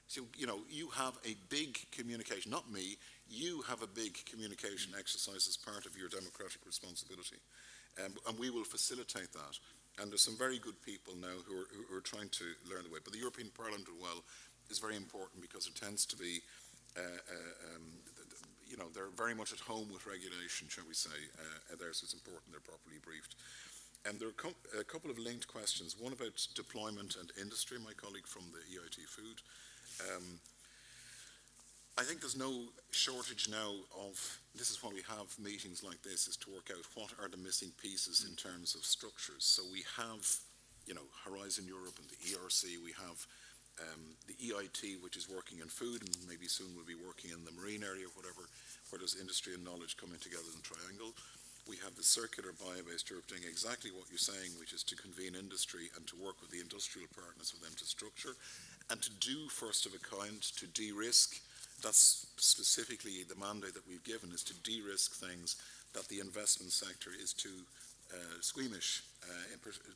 So, you know, you have a big communication, not me, you have a big communication exercise as part of your democratic responsibility. And we will facilitate that. And there's some very good people now who are trying to learn the way. But the European Parliament as well is very important because it tends to be, you know, they're very much at home with regulation, shall we say, there, so it's important they're properly briefed. And there are a couple of linked questions, one about deployment and industry, my colleague from the EIT Food. I think there's no shortage now of, this is why we have meetings like this, is to work out what are the missing pieces in terms of structures. So we have, you know, Horizon Europe and the ERC, we have the EIT, which is working in food, and maybe soon we'll be working in the marine area, whatever, where there's industry and knowledge coming together in a triangle. We have the circular Biobased Europe doing exactly what you're saying, which is to convene industry and to work with the industrial partners for them to structure and to do first of a kind, to de-risk. That's specifically the mandate that we've given, is to de-risk things that the investment sector is too squeamish,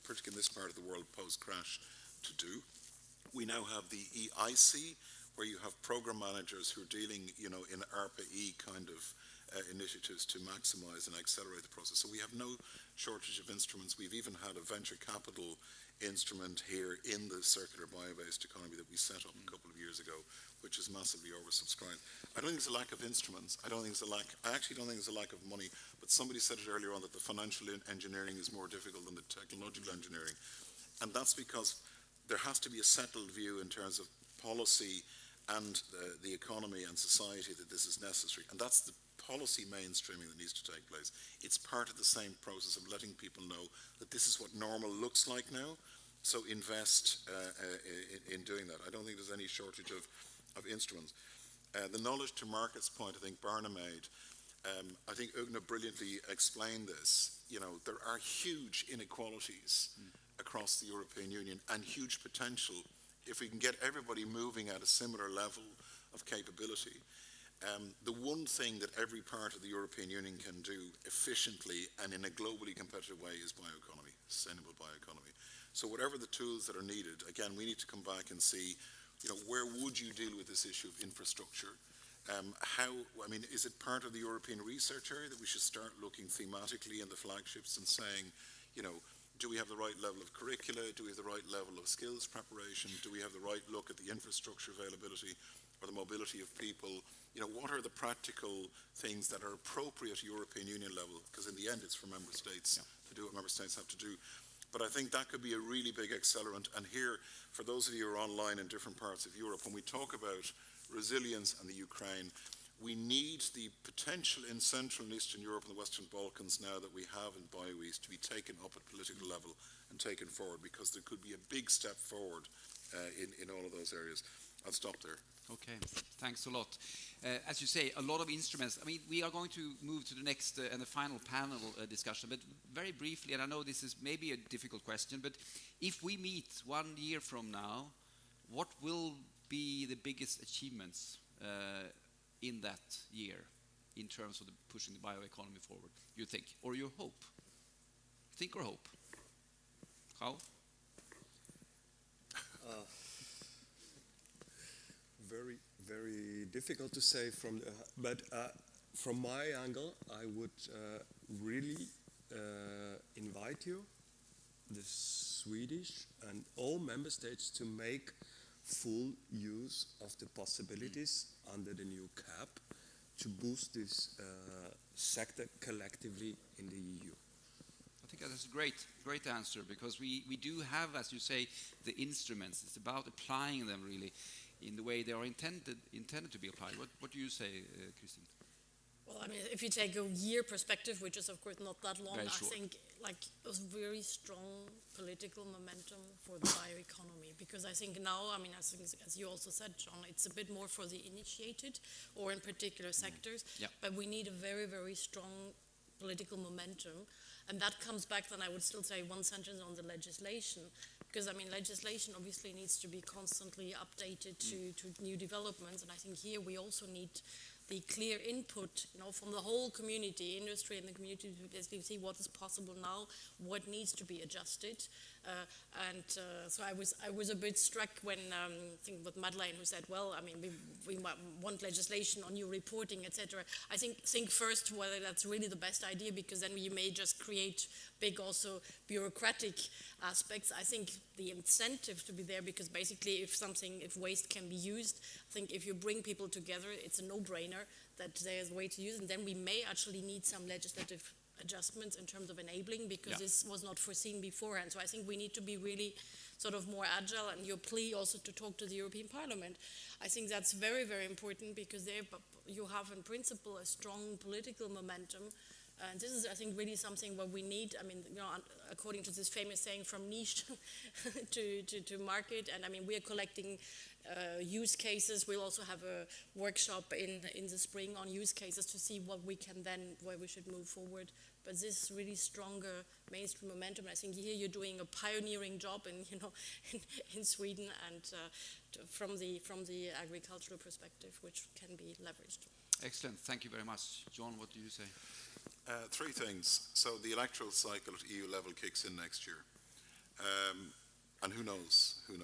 particularly in this part of the world post-crash, to do. We now have the EIC, where you have program managers who are dealing, you know, in ARPA-E kind of initiatives to maximize and accelerate the process. So we have no shortage of instruments. We've even had a venture capital instrument here in the circular bio-based economy that we set up a couple of years ago, which is massively oversubscribed. I don't think it's a lack of instruments. I actually don't think it's a lack of money, but somebody said it earlier on that the financial engineering is more difficult than the technological engineering. And that's because there has to be a settled view in terms of policy and the economy and society that this is necessary. And that's the policy mainstreaming that needs to take place. It's part of the same process of letting people know that this is what normal looks like now. So invest in doing that. I don't think there's any shortage of instruments. The knowledge to markets point, I think Barna made, I think Ugnė brilliantly explained this. You know, there are huge inequalities across the European Union and huge potential if we can get everybody moving at a similar level of capability. The one thing that every part of the European Union can do efficiently and in a globally competitive way is bioeconomy, sustainable bioeconomy. So whatever the tools that are needed, again, we need to come back and see, you know, where would you deal with this issue of infrastructure? I mean, is it part of the European research area that we should start looking thematically in the flagships and saying, you know, do we have the right level of curricula? Do we have the right level of skills preparation? Do we have the right look at the infrastructure availability or the mobility of people? You know, what are the practical things that are appropriate European Union level? Because in the end, it's for member states to do what member states have to do. But I think that could be a really big accelerant. And here, for those of you who are online in different parts of Europe, when we talk about resilience and the Ukraine, we need the potential in Central and Eastern Europe and the Western Balkans now that we have in BioEast to be taken up at political level and taken forward, because there could be a big step forward in all of those areas. I'll stop there. Okay, thanks a lot. As you say, a lot of instruments. I mean, we are going to move to the next and the final panel discussion, but very briefly, and I know this is maybe a difficult question, but if we meet 1 year from now, what will be the biggest achievements in that year in terms of pushing the bioeconomy forward, you think, or you hope? Think or hope? How? Very, very difficult to say but from my angle, I would really invite you, the Swedish and all member states, to make full use of the possibilities under the new CAP to boost this sector collectively in the EU. I think that's a great answer, because we do have, as you say, the instruments. It's about applying them really in the way they are intended to be applied. What do you say, Christine? Well, I mean, if you take a year perspective, which is of course not that long, Very I short. think like it was very strong political momentum for the bioeconomy, because I think now, I mean, I think as you also said, John, it's a bit more for the initiated or in particular sectors, Yeah. but we need a very, very strong political momentum. And that comes back, then I would still say one sentence on the legislation, because I mean, legislation obviously needs to be constantly updated to new developments, and I think here we also need the clear input, you know, from the whole community, industry and the community, to basically see what is possible now, what needs to be adjusted. So I was a bit struck when I think with Madeleine, who said, well, I mean, we want legislation on new reporting, etc. I think first whether that's really the best idea, because then you may just create big also bureaucratic aspects. I think the incentive to be there, because basically if waste can be used, I think if you bring people together, it's a no-brainer that there's a way to use it, and then we may actually need some legislative adjustments in terms of enabling, because this was not foreseen beforehand. So I think we need to be really sort of more agile, and your plea also to talk to the European Parliament. I think that's very, very important, because there you have in principle a strong political momentum. And this is, I think, really something what we need. I mean, you know, according to this famous saying, from niche to market. And I mean, we are collecting use cases. We'll also have a workshop in the spring on use cases to see what we can then, where we should move forward. But this really stronger mainstream momentum, I think here you're doing a pioneering job in Sweden, and from the agricultural perspective, which can be leveraged. Excellent. Thank you very much. John, what do you say? Three things. So the electoral cycle at EU level kicks in next year. And who knows? Who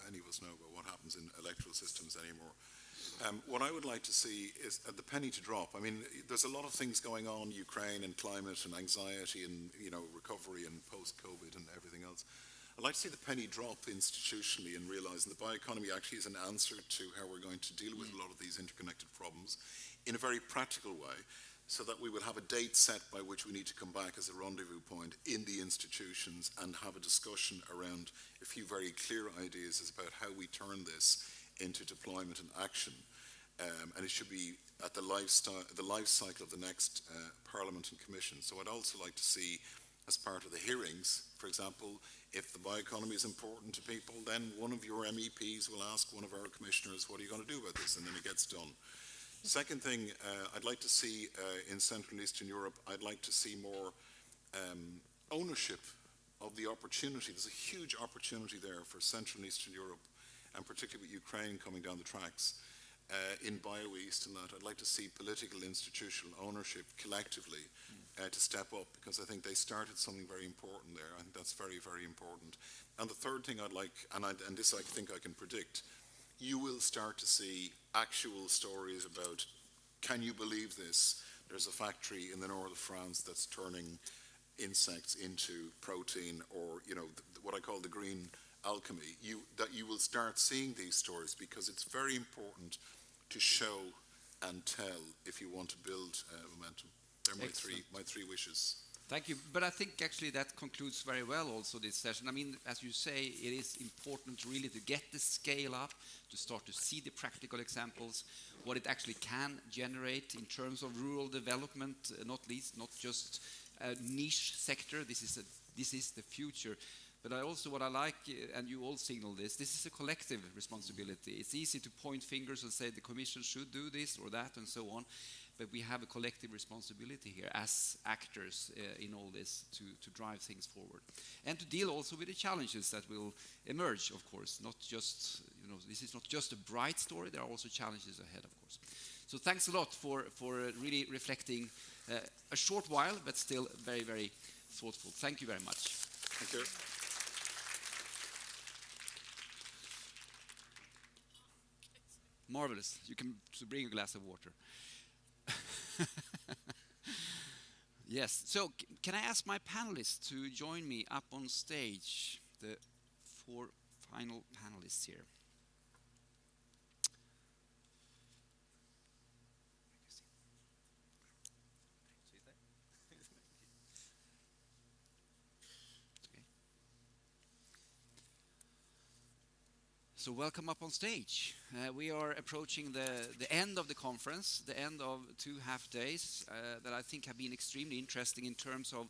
any of us know about what happens in electoral systems anymore. What I would like to see is the penny to drop. I mean, there's a lot of things going on, Ukraine and climate and anxiety and, you know, recovery and post-COVID and everything else. I'd like to see the penny drop institutionally and realising the bioeconomy actually is an answer to how we're going to deal with a lot of these interconnected problems in a very practical way, so that we will have a date set by which we need to come back as a rendezvous point in the institutions and have a discussion around a few very clear ideas about how we turn this into deployment and action. And it should be at the life cycle of the next Parliament and Commission. So I'd also like to see, as part of the hearings, for example, if the bioeconomy is important to people, then one of your MEPs will ask one of our commissioners, what are you going to do about this? And then it gets done. Second thing, I'd like to see in Central and Eastern Europe, I'd like to see more ownership of the opportunity. There's a huge opportunity there for Central and Eastern Europe, and particularly with Ukraine coming down the tracks in BioEast and that. I'd like to see political institutional ownership collectively to step up, because I think they started something very important there. I think that's very, very important. And the third thing I'd like, and this I think I can predict, you will start to see actual stories about, can you believe this? There's a factory in the north of France that's turning insects into protein, or, you know, what I call the green alchemy. That you will start seeing these stories, because it's very important to show and tell if you want to build momentum. They're my three wishes. Thank you. But I think actually that concludes very well also this session. I mean, as you say, it is important really to get the scale up, to start to see the practical examples, what it actually can generate in terms of rural development, not least, not just a niche sector. This is the future. But what I like, and you all signal this is a collective responsibility. It's easy to point fingers and say the Commission should do this or that and so on. But we have a collective responsibility here as actors in all this to drive things forward. And to deal also with the challenges that will emerge, of course. Not just, this is not just a bright story, there are also challenges ahead, of course. So thanks a lot for really reflecting a short while, but still very, very thoughtful. Thank you very much. Thank you. Marvelous. You can bring a glass of water. Yes, so can I ask my panelists to join me up on stage, the 4 final panelists here. So welcome up on stage. We are approaching the end of the conference, the end of 2 half days that I think have been extremely interesting in terms of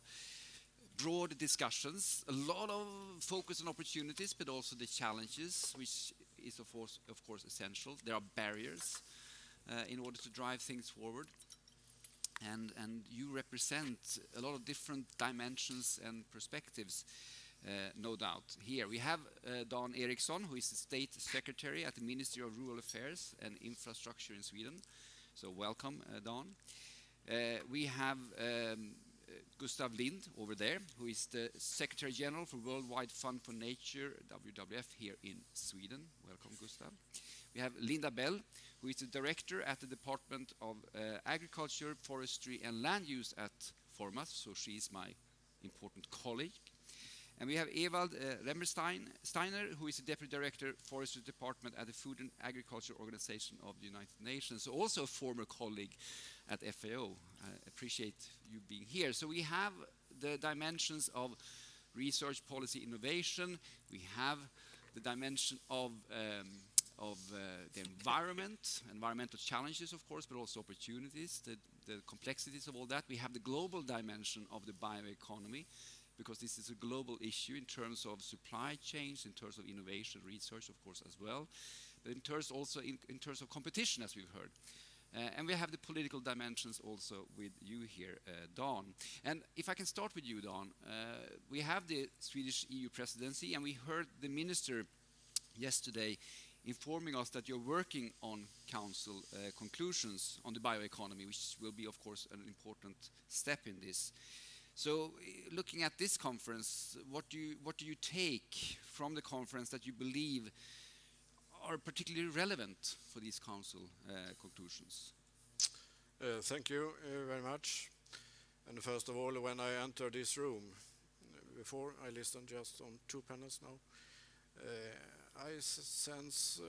broad discussions, a lot of focus on opportunities, but also the challenges, which is of course essential. There are barriers in order to drive things forward. And you represent a lot of different dimensions and perspectives, no doubt. Here we have Dan Eriksson, who is the State Secretary at the Ministry of Rural Affairs and Infrastructure in Sweden. So welcome, Dan. We have Gustav Lind over there, who is the Secretary General for Worldwide Fund for Nature, WWF, here in Sweden. Welcome, Gustav. We have Linda Bell, who is the Director at the Department of Agriculture, Forestry and Land Use at Formas, so she is my important colleague. And we have Ewald Remmersteiner, who is the Deputy Director, Forestry Department at the Food and Agriculture Organization of the United Nations, so also a former colleague at FAO. I appreciate you being here. So we have the dimensions of research, policy, innovation. We have the dimension of the environment, environmental challenges, of course, but also opportunities, the complexities of all that. We have the global dimension of the bioeconomy, because this is a global issue in terms of supply chains, in terms of innovation, research, of course, as well, but in terms also in terms of competition, as we've heard. And we have the political dimensions also with you here, Dan. And if I can start with you, Dan, we have the Swedish EU presidency, and we heard the minister yesterday informing us that you're working on council conclusions on the bioeconomy, which will be, of course, an important step in this. So, looking at this conference, what do you take from the conference that you believe are particularly relevant for these council conclusions? Thank you very much. And first of all, when I entered this room, before I listened just on 2 panels now, I sense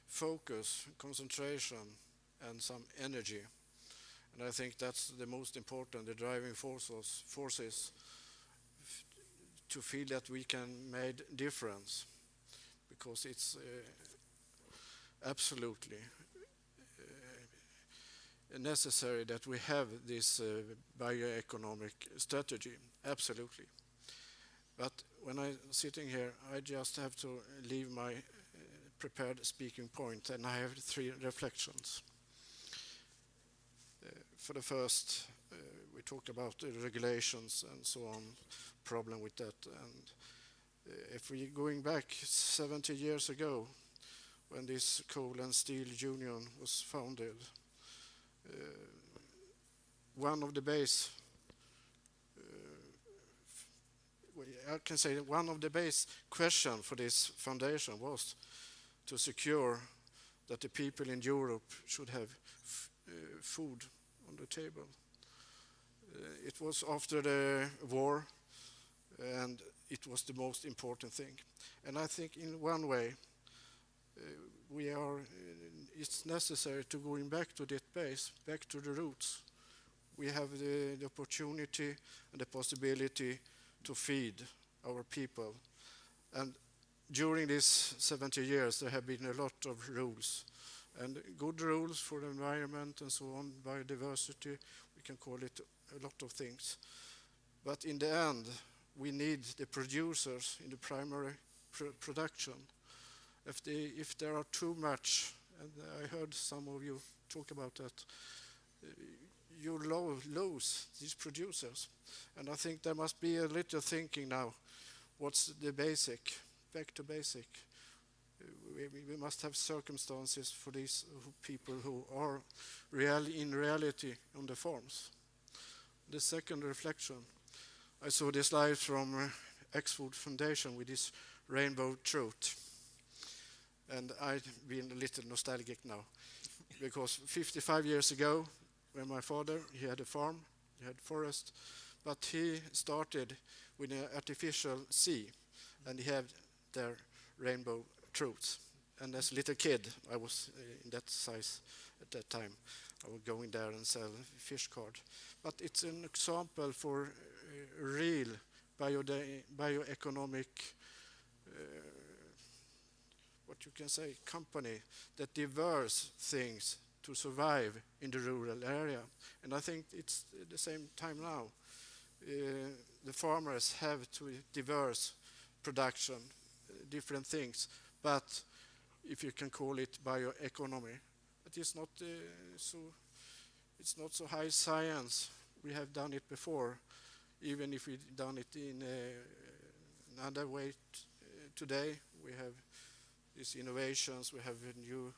focus, concentration, and some energy. And I think that's the most important, the driving forces to feel that we can make difference, because it's absolutely necessary that we have this bioeconomic strategy, absolutely. But when I'm sitting here, I just have to leave my prepared speaking point, and I have 3 reflections. For the first, we talked about the regulations and so on, problem with that. And if we're going back 70 years ago, when this coal and steel union was founded, one of the base question for this foundation was to secure that the people in Europe should have food on the table. It was after the war, and it was the most important thing. And I think in one way, it's necessary to going back to that base, back to the roots. We have the opportunity and the possibility to feed our people. And during these 70 years, there have been a lot of rules, and good rules for the environment and so on, biodiversity, we can call it a lot of things. But in the end, we need the producers in the primary production. If there are too much, and I heard some of you talk about that, you lose these producers. And I think there must be a little thinking now, what's the basic, back to basic. We must have circumstances for these people who are in reality on the farms. The second reflection, I saw this slide from Axfoundation with this rainbow trout. And I've been a little nostalgic now, because 55 years ago, when my father, he had a farm, he had forest, but he started with an artificial sea, and he had their rainbow trouts. And as a little kid, I was in that size at that time. I was going there and sell fish card. But it's an example for real bioeconomic what you can say, company that diverse things to survive in the rural area. And I think it's the same time now. The farmers have to diverse production, different things, but if you can call it bioeconomy, it is not it's not so high science. We have done it before, even if we've done it in another way today. We have these innovations, we have new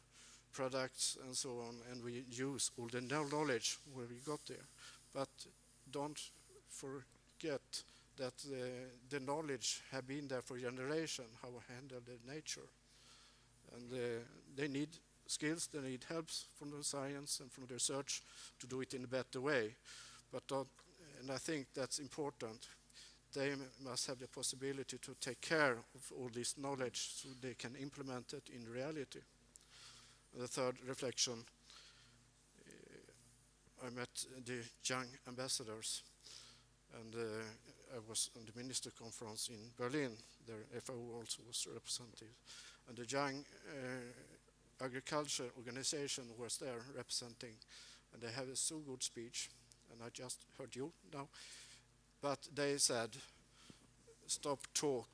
products and so on, and we use all the knowledge where we got there. But don't forget that the knowledge have been there for generations, how to handle the nature. And they need skills, they need helps from the science and from the research to do it in a better way. But and I think that's important. They must have the possibility to take care of all this knowledge so they can implement it in reality. And the third reflection, I met the young ambassadors, and I was on the minister conference in Berlin. Their FAO also was represented. And the young agriculture organization was there representing, and they had a so good speech, and I just heard you now. But they said, stop talk,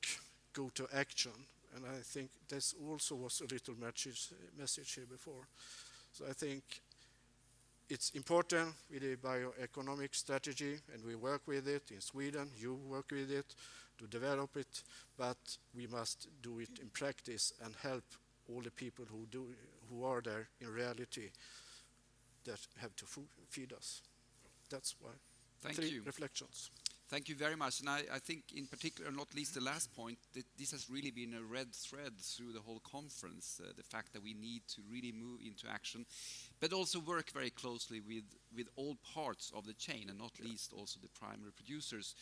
go to action. And I think this also was a little message here before. So I think it's important with the bioeconomic strategy, and we work with it in Sweden, you work with it to develop it, but we must do it in practice and help all the people who are there in reality that have to feed us. That's why. Thank Three you. reflections. Thank you very much. And I think in particular, not least the last point, that this has really been a red thread through the whole conference, the fact that we need to really move into action, but also work very closely with all parts of the chain, and not least also the primary producers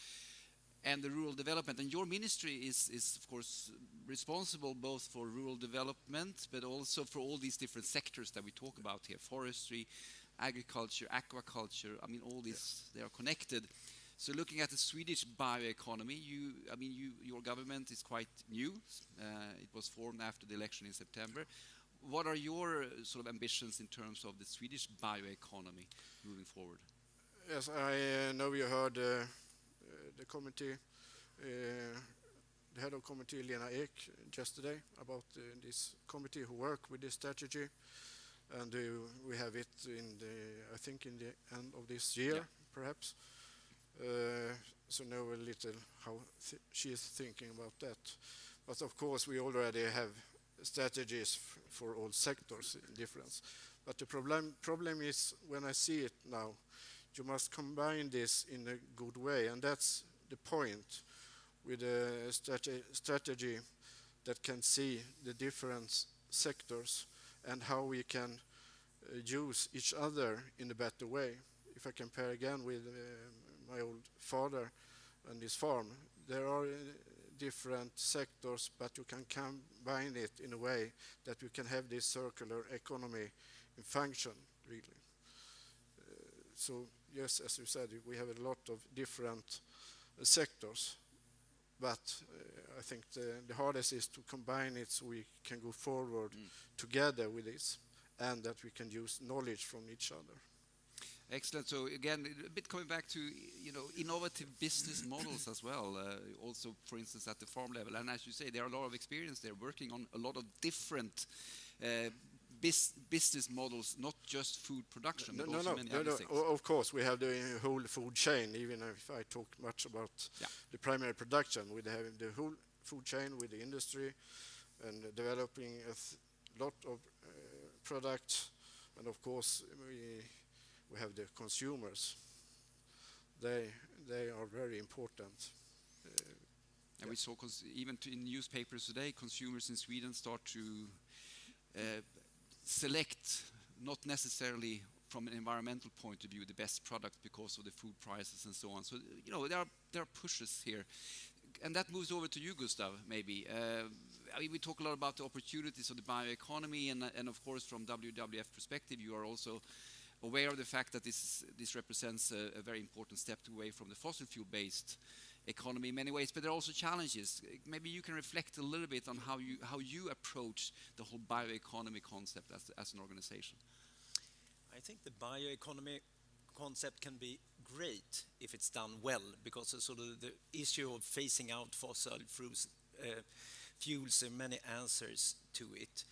and the rural development. And your ministry is of course responsible both for rural development, but also for all these different sectors that we talk about here: forestry, agriculture, aquaculture. I mean, all these, they are connected. So looking at the Swedish bioeconomy, your government is quite new. It was formed after the election in September. What are your sort of ambitions in terms of the Swedish bioeconomy moving forward? Yes, I know you heard the committee, the head of committee, Lena Ek, yesterday about this committee who work with this strategy. And we have it I think in the end of this year, perhaps. So know a little how she is thinking about that. But of course we already have strategies for all sectors in difference. But the problem is, when I see it now, you must combine this in a good way, and that's the point with a strategy that can see the different sectors and how we can use each other in a better way. If I compare again with my old father and his farm, there are different sectors, but you can combine it in a way that you can have this circular economy in function, really. So yes, as you said, we have a lot of different sectors, but I think the hardest is to combine it so we can go forward together with this, and that we can use knowledge from each other. Excellent. So again, a bit coming back to innovative business models as well. Also, for instance, at the farm level, and as you say, there are a lot of experience there working on a lot of different business models, not just food production, but also many other things. Of course, we have the whole food chain. Even if I talk much about the primary production, we have the whole food chain with the industry and developing a lot of products, and of course we have the consumers. They are very important. And we saw, even in newspapers today, consumers in Sweden start to select, not necessarily from an environmental point of view, the best product because of the food prices and so on. So there are pushes here, and that moves over to you, Gustav. Maybe we talk a lot about the opportunities of the bioeconomy, and of course from WWF perspective, you are also aware of the fact that this represents a very important step away from the fossil fuel-based economy in many ways, but there are also challenges. Maybe you can reflect a little bit on how you approach the whole bioeconomy concept as an organization. I think the bioeconomy concept can be great if it's done well, because sort of the issue of phasing out fossil fuels, there are many answers to it.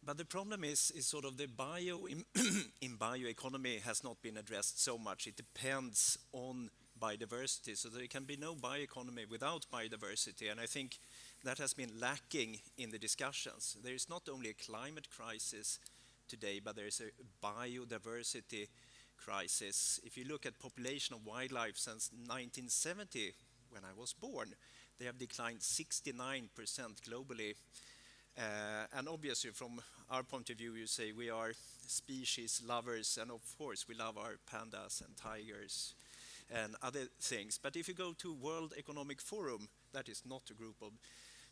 But the problem is sort of the bio in bioeconomy has not been addressed so much. It depends on biodiversity, so there can be no bioeconomy without biodiversity, and I think that has been lacking in the discussions. There is not only a climate crisis today, but there is a biodiversity crisis. If you look at population of wildlife since 1970, when I was born, they have declined 69% globally. And obviously, from our point of view, you say we are species lovers, and of course we love our pandas and tigers and other things. But if you go to World Economic Forum, that is not a group of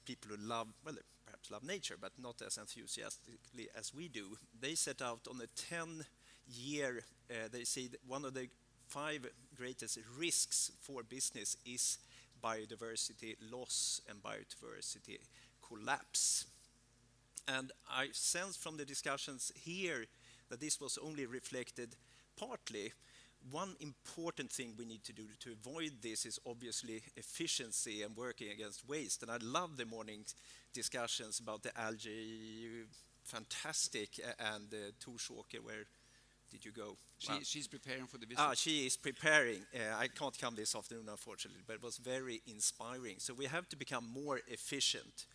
people who love, well, they perhaps love nature, but not as enthusiastically as we do. They set out on a 10-year, they say that one of the 5 greatest risks for business is biodiversity loss and biodiversity collapse. And I sense from the discussions here that this was only reflected partly. One important thing we need to do to avoid this is obviously efficiency and working against waste. And I love the morning discussions about the algae, fantastic, and Torsåker, where did you go? She's preparing for the visit. She is preparing. I can't come this afternoon, unfortunately, but it was very inspiring. So we have to become more efficient.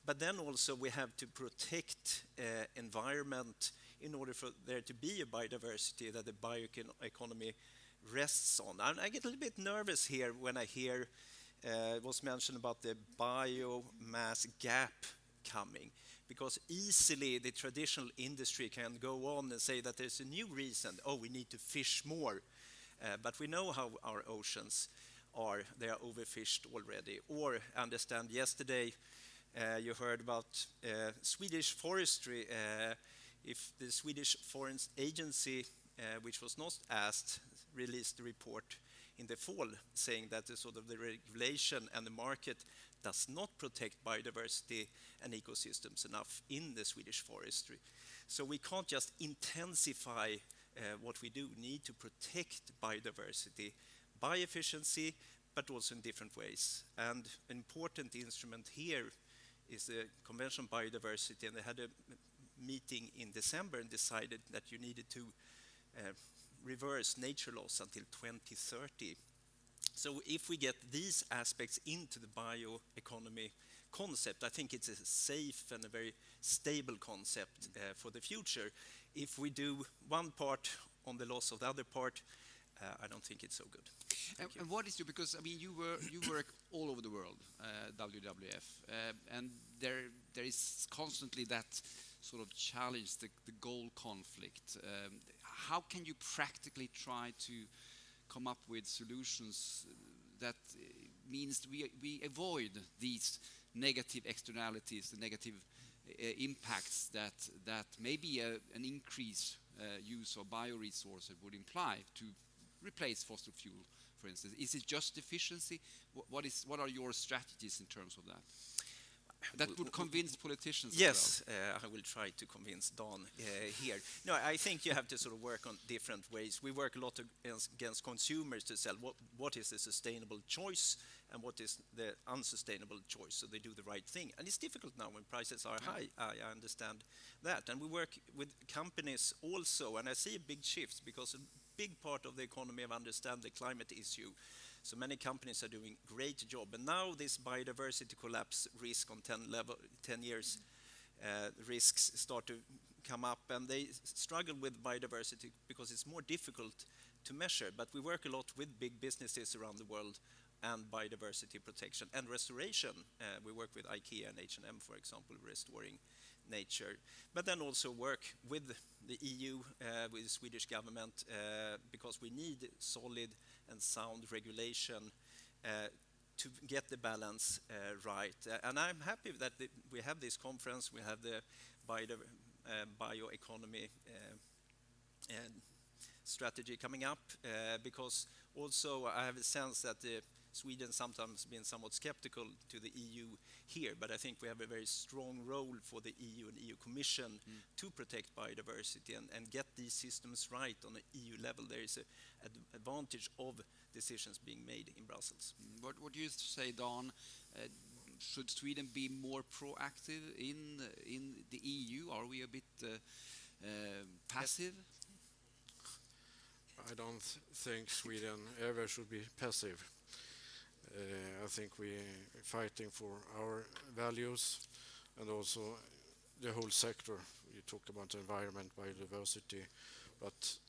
But then also we have to protect environment in order for there to be a biodiversity that the bioeconomy rests on. And I get a little bit nervous here when I hear it was mentioned about the biomass gap coming, because easily the traditional industry can go on and say that there's a new reason, we need to fish more. But we know how our oceans are, they are overfished already. Or understand yesterday, you heard about Swedish forestry. If the Swedish Forest Agency, which was not asked, released a report in the fall saying that the sort of the regulation and the market does not protect biodiversity and ecosystems enough in the Swedish forestry. So we can't just intensify what we do. We need to protect biodiversity by efficiency, but also in different ways. And an important instrument here is the Convention on Biodiversity, and they had a meeting in December and decided that you needed to reverse nature loss until 2030. So if we get these aspects into the bioeconomy concept, I think it's a safe and a very stable concept for the future. If we do one part on the loss of the other part, I don't think it's so good. And what is your, because I mean you work all over the world, WWF, and there is constantly that sort of challenge, the goal conflict. How can you practically try to come up with solutions that means we avoid these negative externalities, the negative impacts that maybe an increased use of bioresources would imply to replace fossil fuel, for instance? Is it just efficiency? What are your strategies in terms of that? That would convince politicians yes, as well. I will try to convince Don here. No, I think you have to sort of work on different ways. We work a lot against consumers to sell what is the sustainable choice and what is the unsustainable choice, so they do the right thing. And it's difficult now when prices are high. I understand that. And we work with companies also, and I see a big shift because a big part of the economy have understand the climate issue. So many companies are doing a great job. And now this biodiversity collapse risk on 10 years risks start to come up, and they struggle with biodiversity because it's more difficult to measure. But we work a lot with big businesses around the world and biodiversity protection and restoration. We work with IKEA and H&M, for example, restoring nature. But then also work with the EU, with the Swedish government, because we need solid and sound regulation to get the balance right. And I'm happy that we have this conference, we have the bioeconomy strategy coming up, because also I have a sense that Sweden sometimes been somewhat skeptical to the EU here, but I think we have a very strong role for the EU and EU Commission to protect biodiversity and get these systems right on an EU level. There is an advantage of decisions being made in Brussels. What do you say, Don? Should Sweden be more proactive in the EU? Are we a bit passive? I don't think Sweden ever should be passive. I think we're fighting for our values and also the whole sector. You talk about environment, biodiversity, but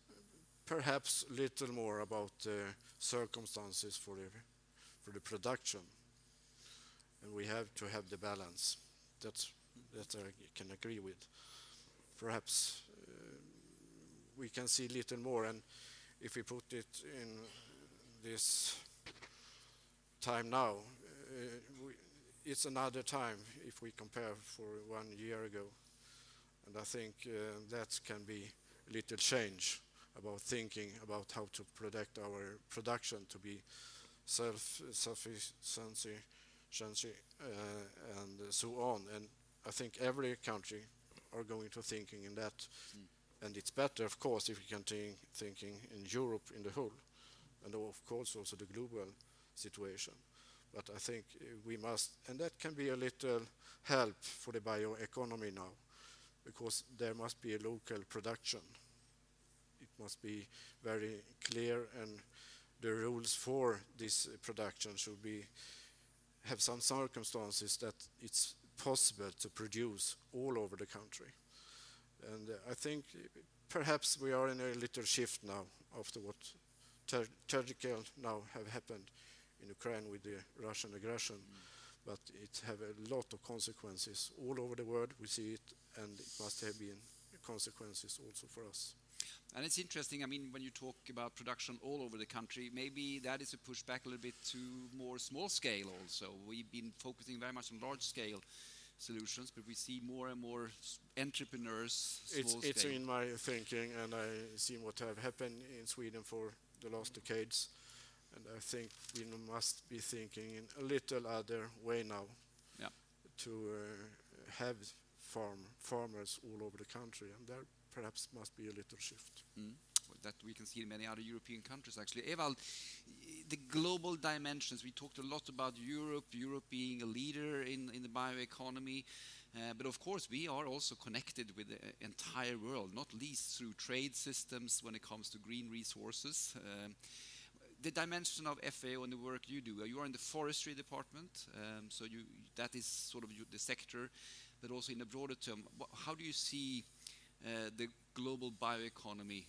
perhaps a little more about the circumstances for the production. And we have to have the balance. That I can agree with. Perhaps we can see a little more, and if we put it in this time now, it's another time if we compare for 1 year ago, and I think that can be a little change about thinking about how to protect our production to be self-sufficiency and so on. And I think every country are going to thinking in that, and it's better, of course, if we can thinking in Europe in the whole, and of course also the global situation. But I think we must, and that can be a little help for the bioeconomy now, because there must be a local production. It must be very clear, and the rules for this production should have some circumstances that it's possible to produce all over the country. And I think perhaps we are in a little shift now after what tragical now have happened in Ukraine with the Russian aggression, but it have a lot of consequences all over the world. We see it, and it must have been consequences also for us. And it's interesting, I mean, when you talk about production all over the country, maybe that is a pushback a little bit to more small scale also. We've been focusing very much on large scale solutions, but we see more and more entrepreneurs, small scale. It's in my thinking, and I see what have happened in Sweden for the last decades. And I think we must be thinking in a little other way now to have farmers all over the country, and there perhaps must be a little shift. That we can see in many other European countries, actually. Evald, the global dimensions, we talked a lot about Europe being a leader in the bioeconomy, but of course we are also connected with the entire world, not least through trade systems when it comes to green resources. The dimension of FAO and the work you do, you are in the forestry department, so that is sort of the sector, but also in a broader term, how do you see the global bioeconomy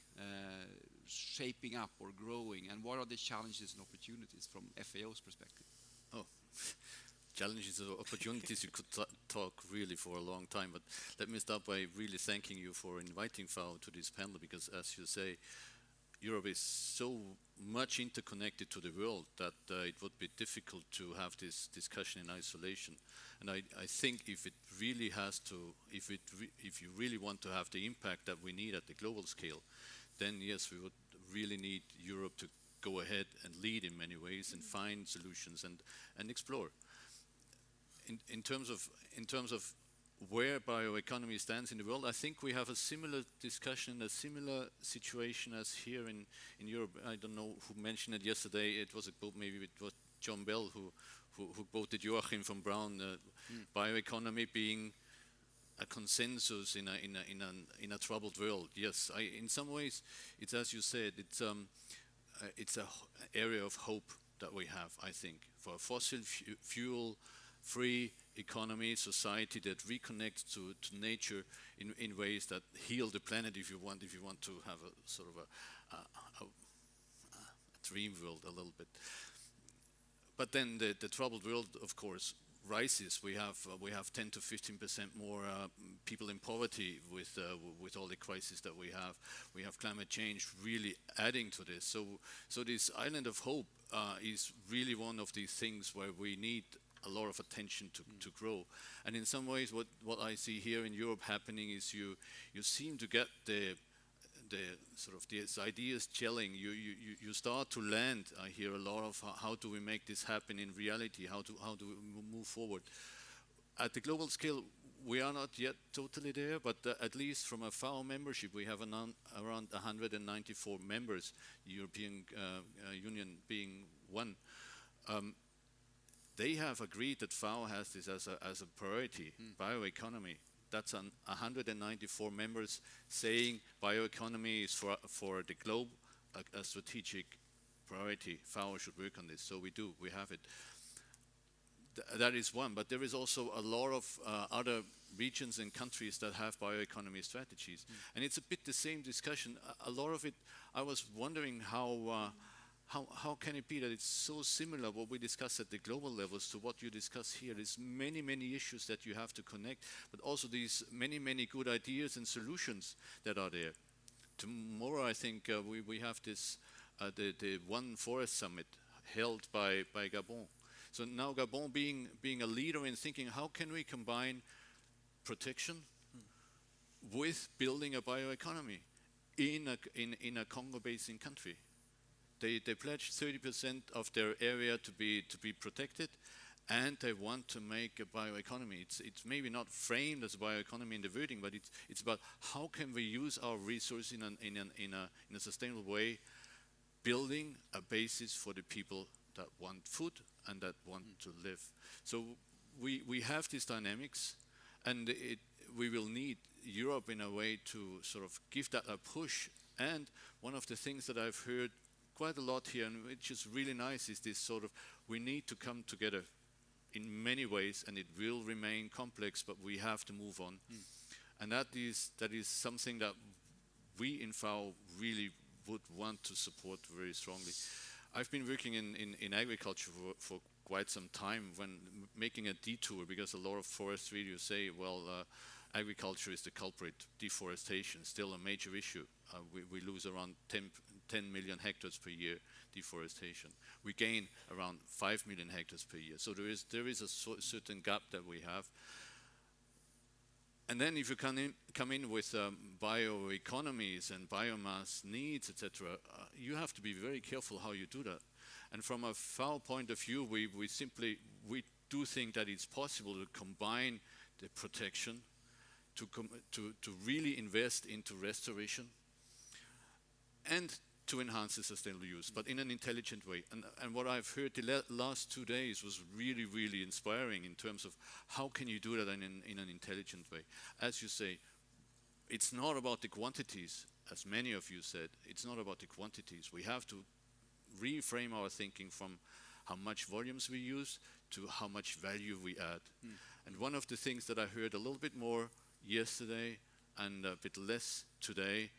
shaping up or growing, and what are the challenges and opportunities from FAO's perspective? Oh, challenges and opportunities, you could talk really for a long time, but let me start by really thanking you for inviting FAO to this panel, because as you say, Europe is so much interconnected to the world that it would be difficult to have this discussion in isolation. And I think if it really has to, if you really want to have the impact that we need at the global scale, then yes, we would really need Europe to go ahead and lead in many ways and find solutions and explore. In terms of where bioeconomy stands in the world, I think we have a similar discussion, a similar situation as here in Europe. I don't know who mentioned it yesterday. It was a quote, maybe it was John Bell who quoted Joachim von Braun, bioeconomy being a consensus in a troubled world. Yes, in some ways, it's as you said, it's an area of hope that we have, I think, for a fossil fuel-free economy, society that reconnects to nature in ways that heal the planet, if you want to have a sort of a dream world a little bit. But then the troubled world, of course, rises. We have 10 to 15% more people in poverty with all the crises that we have. We have climate change really adding to this. So this island of hope is really one of these things where we need a lot of attention to grow. And in some ways, what I see here in Europe happening is you seem to get sort of these ideas gelling, you start to land. I hear a lot of how do we make this happen in reality? How do we move forward? At the global scale, we are not yet totally there, but at least from a FAO membership, we have around 194 members, European Union being one. They have agreed that FAO has this as a priority, bioeconomy. That's 194 members saying bioeconomy is for the globe a strategic priority. FAO should work on this, so we have it. That is one, but there is also a lot of other regions and countries that have bioeconomy strategies. And it's a bit the same discussion. A lot of it, I was wondering how can it be that it's so similar what we discuss at the global levels to what you discuss here? There's many issues that you have to connect, but also these many good ideas and solutions that are there. Tomorrow, I think we have this the One Forest Summit held by Gabon. So now Gabon being a leader in thinking how can we combine protection with building a bioeconomy in a Congo basin country. They pledged 30% of their area to be protected, and they want to make a bioeconomy. It's maybe not framed as a bioeconomy in the wording, but it's about how can we use our resource in a sustainable way, building a basis for the people that want food and that want to live. So we have these dynamics, and we will need Europe in a way to sort of give that a push. And one of the things that I've heard quite a lot here, and which is really nice, is this sort of, we need to come together in many ways, and it will remain complex, but we have to move on. And that is something that we in FAO really would want to support very strongly. I've been working in agriculture for quite some time, when making a detour, because a lot of forestry, you say, well, agriculture is the culprit, deforestation, still a major issue. We lose around 10 million hectares per year, deforestation. We gain around 5 million hectares per year. So there is a certain gap that we have. And then if you come in with bioeconomies and biomass needs, etc., you have to be very careful how you do that. And from a FAO point of view, we do think that it's possible to combine the protection, to really invest into restoration, and to enhance the sustainable use, but in an intelligent way. And what I've heard the last 2 days was really inspiring in terms of how can you do that in an intelligent way. As you say, it's not about the quantities, as many of you said. It's not about the quantities. We have to reframe our thinking from how much volumes we use to how much value we add. And one of the things that I heard a little bit more yesterday and a bit less today,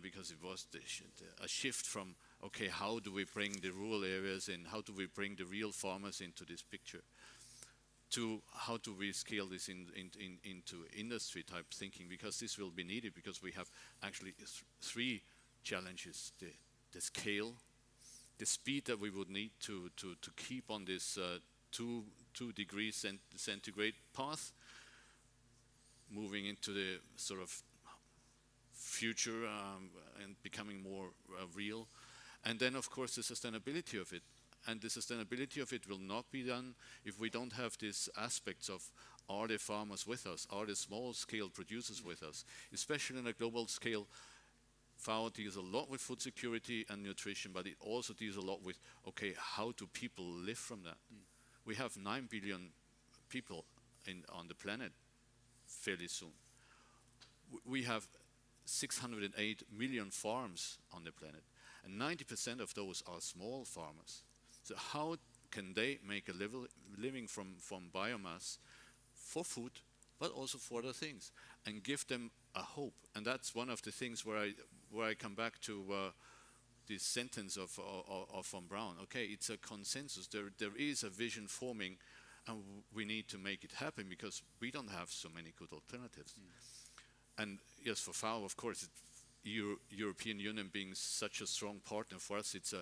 because it was a shift from, okay, how do we bring the rural areas in, how do we bring the real farmers into this picture, to how do we scale this into industry type thinking, because this will be needed, because we have actually three challenges: the scale, the speed that we would need to keep on this 2 degrees centigrade path, moving into the sort of future and becoming more real. And then, of course, the sustainability of it. And the sustainability of it will not be done if we don't have these aspects of, are the farmers with us? Are the small-scale producers with us? Especially on a global scale, FAO deals a lot with food security and nutrition, but it also deals a lot with, okay, how do people live from that? We have 9 billion people on the planet fairly soon. We have 608 million farms on the planet, and 90% of those are small farmers. So how can they make a living from biomass for food, but also for other things, and give them a hope? And that's one of the things where I come back to this sentence of von Braun. Okay, it's a consensus. There is a vision forming, and we need to make it happen, because we don't have so many good alternatives. And yes, for FAO, of course, European Union being such a strong partner for us, it's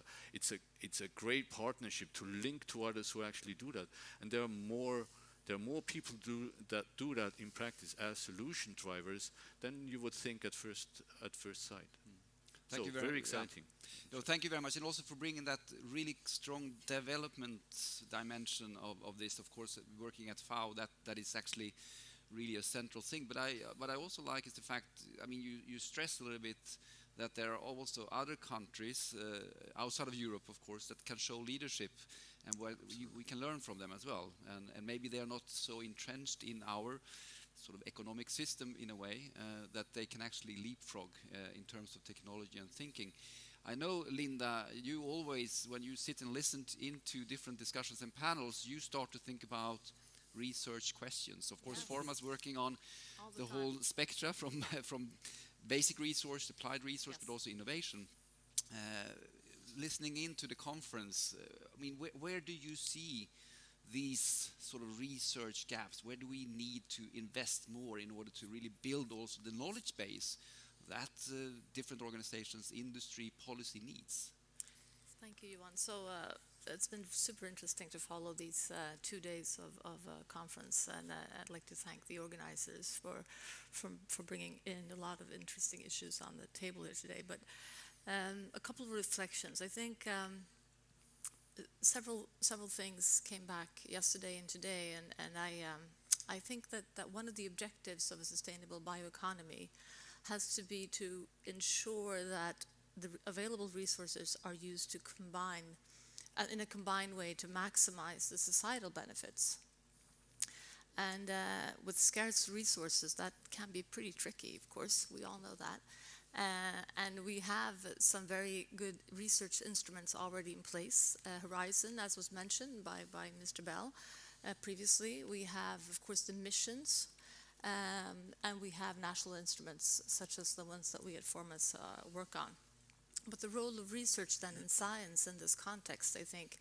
a great partnership to link to others who actually do that. And there are more people that do that in practice as solution drivers than you would think at first sight. Thank you very much. exciting. No, thank you very much, and also for bringing that really strong development dimension of this. Of course, working at FAO, that is actually really a central thing. But I also like is the fact. I mean, you stress a little bit that there are also other countries outside of Europe, of course, that can show leadership, and we can learn from them as well. And maybe they are not so entrenched in our sort of economic system in a way that they can actually leapfrog in terms of technology and thinking. I know, Linda, you always, when you sit and listen into different discussions and panels, you start to think about research questions. Of course, Forma's working on the whole spectra from basic resource, applied resource, but also innovation. Listening into the conference, I mean, where do you see these sort of research gaps? Where do we need to invest more in order to really build also the knowledge base that different organizations, industry, policy needs? Thank you, Johan. So it's been super interesting to follow these 2 days of conference, and I'd like to thank the organizers for bringing in a lot of interesting issues on the table here today. But a couple of reflections. I think several things came back yesterday and today, and I think that one of the objectives of a sustainable bioeconomy has to be to ensure that the available resources are used to combine in a combined way to maximize the societal benefits. And with scarce resources, that can be pretty tricky, of course, we all know that. And we have some very good research instruments already in place. Horizon, as was mentioned by Mr. Bell previously. We have, of course, the missions, and we have national instruments, such as the ones that we at Formas work on. But the role of research then in science in this context, I think,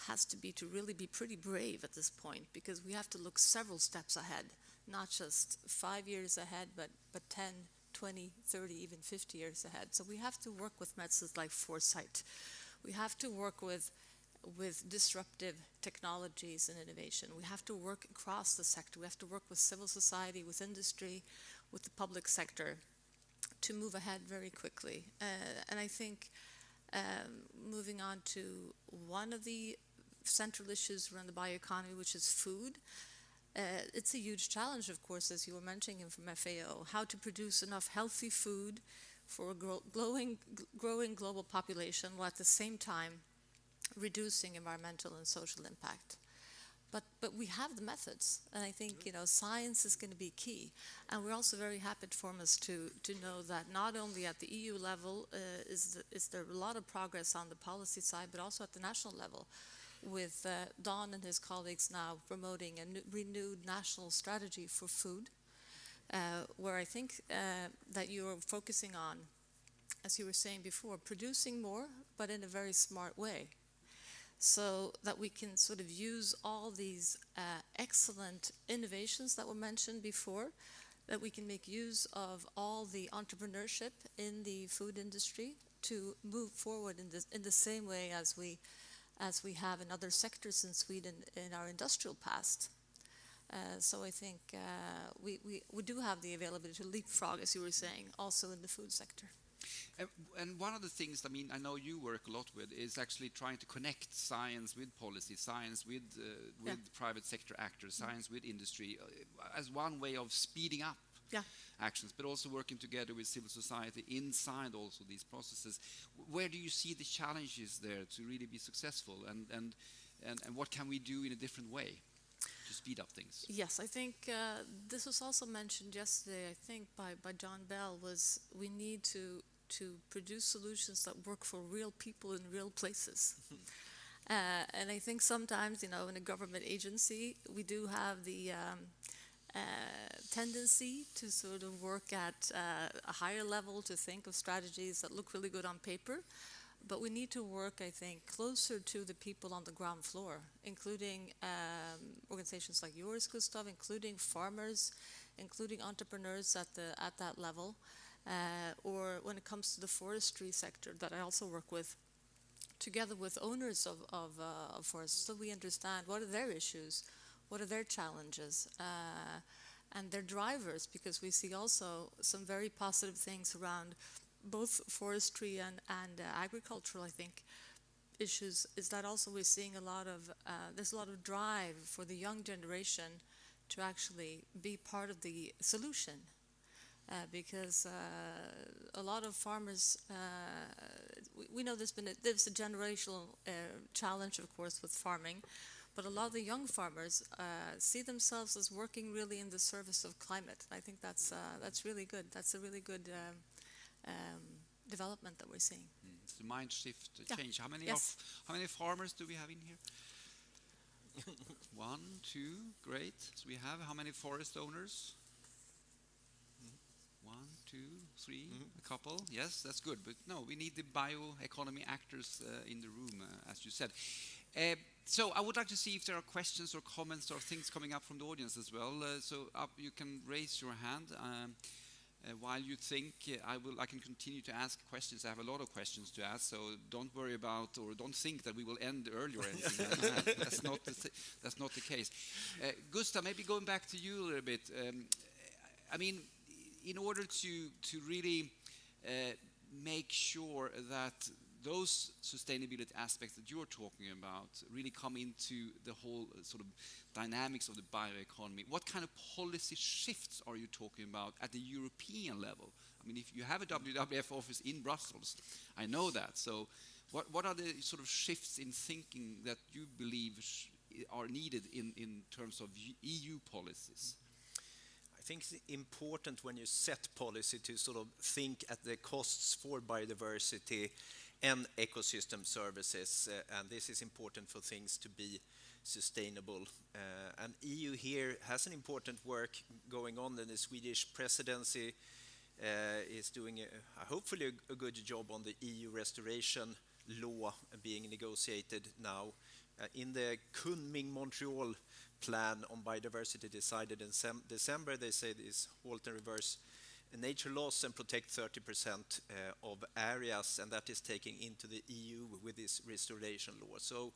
has to be to really be pretty brave at this point, because we have to look several steps ahead, not just 5 years ahead, but 10, 20, 30, even 50 years ahead. So we have to work with methods like foresight. We have to work with disruptive technologies and innovation. We have to work across the sector. We have to work with civil society, with industry, with the public sector to move ahead very quickly. And I think moving on to one of the central issues around the bioeconomy, which is food, it's a huge challenge, of course, as you were mentioning from FAO, how to produce enough healthy food for a growing global population while at the same time reducing environmental and social impact. But we have the methods, and I think science is going to be key. And we're also very happy for us to know that not only at the EU level is there a lot of progress on the policy side, but also at the national level, with Don and his colleagues now promoting a renewed national strategy for food, where I think that you're focusing on, as you were saying before, producing more, but in a very smart way, so that we can sort of use all these excellent innovations that were mentioned before, that we can make use of all the entrepreneurship in the food industry to move forward in the same way as we have in other sectors in Sweden in our industrial past. So I think we do have the availability to leapfrog, as you were saying, also in the food sector. And one of the things, I mean, I know you work a lot with, is actually trying to connect science with policy, science with private sector actors, science with industry, as one way of speeding up actions, but also working together with civil society inside also these processes. Where do you see the challenges there to really be successful, and what can we do in a different way to speed up things? Yes, I think this was also mentioned yesterday, I think, by John Bell, was we need to produce solutions that work for real people in real places. And I think sometimes, in a government agency, we do have the tendency to sort of work at a higher level, to think of strategies that look really good on paper. But we need to work, I think, closer to the people on the ground floor, including organizations like yours, Gustav, including farmers, including entrepreneurs at that level, or when it comes to the forestry sector that I also work with, together with owners of forests, so we understand what are their issues, what are their challenges, and their drivers, because we see also some very positive things around both forestry and agricultural, I think, issues, is that also we're seeing there's a lot of drive for the young generation to actually be part of the solution. Because a lot of farmers, we know there's a generational challenge, of course, with farming, but a lot of the young farmers see themselves as working really in the service of climate. I think that's really good. That's a really good development that we're seeing. It's the mind shift change. How many Yes. how many farmers do we have in here? 1, 2, great. So we have how many forest owners? 1, 2, 3, a couple. Yes, that's good. But no, we need the bioeconomy actors in the room, as you said. So I would like to see if there are questions or comments or things coming up from the audience as well. So you can raise your hand. While you think, I can continue to ask questions. I have a lot of questions to ask, so don't worry about, or don't think that we will end early or anything. That's not the case. Gustav, maybe going back to you a little bit. I mean, in order to really make sure that those sustainability aspects that you're talking about really come into the whole sort of dynamics of the bioeconomy, what kind of policy shifts are you talking about at the European level? I mean, if you have a WWF office in Brussels, I know that. So what are the sort of shifts in thinking that you believe are needed in terms of EU policies? I think it's important when you set policy to sort of think at the costs for biodiversity and ecosystem services, and this is important for things to be sustainable. And EU here has an important work going on, and the Swedish presidency is doing hopefully a good job on the EU restoration law being negotiated now. In the Kunming-Montreal plan on biodiversity decided in December, they say this halt and reverse nature loss and protect 30% of areas, and that is taken into the EU with this restoration law. So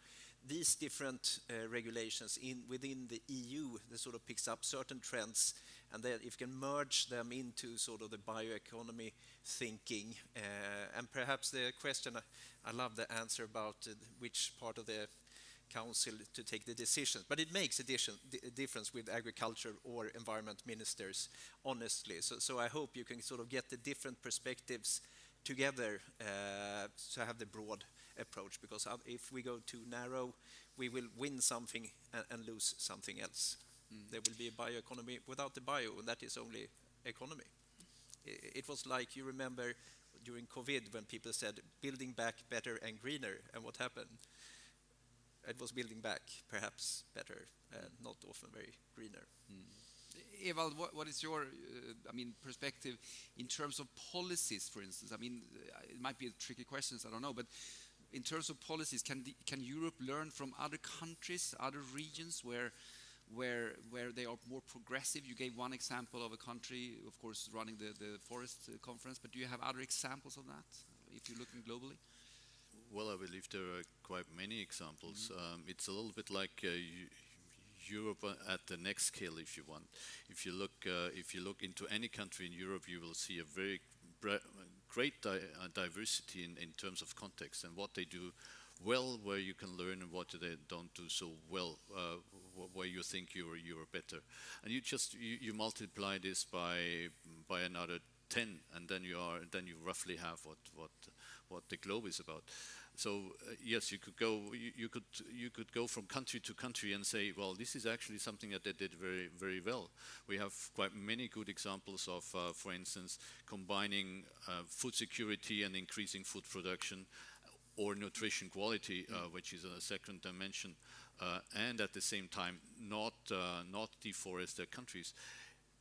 these different regulations within the EU, they sort of picks up certain trends, and then if you can merge them into sort of the bioeconomy thinking, and perhaps the question, I love the answer about which part of the council to take the decisions, but it makes a difference with agriculture or environment ministers, honestly. So I hope you can sort of get the different perspectives together to have the broad approach, because if we go too narrow, we will win something and lose something else. There will be a bioeconomy without the bio, and that is only economy. It was like, you remember during COVID when people said building back better and greener, and what happened? It was building back, perhaps better, not often very greener. Evald, what is your perspective in terms of policies, for instance? I mean, it might be a tricky question, I don't know, but in terms of policies, can Europe learn from other countries, other regions where they are more progressive? You gave one example of a country, of course, running the forest conference, but do you have other examples of that, if you're looking globally? Well, I believe there are quite many examples. It's a little bit like Europe at the next scale, if you want. If you look into any country in Europe, you will see a very great diversity in terms of context and what they do well, where you can learn, and what they don't do so well, where you think you're better. And you multiply this by another 10, and then you roughly have what the globe is about. So yes, you could go from country to country and say, well, this is actually something that they did very, very well. We have quite many good examples of, for instance, combining food security and increasing food production, or nutrition quality, which is a second dimension, and at the same time not deforest their countries.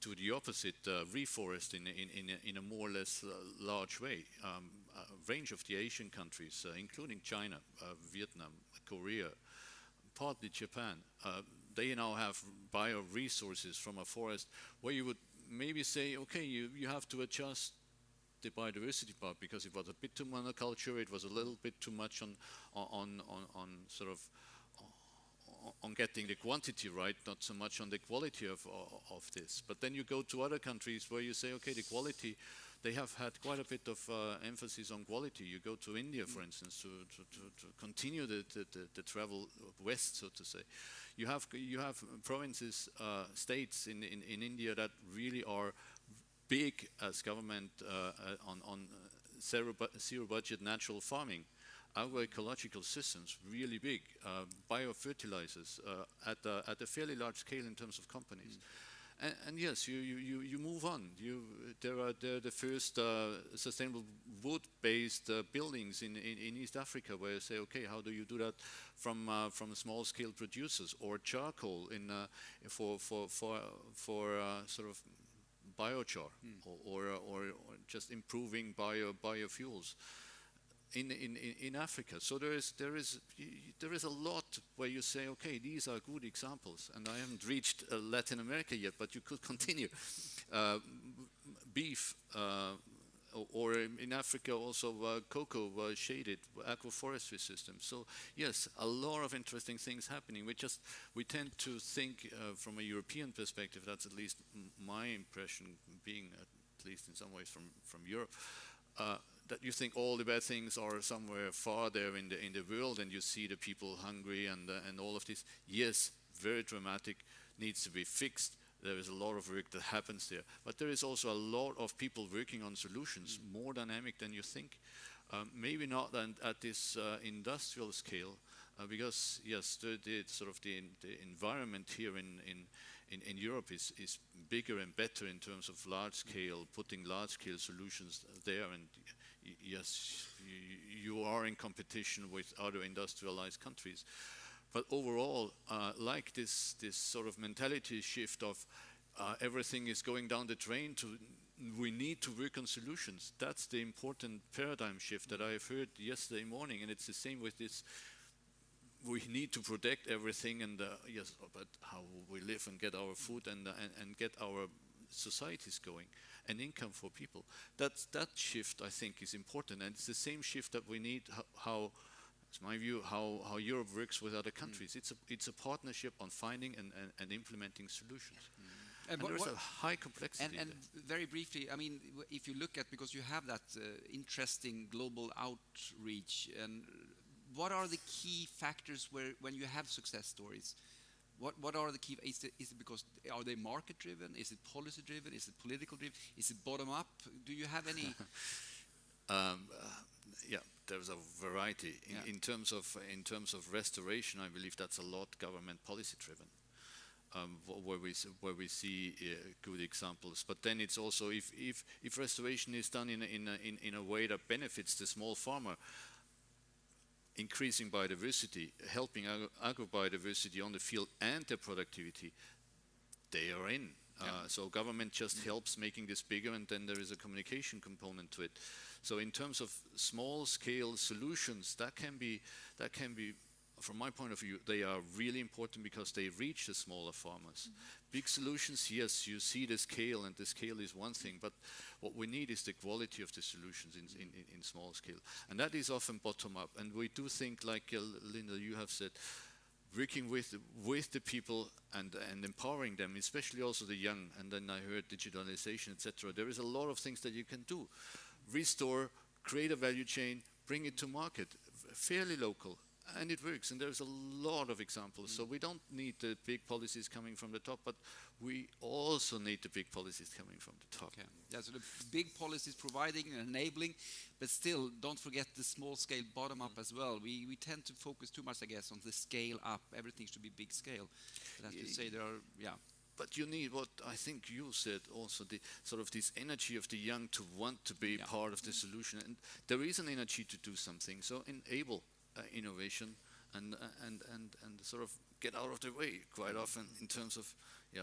To the opposite, reforest in a more or less large way. A range of the Asian countries, including China, Vietnam, Korea, partly Japan, they now have bioresources from a forest where you would maybe say, okay, you have to adjust the biodiversity part because it was a bit too monoculture, it was a little bit too much on getting the quantity right, not so much on the quality of this. But then you go to other countries where you say, okay, the quality they have had quite a bit of emphasis on quality. You go to India, for instance, to continue the travel west, so to say. You have provinces, states in India that really are big as government on zero budget natural farming. Agroecological systems, really big, biofertilizers at a fairly large scale in terms of companies. And yes, you move on. There are the first sustainable wood-based buildings in East Africa, where you say, okay, how do you do that from small-scale producers, or charcoal for sort of biochar, or just improving biofuels. In Africa, so there is a lot where you say, okay, these are good examples, and I haven't reached Latin America yet, but you could continue. Beef, or in Africa also cocoa shaded agroforestry systems. So yes, a lot of interesting things happening. We tend to think from a European perspective. That's at least my impression, being at least in some ways from Europe. That you think all the bad things are somewhere far there in the world, and you see the people hungry and all of this. Yes, very dramatic, needs to be fixed. There is a lot of work that happens there, but there is also a lot of people working on solutions, more dynamic than you think. Maybe not at this industrial scale, because yes, the environment here in Europe is bigger and better in terms of large scale, putting large scale solutions there, and yes, you are in competition with other industrialized countries. But overall, like this sort of mentality shift of everything is going down the drain to we need to work on solutions. That's the important paradigm shift that I have heard yesterday morning, and it's the same with this. We need to protect everything, and yes, but how we live and get our food and get our societies going, and income for people. That shift, I think, is important, and it's the same shift that we need. How it's my view how Europe works with other countries. It's a partnership on finding and implementing solutions. And there's a high complexity. And very briefly, I mean, if you look at, because you have that interesting global outreach, and what are the key factors when you have success stories? What are the key? Is it because are they market driven? Is it policy driven? Is it political driven? Is it bottom up? Do you have any? Yeah, there's a variety. In terms of restoration, I believe that's a lot government policy driven. Where we see good examples, but then it's also if restoration is done in a way that benefits the small farmer, increasing biodiversity, helping agro-biodiversity on the field and their productivity, they are in. So government just helps making this bigger, and then there is a communication component to it. So in terms of small-scale solutions, that can be, from my point of view, they are really important because they reach the smaller farmers. Big solutions, yes, you see the scale, and the scale is one thing, but what we need is the quality of the solutions in small scale. And that is often bottom up. And we do think, like Linda, you have said, working with the people and empowering them, especially also the young, and then I heard digitalization, etc. There is a lot of things that you can do. Restore, create a value chain, bring it to market, fairly local. And it works, and there's a lot of examples. So we don't need the big policies coming from the top, but we also need the big policies coming from the top. Okay. Yeah, so the big policies providing and enabling, but still don't forget the small scale bottom up as well. We tend to focus too much, I guess, on the scale up. Everything should be big scale. But as you say, there are, But you need what I think you said also, the sort of this energy of the young to want to be part of the solution. And there is an energy to do something, so enable innovation and sort of get out of the way quite often in terms of,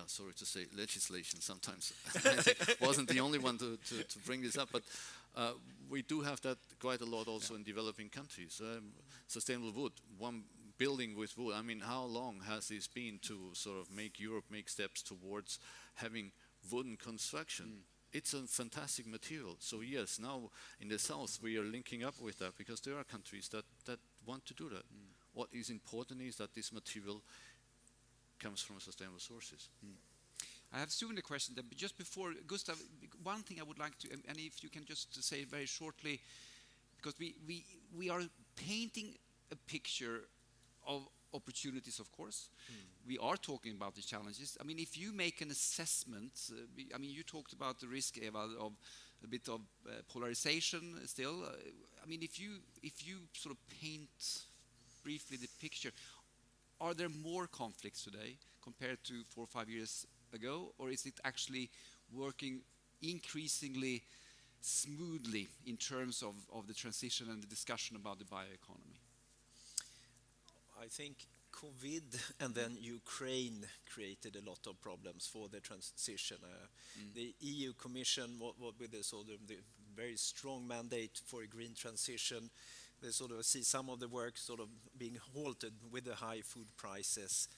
sorry to say, legislation sometimes. I wasn't the only one to bring this up, but we do have that quite a lot also in developing countries. Sustainable wood, one building with wood. I mean, how long has this been to sort of make Europe make steps towards having wooden construction? It's a fantastic material. So yes, now in the south we are linking up with that because there are countries that want to do that. What is important is that this material comes from sustainable sources. I have soon a question, but just before, Gustav, one thing I would like to, and if you can just say very shortly, because we are painting a picture of opportunities, of course. We are talking about the challenges. I mean, if you make an assessment, I mean, you talked about the risk, Eva, of a bit of polarization still. I mean, if you sort of paint briefly the picture, are there more conflicts today compared to 4 or 5 years ago, or is it actually working increasingly smoothly in terms of the transition and the discussion about the bioeconomy? I think COVID and then Ukraine created a lot of problems for the transition. The EU Commission, with the sort of the very strong mandate for a green transition, they sort of see some of the work sort of being halted with the high food prices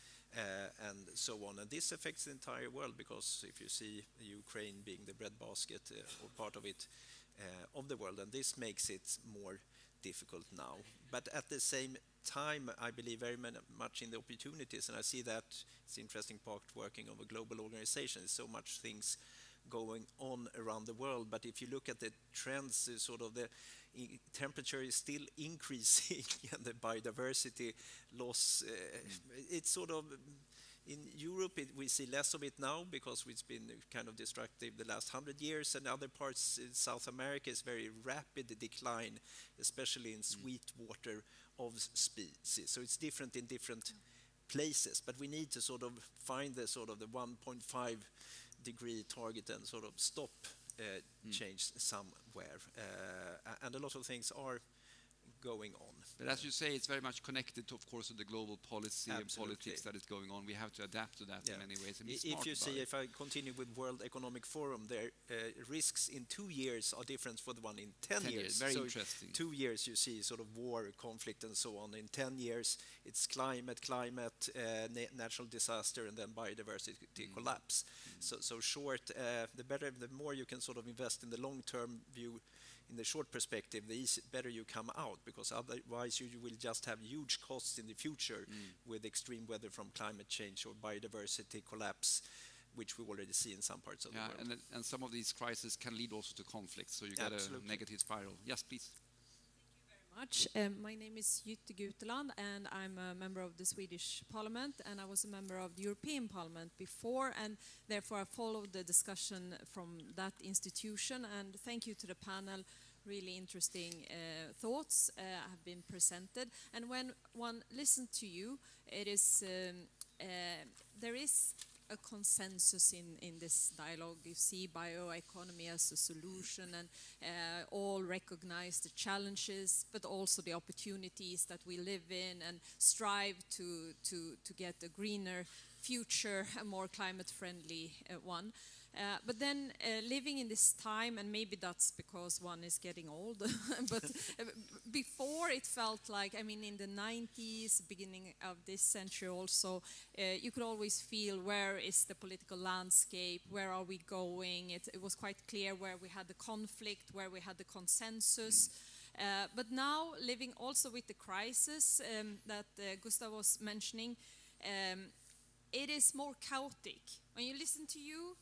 and so on. And this affects the entire world, because if you see Ukraine being the breadbasket or part of it, of the world, and this makes it more difficult now. But at the same time, I believe very much in the opportunities, and I see that it's an interesting part working of a global organization. There's so much things going on around the world, but if you look at the trends, sort of the temperature is still increasing and the biodiversity loss, it's sort of, in Europe we see less of it now because it's been kind of destructive the last 100 years, and other parts in South America is very rapid decline, especially in sweet water of species. So it's different in different places, but we need to sort of find the sort of the 1.5 degree target and sort of stop change somewhere. And a lot of things are going on. But as you say, it's very much connected to, of course, to the global policy and politics that is going on. We have to adapt to that in many ways. And if you see, if I continue with World Economic Forum, their risks in 2 years are different for the one in 10 years. Very so interesting. 2 years you see sort of war, conflict, and so on. In 10 years, it's climate, natural disaster, and then biodiversity collapse. So short, the more you can sort of invest in the long-term view, in the short perspective, the better you come out, because otherwise you will just have huge costs in the future with extreme weather from climate change or biodiversity collapse, which we already see in some parts of the world. And some of these crises can lead also to conflict, so you get a negative spiral. Yes, please. Much. My name is Yagut Allahverdiyeva-Rinne, and I'm a member of the Swedish Parliament, and I was a member of the European Parliament before, and therefore I followed the discussion from that institution. And thank you to the panel. Really interesting thoughts have been presented. And when one listens to you, it is there is a consensus in this dialogue. You see bioeconomy as a solution, and all recognize the challenges, but also the opportunities that we live in, and strive to get a greener future, a more climate-friendly one. But then living in this time, and maybe that's because one is getting old, but before it felt like, I mean, in the 90s, beginning of this century also, you could always feel where is the political landscape, where are we going? It was quite clear where we had the conflict, where we had the consensus. But now, living also with the crisis that Gustav was mentioning, it is more chaotic. When you listen to you,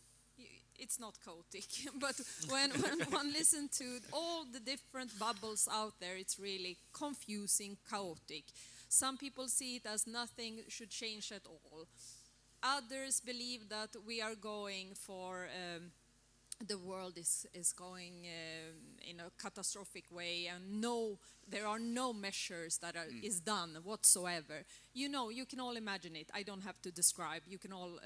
it's not chaotic, but when one listens to all the different bubbles out there, it's really confusing, chaotic. Some people see it as nothing should change at all. Others believe that we are going for, the world is going in a catastrophic way, and there are no measures that is done whatsoever. You know, you can all imagine it. I don't have to describe. You can all,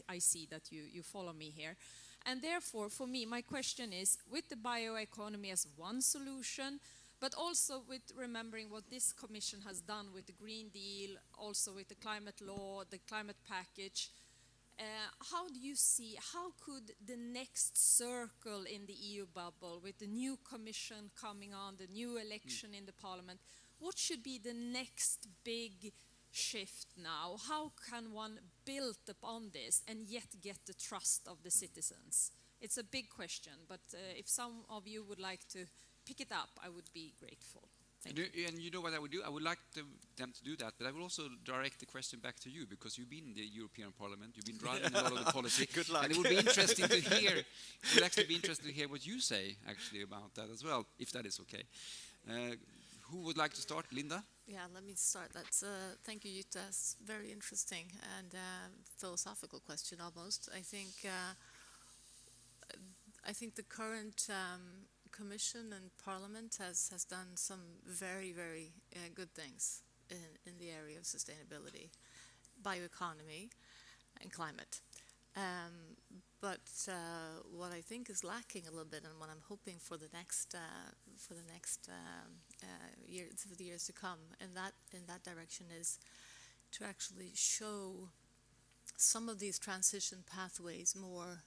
I see that you follow me here. And therefore, for me, my question is, with the bioeconomy as one solution, but also with remembering what this Commission has done with the Green Deal, also with the climate law, the climate package, how do you see, how could the next circle in the EU bubble, with the new Commission coming on, the new election in the Parliament, what should be the next big shift now? How can one build upon this and yet get the trust of the citizens? It's a big question, but if some of you would like to pick it up, I would be grateful. And you know what I would do? I would like them to do that, but I will also direct the question back to you, because you've been in the European Parliament, you've been driving a lot of the policy. Good luck. And it would be interesting to hear. It would actually be interesting to hear what you say actually about that as well, if that is okay. Who would like to start? Linda? Yeah, let me start. That's thank you, Jutta. That's very interesting and philosophical question almost. I think the current Commission and Parliament has done some very, very good things in the area of sustainability, bioeconomy, and climate. But what I think is lacking a little bit, and what I'm hoping for the next years to come in that direction, is to actually show some of these transition pathways more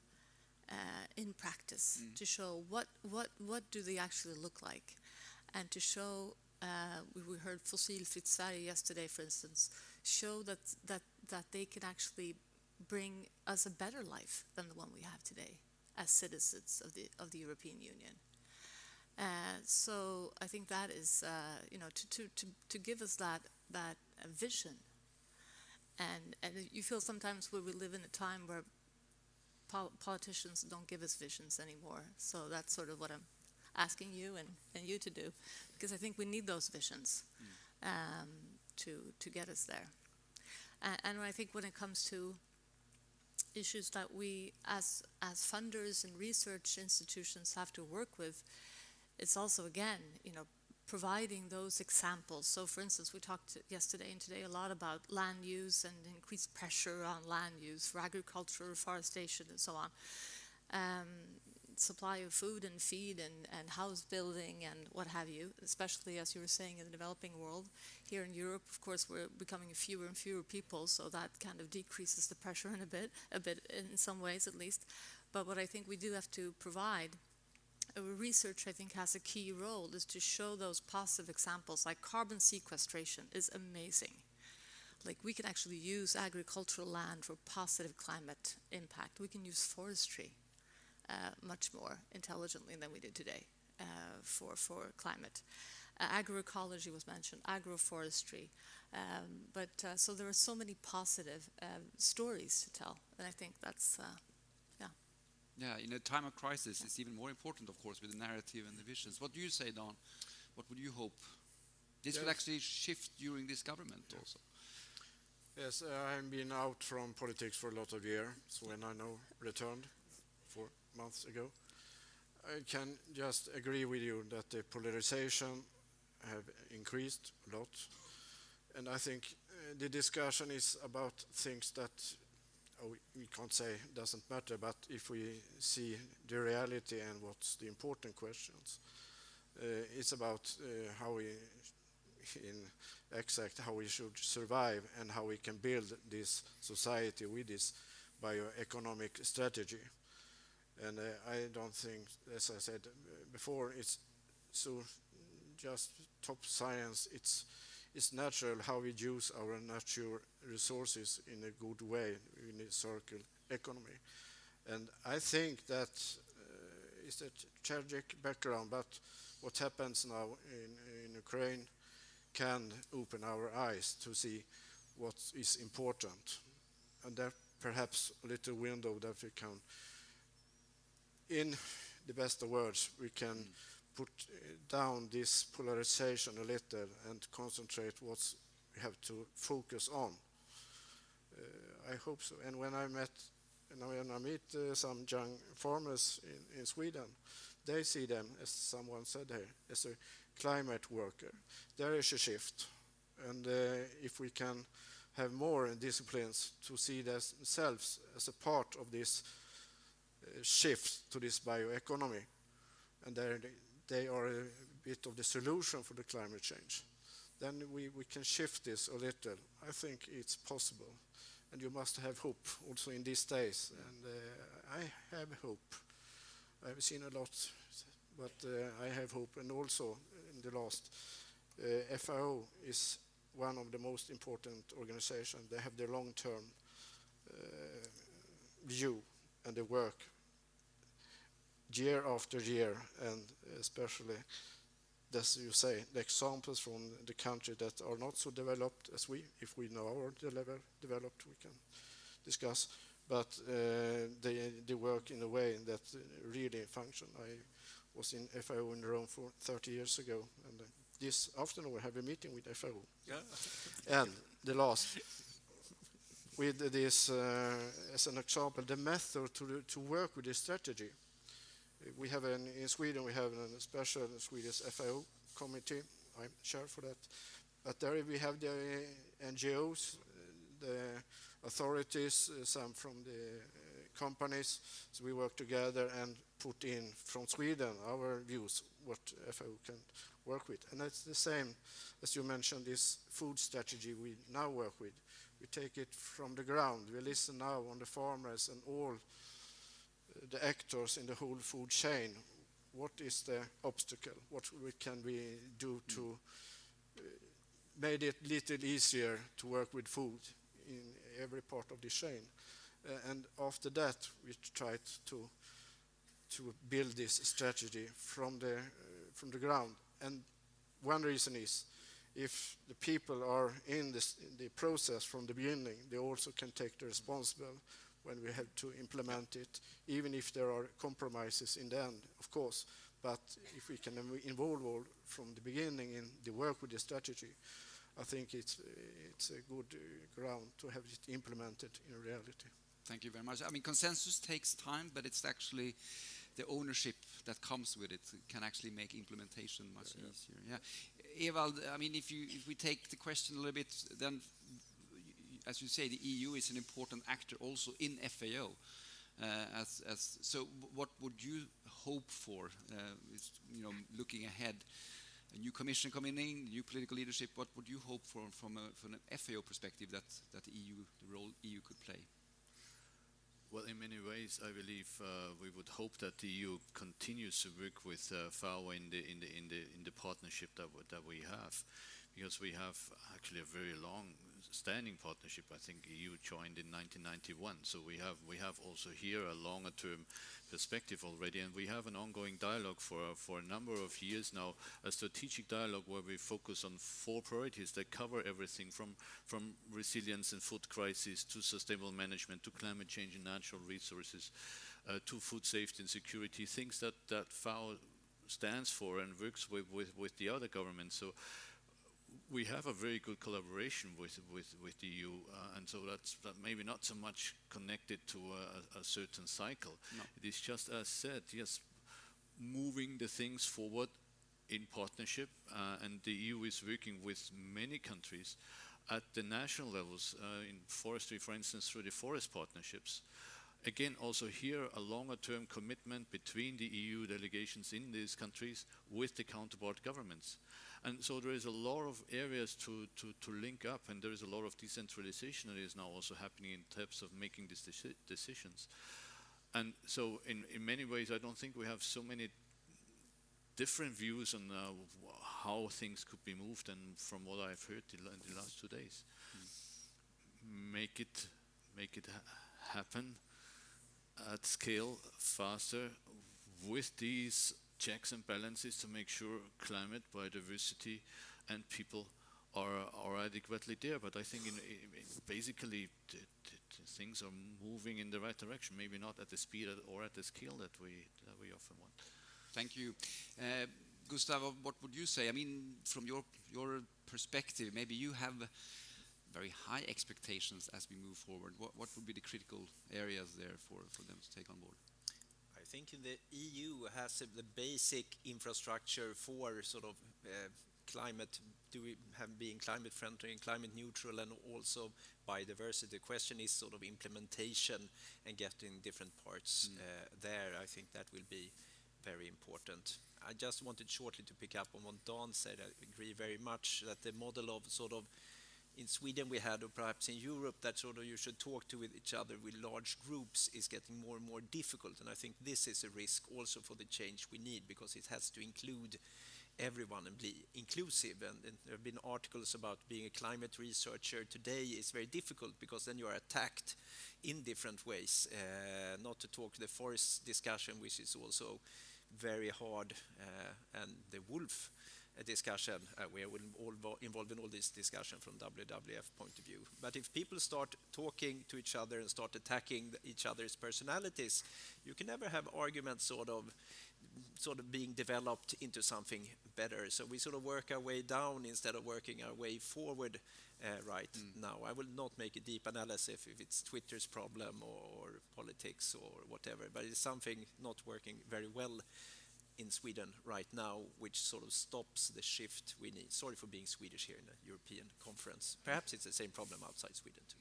in practice, to show what do they actually look like, and to show we heard Fossilfritt Sverige yesterday, for instance, show that they can actually bring us a better life than the one we have today as citizens of the European Union. So I think that is to give us that vision, and you feel sometimes where we live in a time where politicians don't give us visions anymore. So that's sort of what I'm asking you and you to do, because I think we need those visions to get us there. And I think when it comes to issues that we as funders and research institutions have to work with, it's also, again, providing those examples. So for instance, we talked yesterday and today a lot about land use and increased pressure on land use for agriculture, reforestation, and so on. Supply of food and feed and house building and what have you, especially as you were saying in the developing world. Here in Europe, of course, we're becoming fewer and fewer people, so that kind of decreases the pressure a bit in some ways at least. But what I think we do have to provide, research I think has a key role, is to show those positive examples. Like carbon sequestration is amazing. Like we can actually use agricultural land for positive climate impact. We can use forestry much more intelligently than we did today for climate. Agroecology was mentioned, agroforestry. So there are so many positive stories to tell, and I think that's, Yeah, in a time of crisis, it's even more important, of course, with the narrative and the visions. What do you say, Dan? What would you hope? This will actually shift during this government also. Yes, I've been out from politics for a lot of years, so when I now returned 4 months ago, I can just agree with you that the polarization have increased a lot, and I think the discussion is about things that we can't say doesn't matter, but if we see the reality and what's the important questions, it's about how we should survive and how we can build this society with this bioeconomic strategy. And I don't think, as I said before, it's so just top science. It's natural how we use our natural resources in a good way in a circular economy. And I think that is a tragic background, but what happens now in Ukraine can open our eyes to see what is important. And there perhaps a little window that we can, in the best of words, we can put down this polarization a little and concentrate what we have to focus on. I hope so. And when I meet some young farmers in Sweden, they see them, as someone said here, as a climate worker. There is a shift. And if we can have more disciplines to see themselves as a part of this shift to this bioeconomy, and they are a bit of the solution for the climate change, then we can shift this a little. I think it's possible. And you must have hope also in these days. And I have hope. I've seen a lot, but I have hope. And also, in the last, FAO is one of the most important organizations. They have the long-term view and the work year after year, and especially as you say, the examples from the country that are not so developed as we, if we know our level developed, we can discuss, but they work in a way that really function. I was in FAO in Rome for 30 years ago, and this afternoon we have a meeting with FAO. Yeah. And the last, with this as an example, the method to work with this strategy. We have in Sweden, we have a special Swedish FAO committee. I'm chair for that. But there we have the NGOs, the authorities, some from the companies. So we work together and put in from Sweden our views, what FAO can work with. And that's the same as you mentioned, this food strategy we now work with. We take it from the ground. We listen now on the farmers and all the actors in the whole food chain. What is the obstacle? What can we do to make it a little easier to work with food in every part of the chain? And after that, we tried to build this strategy from the ground. And one reason is, if the people are in the process from the beginning, they also can take the responsibility when we have to implement it, even if there are compromises in the end, of course. But if we can involve all from the beginning in the work with the strategy, I think it's a good ground to have it implemented in reality. Thank you very much. I mean, consensus takes time, but it's actually the ownership that comes with it can actually make implementation much easier. Yeah, Ewald, I mean, if we take the question a little bit, then, as you say, the EU is an important actor also in FAO. So, what would you hope for? Is, looking ahead, a new commission coming in, new political leadership. What would you hope for from an FAO perspective that the role EU could play? Well, in many ways, I believe we would hope that the EU continues to work with FAO in the partnership that we have, because we have actually a very long-standing partnership. I think EU joined in 1991, so we have also here a longer-term perspective already, and we have an ongoing dialogue for a number of years now, a strategic dialogue where we focus on 4 priorities that cover everything from resilience and food crisis to sustainable management to climate change and natural resources to food safety and security, things that FAO stands for and works with the other governments. So we have a very good collaboration with the EU, and so that's maybe not so much connected to a certain cycle. No. It is just, as said, yes, moving the things forward in partnership, and the EU is working with many countries at the national levels, in forestry, for instance, through the forest partnerships. Again, also here, a longer-term commitment between the EU delegations in these countries with the counterpart governments. And so there is a lot of areas to link up, and there is a lot of decentralization that is now also happening in terms of making these decisions. And so in many ways, I don't think we have so many different views on how things could be moved, and from what I've heard in the last 2 days. Make it happen at scale, faster, with these checks and balances to make sure climate, biodiversity, and people are adequately there. But I think basically things are moving in the right direction. Maybe not at the speed or at the scale that we often want. Thank you, Gustavo. What would you say? I mean, from your perspective, maybe you have very high expectations as we move forward. What would be the critical areas there for them to take on board? I think the EU has the basic infrastructure for sort of climate, being climate friendly and climate neutral, and also biodiversity. The question is sort of implementation and getting different parts there. I think that will be very important. I just wanted shortly to pick up on what Dan said. I agree very much that the model of sort of in Sweden we had, or perhaps in Europe, that sort of you should talk to with each other with large groups is getting more and more difficult. And I think this is a risk also for the change we need, because it has to include everyone and be inclusive. And there have been articles about being a climate researcher today is very difficult, because then you are attacked in different ways. Not to talk the forest discussion, which is also very hard, and the wolf discussion. We are all involved in all this discussion from WWF point of view. But if people start talking to each other and start attacking each other's personalities, you can never have arguments sort of being developed into something better. So we sort of work our way down instead of working our way forward now. I will not make a deep analysis if it's Twitter's problem or politics or whatever, but it's something not working very well in Sweden right now, which sort of stops the shift we need. Sorry for being Swedish here in a European conference. Perhaps it's the same problem outside Sweden too.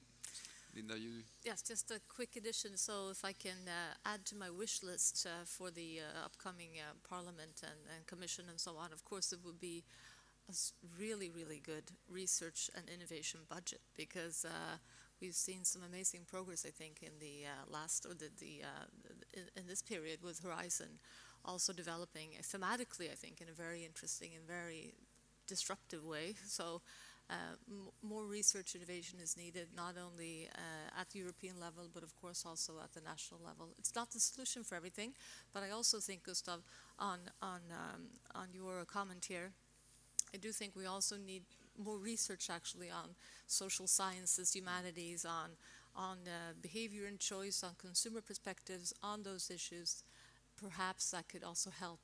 Linda, you? Yes, just a quick addition. So if I can add to my wish list for the upcoming Parliament and Commission and so on, of course it would be a really, really good research and innovation budget, because we've seen some amazing progress, I think, in the in this period with Horizon, also developing thematically, I think, in a very interesting and very disruptive way. So more research innovation is needed, not only at the European level, but of course also at the national level. It's not the solution for everything, but I also think, Gustav, on your comment here, I do think we also need more research actually on social sciences, humanities, on behavior and choice, on consumer perspectives, on those issues. Perhaps that could also help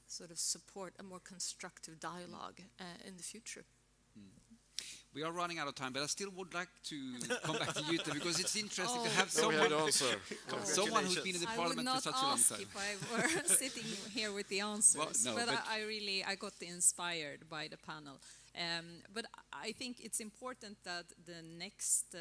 sort of support a more constructive dialogue in the future. We are running out of time, but I still would like to come back to Jutta, because it's interesting to have someone who's been in the Parliament for such a long time. I would not ask if I were sitting here with the answers, Well, no, but I got inspired by the panel. But I think it's important that the next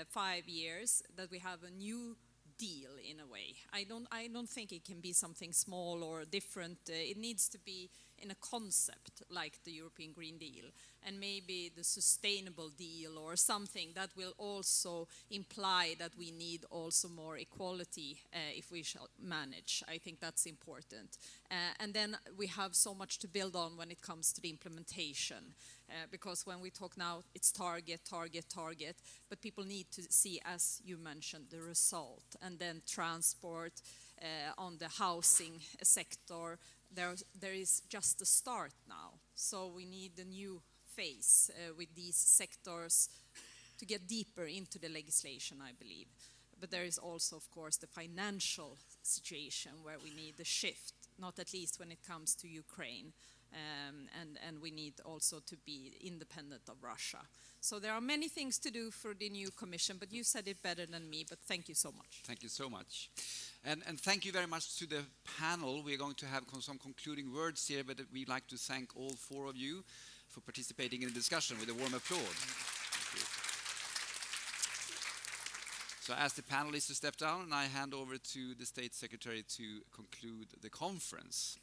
5 years that we have a new deal in a way. I don't think it can be something small or different. It needs to be in a concept like the European Green Deal, and maybe the sustainable deal or something that will also imply that we need also more equality if we shall manage. I think that's important. And then we have so much to build on when it comes to the implementation, because when we talk now, it's target, but people need to see, as you mentioned, the result. And then transport, on the housing sector, there is just a start now. So we need a new phase with these sectors to get deeper into the legislation, I believe. But there is also, of course, the financial situation where we need the shift, not at least when it comes to Ukraine. And we need also to be independent of Russia. So there are many things to do for the new Commission, but you said it better than me, but thank you so much. Thank you so much. And thank you very much to the panel. We're going to have some concluding words here, but we'd like to thank all 4 of you for participating in the discussion with a warm applause. So I ask the panelists to step down, and I hand over to the State Secretary to conclude the conference.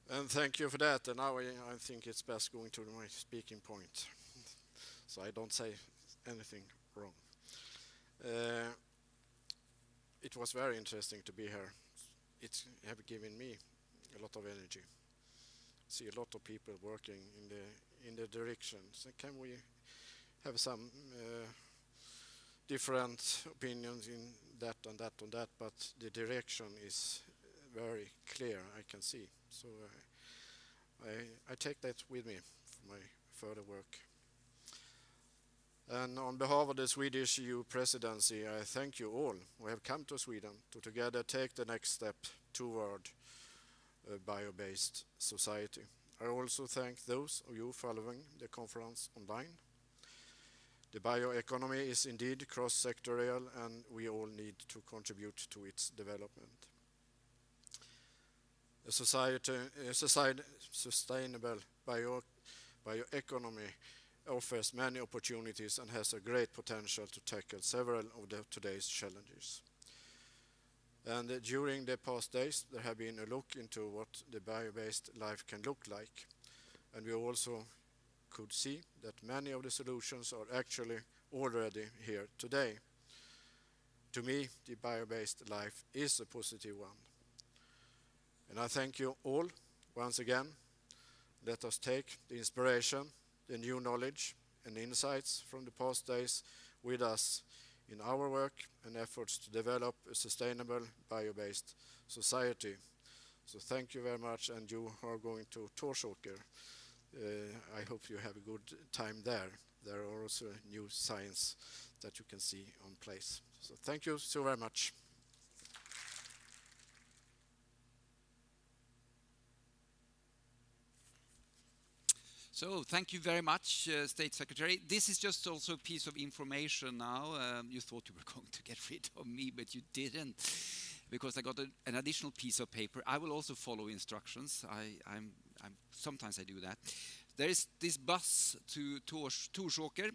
And thank you for that. And now I think it's best going to my speaking point, so I don't say anything wrong. It was very interesting to be here. It has given me a lot of energy. See a lot of people working in the direction. So can we have some different opinions in that and that and that, but the direction is very clear, I can see. So I take that with me for my further work. And on behalf of the Swedish EU presidency, I thank you all who have come to Sweden to together take the next step toward a bio-based society. I also thank those of you following the conference online. The bioeconomy is indeed cross-sectorial, and we all need to contribute to its development. A sustainable bioeconomy offers many opportunities and has a great potential to tackle several of today's challenges. And during the past days, there have been a look into what the bio-based life can look like. And we also could see that many of the solutions are actually already here today. To me, the bio-based life is a positive one. And I thank you all once again. Let us take the inspiration the new knowledge and insights from the past days with us in our work and efforts to develop a sustainable bio-based society. So thank you very much, and you are going to Torsåker. I hope you have a good time there. There are also new science that you can see on place. So thank you so very much. So thank you very much, State Secretary. This is just also a piece of information now. You thought you were going to get rid of me, but you didn't, because I got an additional piece of paper. I will also follow instructions. Sometimes I do that. There is this bus to Torsåker,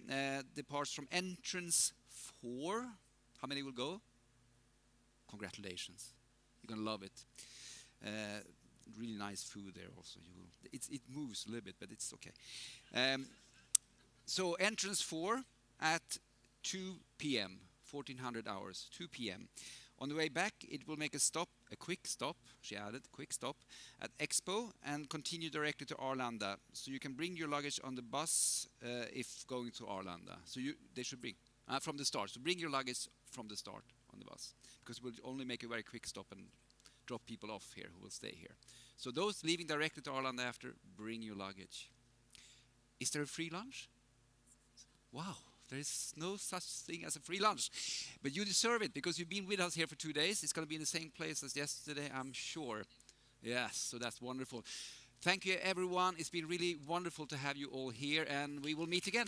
departs from entrance 4. How many will go? Congratulations. You're going to love it. Really nice food there also. It moves a little bit, but it's okay. So entrance 4 at 2 p.m., 1400 hours, 2 p.m. On the way back, it will make a quick stop, she added, quick stop, at Expo and continue directly to Arlanda. So you can bring your luggage on the bus if going to Arlanda. So they should bring, from the start. So bring your luggage from the start on the bus, because we'll only make a very quick stop and drop people off here who will stay here. So those leaving directly to Arlanda after, bring your luggage. Is there a free lunch? Wow, there is no such thing as a free lunch. But you deserve it, because you've been with us here for 2 days. It's going to be in the same place as yesterday, I'm sure. Yes, so that's wonderful. Thank you, everyone. It's been really wonderful to have you all here, and we will meet again.